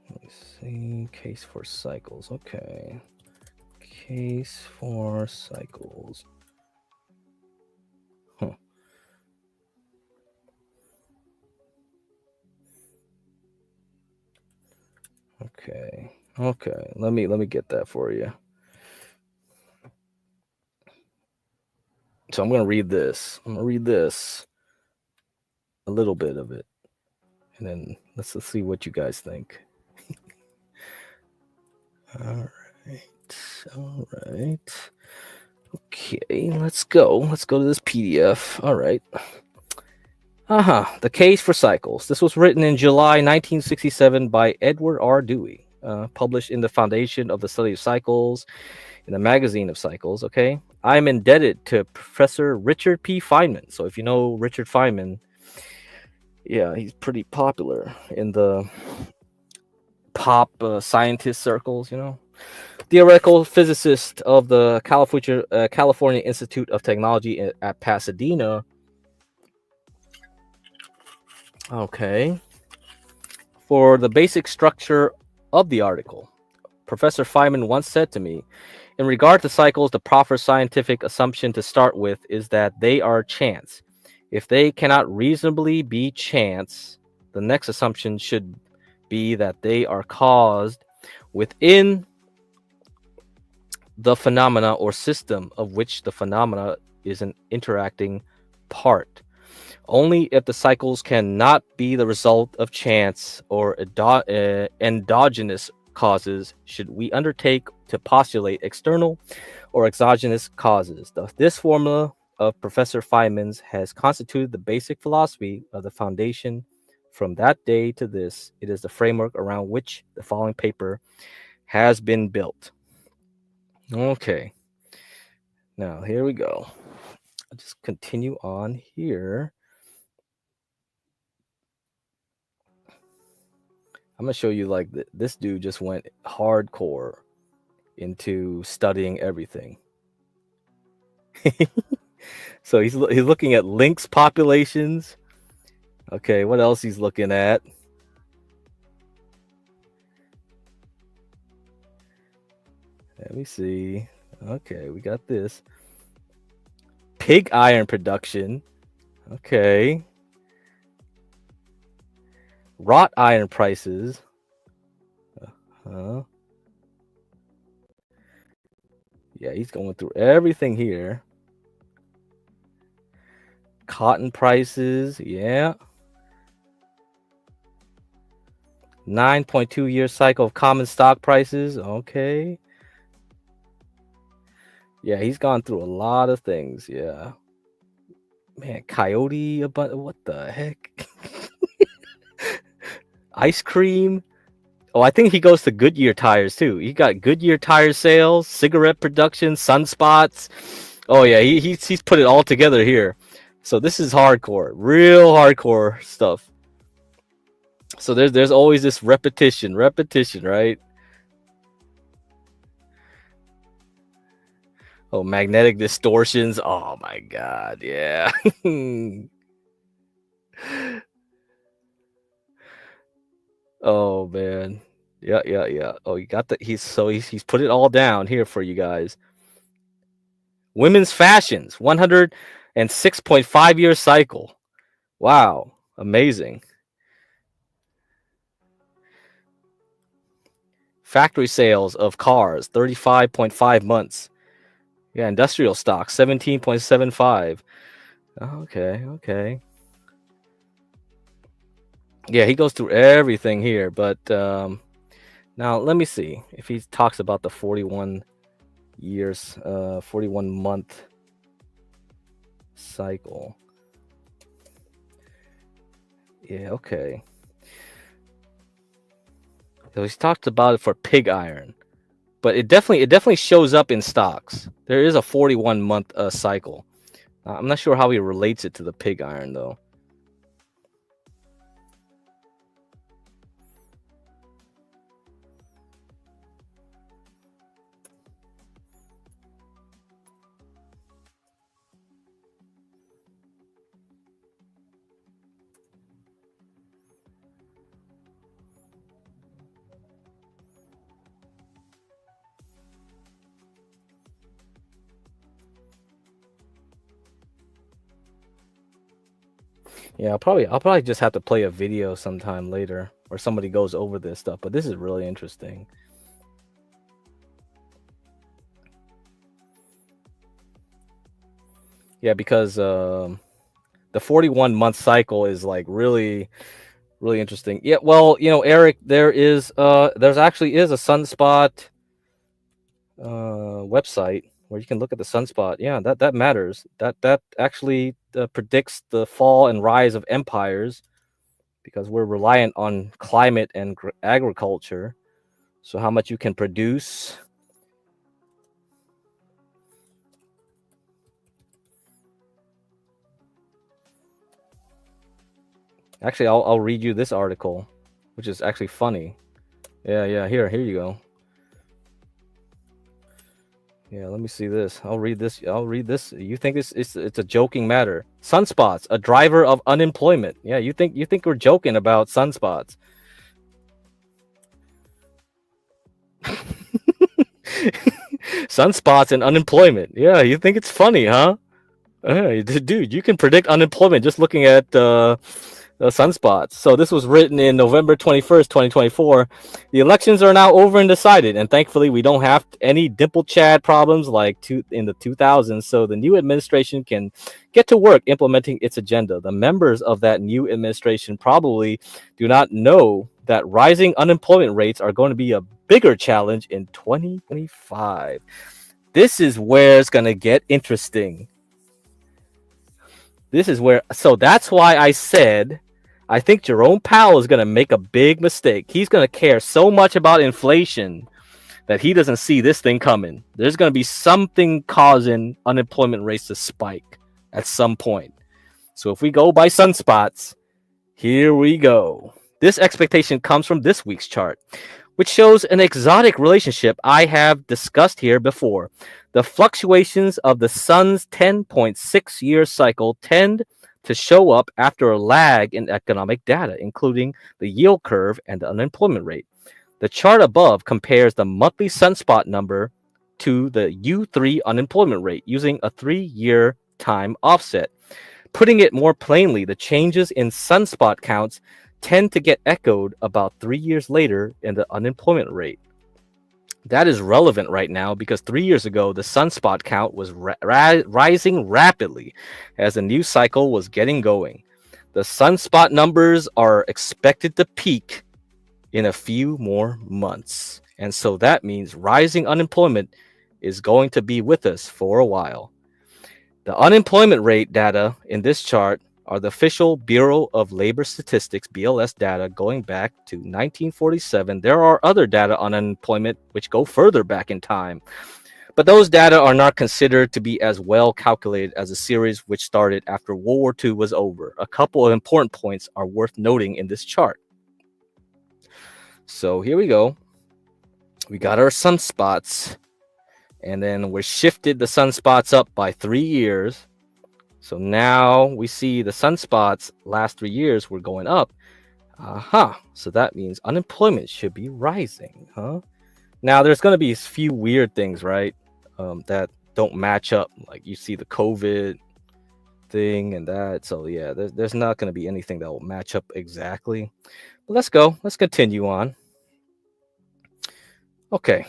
Let me see. Case for cycles. Okay. Case for cycles. Huh. Okay. Let me get that for you. So I'm going to read this. A little bit of it, and then let's see what you guys think. All right. Okay, let's go to this PDF. All right. The Case for Cycles. This was written in July 1967 by Edward R. Dewey, published in the Foundation of the Study of Cycles, in the Magazine of Cycles. Okay, I'm indebted to Professor Richard P. Feynman. So if you know Richard Feynman, Yeah, he's pretty popular in the pop scientist circles, you know. Theoretical physicist of the California Institute of Technology at Pasadena. Okay. For the basic structure of the article, Professor Feynman once said to me, in regard to cycles, the proper scientific assumption to start with is that they are chance. If they cannot reasonably be chance, the next assumption should be that they are caused within the phenomena or system of which the phenomena is an interacting part. Only if the cycles cannot be the result of chance or endogenous causes should we undertake to postulate external or exogenous causes. This formula of Professor Feynman's has constituted the basic philosophy of the foundation from that day to this. It is the framework around which the following paper has been built. Okay, now here we go. I'll just continue on here. I'm gonna show you like this dude just went hardcore into studying everything. So he's looking at lynx populations. Okay, what else he's looking at? Let me see. Okay, we got this. Pig iron production. Okay. Wrought iron prices. Yeah, he's going through everything here. Cotton prices. Yeah. 9.2 year cycle of common stock prices. Okay. Yeah, he's gone through a lot of things. Yeah. Man, coyote, what the heck? Ice cream. Oh, I think he goes to Goodyear tires too. He got Goodyear tire sales, cigarette production, sunspots. Oh yeah, he's put it all together here. So this is hardcore, real hardcore stuff. So there's always this repetition, right? Oh, magnetic distortions. Oh my god, yeah. Oh man. Yeah. Oh, you got the he's put it all down here for you guys. Women's fashions, 106.5 year cycle. Wow, amazing. Factory sales of cars, 35.5 months. Yeah, industrial stock, 17.75. Okay. Yeah, he goes through everything here, but now let me see if he talks about the 41 years, 41 month cycle. Yeah, okay. So he's talked about it for pig iron, but it definitely shows up in stocks. There is a 41 month cycle. I'm not sure how he relates it to the pig iron though. Yeah, I'll probably just have to play a video sometime later, or somebody goes over this stuff. But this is really interesting. Yeah, because the 41 month cycle is like really interesting. Yeah, well, you know, Eric, there's actually is a Sunspot website where you can look at the sunspot. Yeah, that matters. That actually predicts the fall and rise of empires because we're reliant on climate and agriculture. So how much you can produce. Actually, I'll read you this article, which is actually funny. Yeah. Here you go. Yeah, let me see this. I'll read this. You think it's a joking matter? Sunspots, a driver of unemployment. Yeah, you think we're joking about sunspots? Sunspots and unemployment. Yeah, you think it's funny, huh? Hey, dude, you can predict unemployment just looking at sunspots. So this was written in November 21st, 2024. The elections are now over and decided, and thankfully we don't have any dimple Chad problems like in the 2000s. So the new administration can get to work implementing its agenda. The members of that new administration probably do not know that rising unemployment rates are going to be a bigger challenge in 2025. This is where it's going to get interesting. So that's why I said I think Jerome Powell is going to make a big mistake. He's going to care so much about inflation that he doesn't see this thing coming. There's going to be something causing unemployment rates to spike at some point. So if we go by sunspots, here we go. This expectation comes from this week's chart, which shows an exotic relationship I have discussed here before. The fluctuations of the sun's 10.6-year cycle tend to show up after a lag in economic data, including the yield curve and the unemployment rate. The chart above compares the monthly sunspot number to the U3 unemployment rate using a 3-year time offset. Putting it more plainly, the changes in sunspot counts tend to get echoed about 3 years later in the unemployment rate. That is relevant right now because 3 years ago, the sunspot count was rising rapidly as the new cycle was getting going. The sunspot numbers are expected to peak in a few more months. And so that means rising unemployment is going to be with us for a while. The unemployment rate data in this chart are the official Bureau of Labor Statistics (BLS) data going back to 1947. There are other data on unemployment which go further back in time, but those data are not considered to be as well calculated as a series which started after World War II was over. A couple of important points are worth noting in this chart. So here we go. We got our sunspots, and then we shifted the sunspots up by 3 years. So now we see the sunspots last 3 years were going up. So that means unemployment should be rising, huh? Now there's going to be a few weird things, right? That don't match up. Like you see the COVID thing and that. So yeah, there's not going to be anything that will match up exactly. But let's go. Let's continue on. Okay.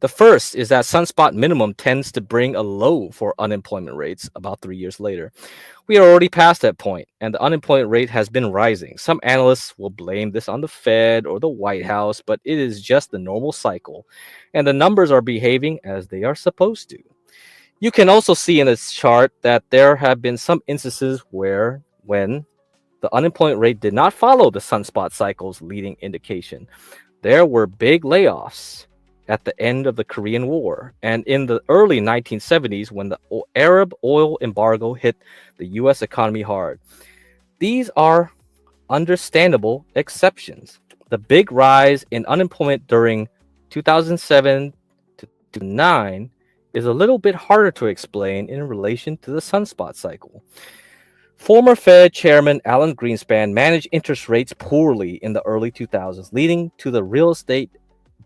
The first is that sunspot minimum tends to bring a low for unemployment rates about 3 years later. We are already past that point, and the unemployment rate has been rising. Some analysts will blame this on the Fed or the White House, but it is just the normal cycle, and the numbers are behaving as they are supposed to. You can also see in this chart that there have been some instances when the unemployment rate did not follow the sunspot cycle's leading indication. There were big layoffs at the end of the Korean War and in the early 1970s when the Arab oil embargo hit the US economy hard. These are understandable exceptions. The big rise in unemployment during 2007 to 2009 is a little bit harder to explain in relation to the sunspot cycle. Former Fed Chairman Alan Greenspan managed interest rates poorly in the early 2000s, leading to the real estate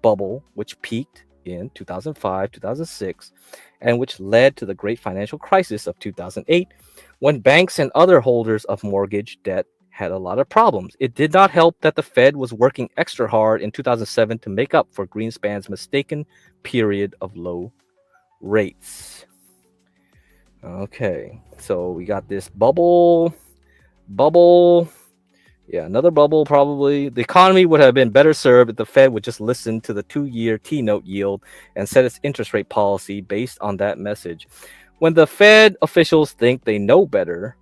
bubble, which peaked in 2005, 2006, and which led to the great financial crisis of 2008, when banks and other holders of mortgage debt had a lot of problems. It did not help that the Fed was working extra hard in 2007 to make up for Greenspan's mistaken period of low rates. Okay, so we got this bubble. Yeah, another bubble probably. The economy would have been better served if the Fed would just listen to the 2-year T-note yield and set its interest rate policy based on that message. When the Fed officials think they know better,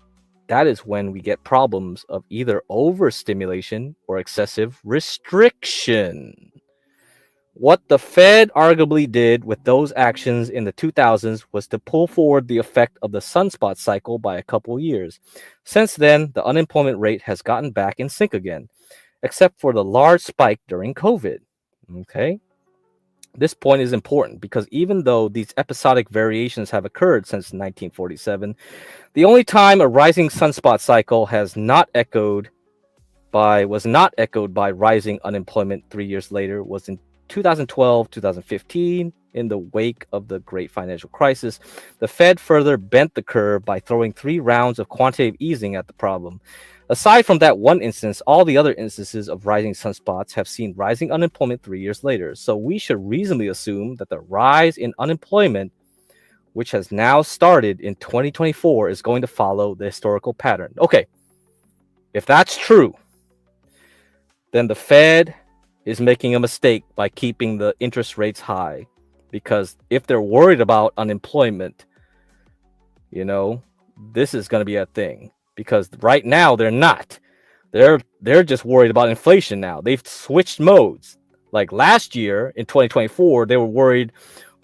that is when we get problems of either overstimulation or excessive restriction. What the Fed arguably did with those actions in the 2000s was to pull forward the effect of the sunspot cycle by a couple years. Since then, the unemployment rate has gotten back in sync again, except for the large spike during COVID. Okay? This point is important because even though these episodic variations have occurred since 1947, the only time a rising sunspot cycle was not echoed by rising unemployment 3 years later was in 2012, 2015. In the wake of the great financial crisis, the Fed further bent the curve by throwing 3 rounds of quantitative easing at the problem. Aside from that one instance, all the other instances of rising sunspots have seen rising unemployment 3 years later. So we should reasonably assume that the rise in unemployment, which has now started in 2024, is going to follow the historical pattern. Okay, if that's true, then the Fed is making a mistake by keeping the interest rates high. Because if they're worried about unemployment, this is going to be a thing. Because right now they're not. They're just worried about inflation now. They've switched modes. Like last year in 2024, they were worried,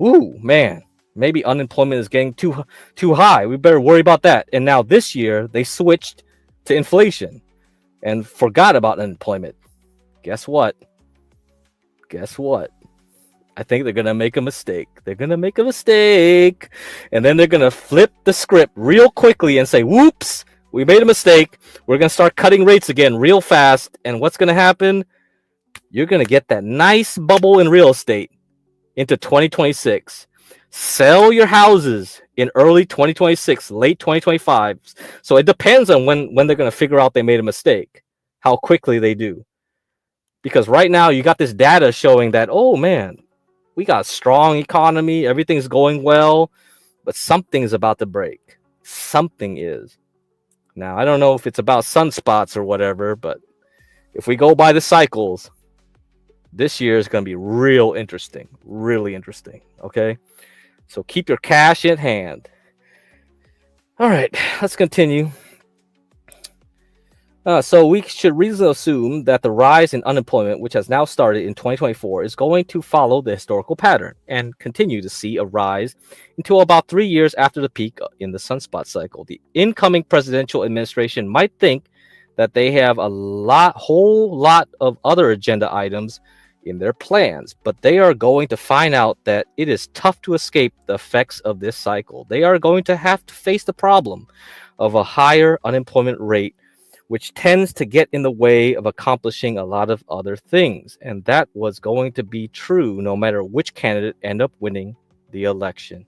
ooh, man, maybe unemployment is getting too high. We better worry about that. And now this year they switched to inflation and forgot about unemployment. Guess what? I think they're going to make a mistake. And then they're going to flip the script real quickly and say, whoops, we made a mistake. We're going to start cutting rates again real fast. And what's going to happen? You're going to get that nice bubble in real estate into 2026. Sell your houses in early 2026, late 2025. So it depends on when they're going to figure out they made a mistake, how quickly they do. Because right now you got this data showing that, oh man, we got a strong economy, everything's going well, but something's about to break. Something is. Now, I don't know if it's about sunspots or whatever, but if we go by the cycles, this year is going to be really interesting. Okay? So keep your cash in hand. All right, let's continue. So we should reasonably assume that the rise in unemployment, which has now started in 2024, is going to follow the historical pattern and continue to see a rise until about 3 years after the peak in the sunspot cycle. The incoming presidential administration might think that they have a whole lot of other agenda items in their plans, but they are going to find out that it is tough to escape the effects of this cycle. They are going to have to face the problem of a higher unemployment rate, which tends to get in the way of accomplishing a lot of other things. And that was going to be true no matter which candidate ended up winning the election.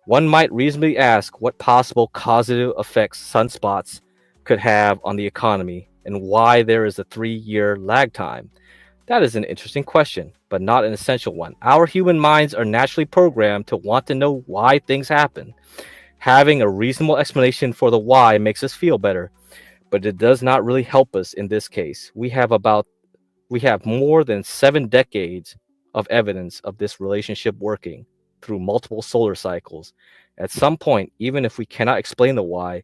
One might reasonably ask what possible causative effects sunspots could have on the economy and why there is a 3-year lag time. That is an interesting question, but not an essential one. Our human minds are naturally programmed to want to know why things happen. Having a reasonable explanation for the why makes us feel better, but it does not really help us in this case. We have more than 7 decades of evidence of this relationship working through multiple solar cycles. At some point, even if we cannot explain the why,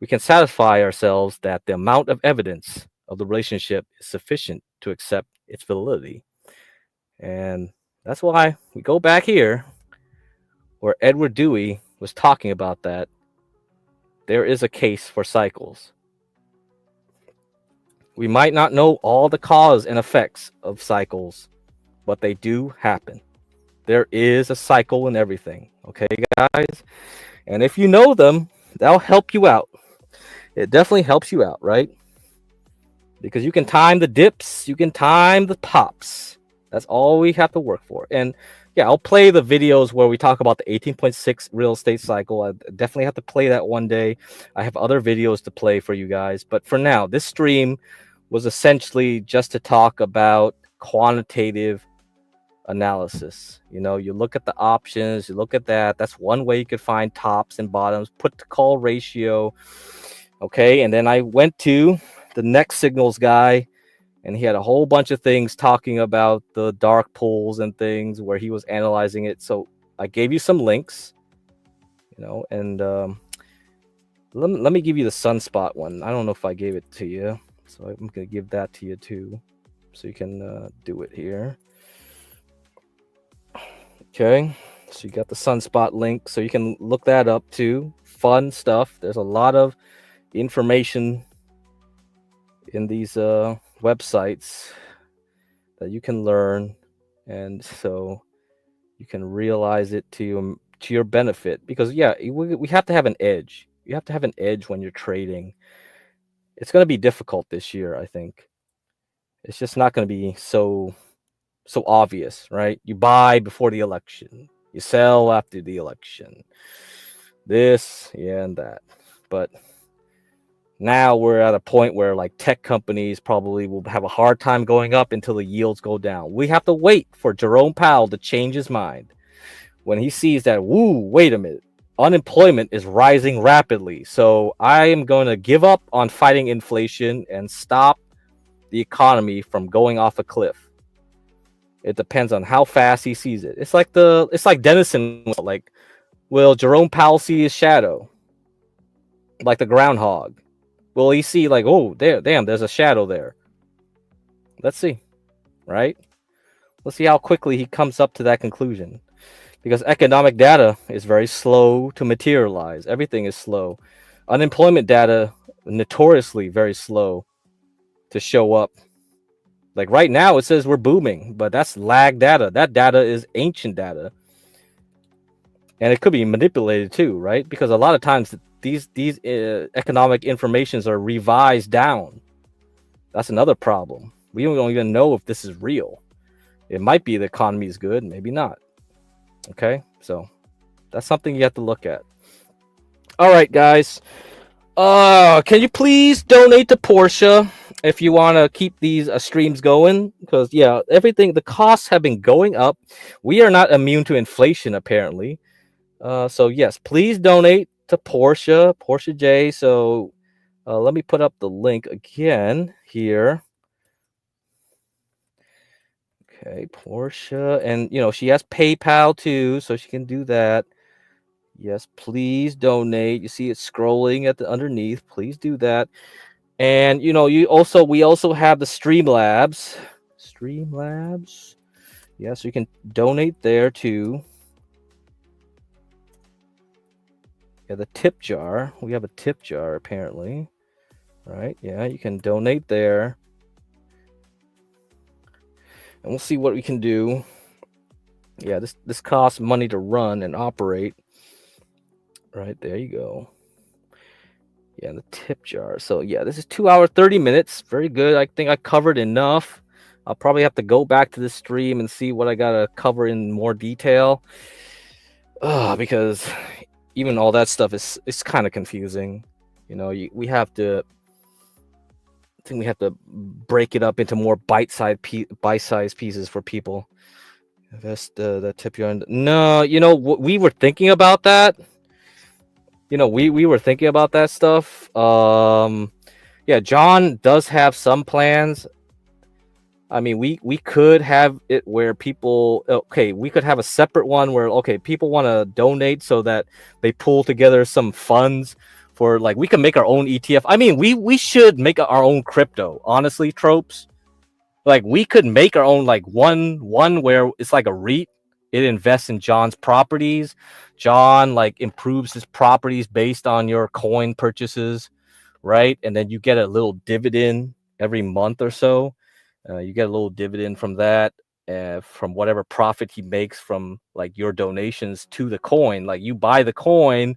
we can satisfy ourselves that the amount of evidence of the relationship is sufficient to accept its validity. And that's why we go back here where Edward Dewey was talking about that. There is a case for cycles. We might not know all the cause and effects of cycles, but they do happen. There is a cycle in everything, okay, guys? And if you know them, that'll help you out. It definitely helps you out, right? Because you can time the dips, you can time the pops. That's all we have to work for. And yeah, I'll play the videos where we talk about the 18.6 real estate cycle. I definitely have to play that one day. I have other videos to play for you guys. But for now, this stream was essentially just to talk about quantitative analysis. You look at the options, you look at that. That's one way you could find tops and bottoms, put to call ratio. Okay, and then I went to the next signals guy, and he had a whole bunch of things talking about the dark pools and things where he was analyzing it. So I gave you some links, and let me give you the sunspot one. I don't know if I gave it to you, so I'm going to give that to you too, so you can do it here. Okay, so you got the Sunspot link, so you can look that up too. Fun stuff. There's a lot of information in these websites that you can learn, and so you can realize it to your benefit. Because yeah, we have to have an edge. You have to have an edge when you're trading. It's going to be difficult this year, I think. It's just not going to be so obvious, right? You buy before the election, you sell after the election. This, yeah, and that. But now we're at a point where like tech companies probably will have a hard time going up until the yields go down. We have to wait for Jerome Powell to change his mind when he sees that, woo, wait a minute, unemployment is rising rapidly. So I am going to give up on fighting inflation and stop the economy from going off a cliff. It depends on how fast he sees it. It's like Denison, like, will Jerome Powell see his shadow? Like the groundhog. Will he see like, oh, damn, there's a shadow there? Let's see, right? Let's see how quickly he comes up to that conclusion. Because economic data is very slow to materialize. Everything is slow. Unemployment data, notoriously very slow to show up. Like right now, it says we're booming, but that's lag data. That data is ancient data. And it could be manipulated too, right? Because a lot of times these economic informations are revised down. That's another problem. We don't even know if this is real. It might be the economy is good, maybe not. Okay, so that's something you have to look at. All right, guys. Can you please donate to Porsche if you want to keep these streams going? Because yeah, the costs have been going up. We are not immune to inflation, apparently. So yes, please donate to Porsche J. So let me put up the link again here. Okay, Porsche, and she has PayPal too, so she can do that. Yes, please donate. You see it scrolling at the underneath. Please do that. And we also have the Streamlabs. Streamlabs. Yes, you can donate there too. Yeah, the tip jar. We have a tip jar apparently. Right? Yeah, you can donate there. And we'll see what we can do. Yeah, this costs money to run and operate. Right, there you go. Yeah, the tip jar. So yeah, this is 2 hours 30 minutes. Very good. I think I covered enough. I'll probably have to go back to the stream and see what I gotta cover in more detail. Because even all that stuff is kind of confusing. We have to. I think we have to break it up into more bite-sized pieces for people. That's the tip jar. No, we were thinking about that. We were thinking about that stuff. Yeah, John does have some plans. I mean, we could have it where people, we could have a separate one where, people want to donate so that they pull together some funds for, like, we can make our own ETF. I mean, we should make our own crypto, honestly, Tropes. Like, we could make our own, like, one where it's like a REIT. It invests in John's properties. John, like, improves his properties based on your coin purchases, right? And then you get a little dividend every month or so. You get a little dividend from that, from whatever profit he makes from, like, your donations to the coin. Like, you buy the coin,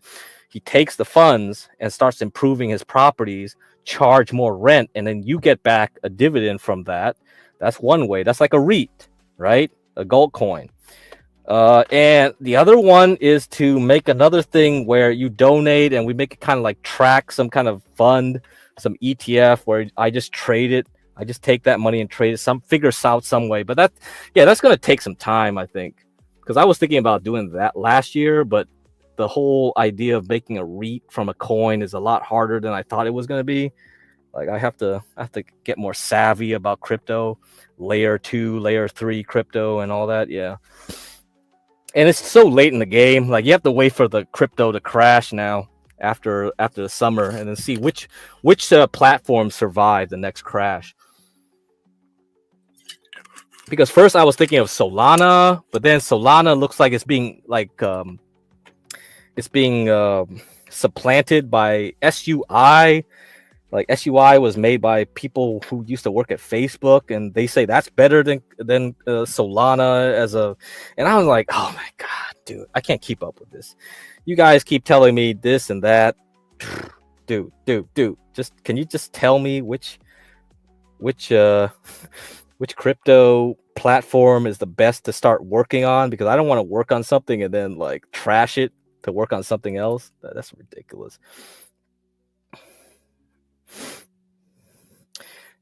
he takes the funds and starts improving his properties, charge more rent, and then you get back a dividend from that. That's one way. That's like a REIT, right? A gold coin. And the other one is to make another thing where you donate and we make it kind of like track some kind of fund, some ETF where I just trade it. I just take that money and trade it, figure out some way. But that's going to take some time, I think, because I was thinking about doing that last year, but the whole idea of making a REIT from a coin is a lot harder than I thought it was going to be. Like, I have to get more savvy about crypto, layer 2, layer 3 crypto and all that. Yeah. And it's so late in the game. Like, you have to wait for the crypto to crash now after the summer, and then see which platforms survive the next crash. because first I was thinking of Solana, but then Solana looks like it's being supplanted by SUI. Like SUI was made by people who used to work at Facebook, and they say that's better than Solana as a. And I was like, oh my god, dude, I can't keep up with this. You guys keep telling me this and that, dude. Just can you just tell me which which crypto platform is the best to start working on? Because I don't want to work on something and then like trash it to work on something else. That's ridiculous.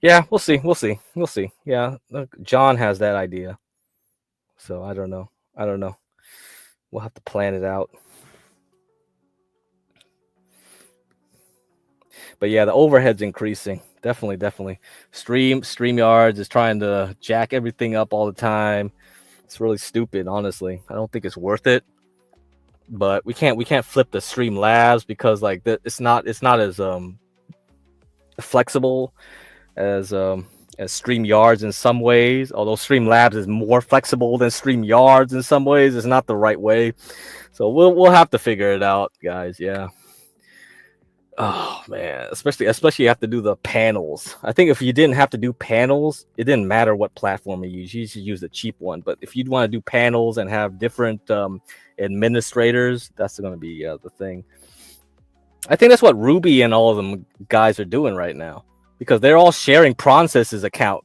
Yeah, we'll see. Yeah, John has that idea, so I don't know. We'll have to plan it out. But yeah, the overhead's increasing. Definitely. StreamYards is trying to jack everything up all the time. It's really stupid, honestly. I don't think it's worth it. But we can't flip the Streamlabs because like it's not as flexible as StreamYards in some ways. Although Streamlabs is more flexible than StreamYards in some ways, it's not the right way. So we'll have to figure it out, guys. Yeah. Oh man, especially you have to do the panels. I think if you didn't have to do panels, it didn't matter what platform you use. You should use the cheap one. But if you'd want to do panels and have different administrators, that's going to be the thing. I think that's what Ruby and all of them guys are doing right now, because they're all sharing Process's account.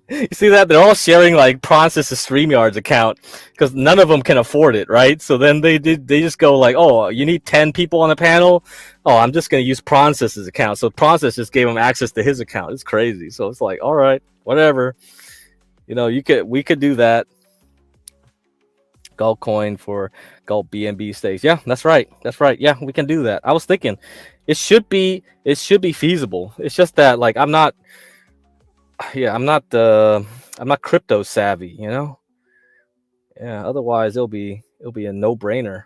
You see that? They're all sharing like Process's StreamYard's account because none of them can afford it, right? So then they just go like, oh, you need 10 people on the panel? Oh, I'm just going to use Process's account. So Process just gave him access to his account. It's crazy. So it's like, all right, whatever. You know, we could do that. Gold coin for gold BNB stakes. Yeah, that's right. Yeah, we can do that. I was thinking it should be feasible. It's just that like I'm not crypto savvy, you know? Yeah, otherwise it'll be a no-brainer.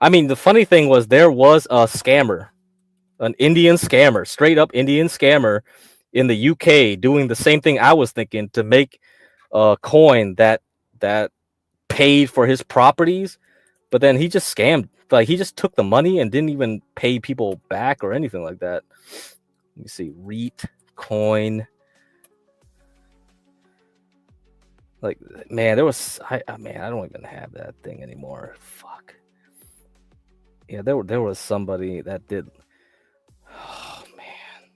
I mean, the funny thing was there was a scammer, an Indian scammer, straight up Indian scammer in the UK doing the same thing I was thinking to make a coin that paid for his properties, but then he just scammed. Like he just took the money and didn't even pay people back or anything like that. Let me see, REIT coin. Like, man, there was I don't even have that thing anymore. Fuck. Yeah, there was somebody that did. Oh man.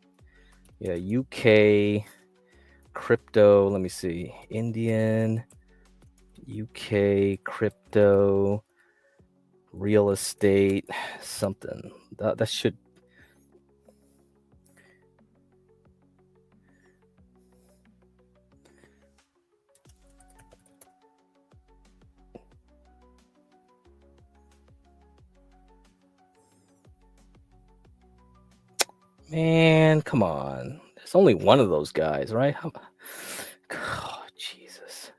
Yeah, UK crypto. Let me see. Indian UK crypto real estate something. That should. Man, come on. There's only one of those guys, right? Oh, Jesus.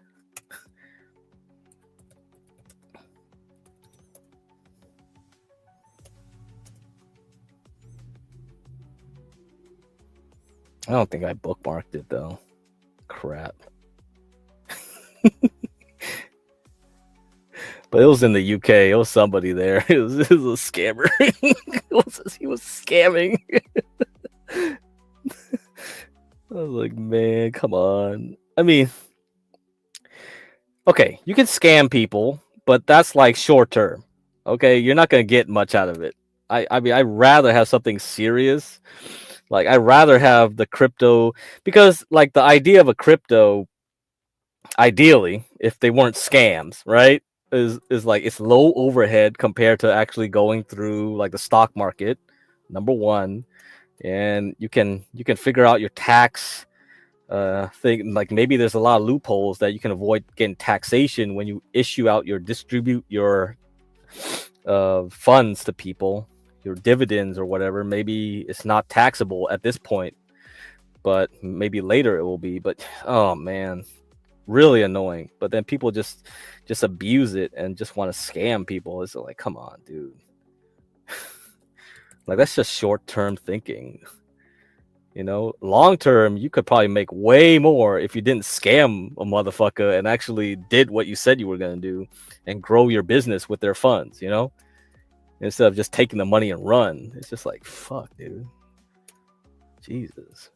I don't think I bookmarked it though. Crap. But it was in the UK. It was somebody there. It was a scammer. He was scamming. I was like, man, come on. I mean, okay, you can scam people, but that's like short term. Okay, you're not gonna get much out of it. I mean, I'd rather have something serious. Like I'd rather have the crypto, because like the idea of a crypto, ideally, if they weren't scams, right? Is like it's low overhead compared to actually going through like the stock market, number one. And you can figure out your tax thing. Like maybe there's a lot of loopholes that you can avoid getting taxation when you distribute your funds to people, your dividends or whatever. Maybe it's not taxable at this point, but maybe later it will be. But oh man, really annoying. But then people just abuse it and just want to scam people. It's like, come on, dude. Like that's just short-term thinking. You know, long term, you could probably make way more if you didn't scam a motherfucker and actually did what you said you were going to do and grow your business with their funds, you know, instead of just taking the money and run. It's just like, fuck, dude. Jesus.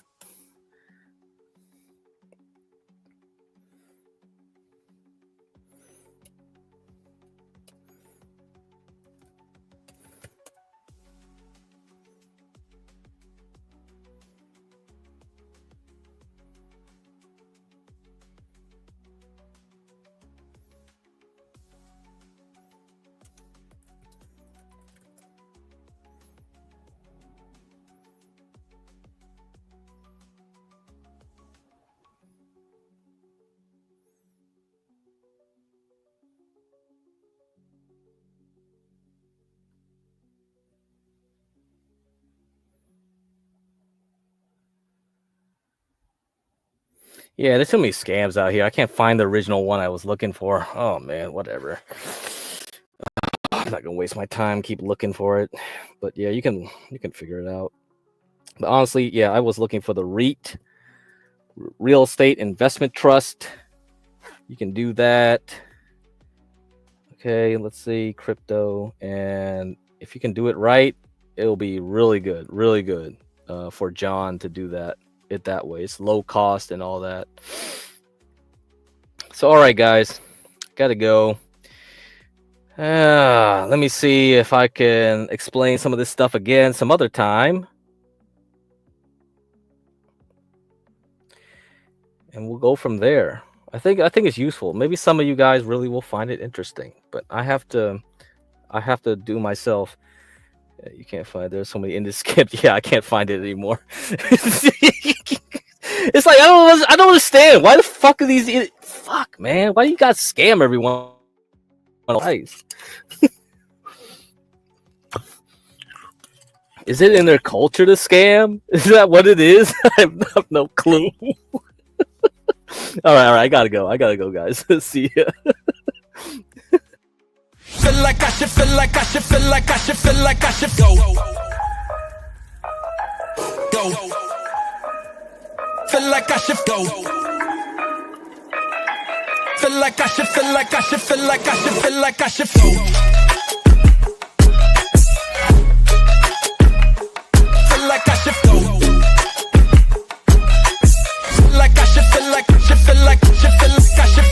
Yeah, there's too many scams out here. I can't find the original one I was looking for. Oh man, whatever. I'm not gonna waste my time keep looking for it. But yeah, you can figure it out. But honestly, yeah, I was looking for the REIT, real estate investment trust. You can do that. Okay, let's see, crypto, and if you can do it right, it'll be really good for John to do it that way. It's low cost and all that. So all right, guys, gotta go. Let me see if I can explain some of this stuff again some other time, and we'll go from there. I think it's useful. Maybe some of you guys really will find it interesting, but I have to do myself. You can't find. There's so many in this skip. Yeah, I can't find it anymore. It's like I don't understand. Why the fuck are these? Fuck, man. Why you got scam everyone? Nice. Is it in their culture to scam? Is that what it is? I have no clue. All right. I gotta go, guys. See ya. Feel like I should, feel like I should, feel like I should, feel like I should go. Go. Feel like I should go. Feel like I should, feel like I should, feel like I should, feel like I should go. Feel like I should go. Feel like I should, feel like I should, feel like I should, feel like I should.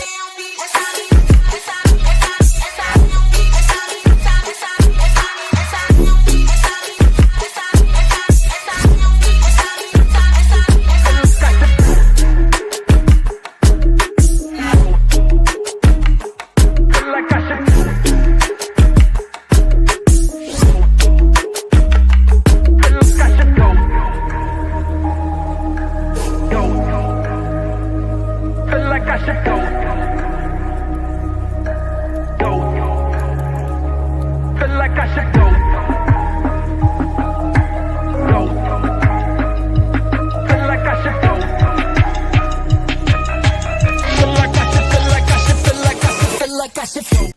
Like I should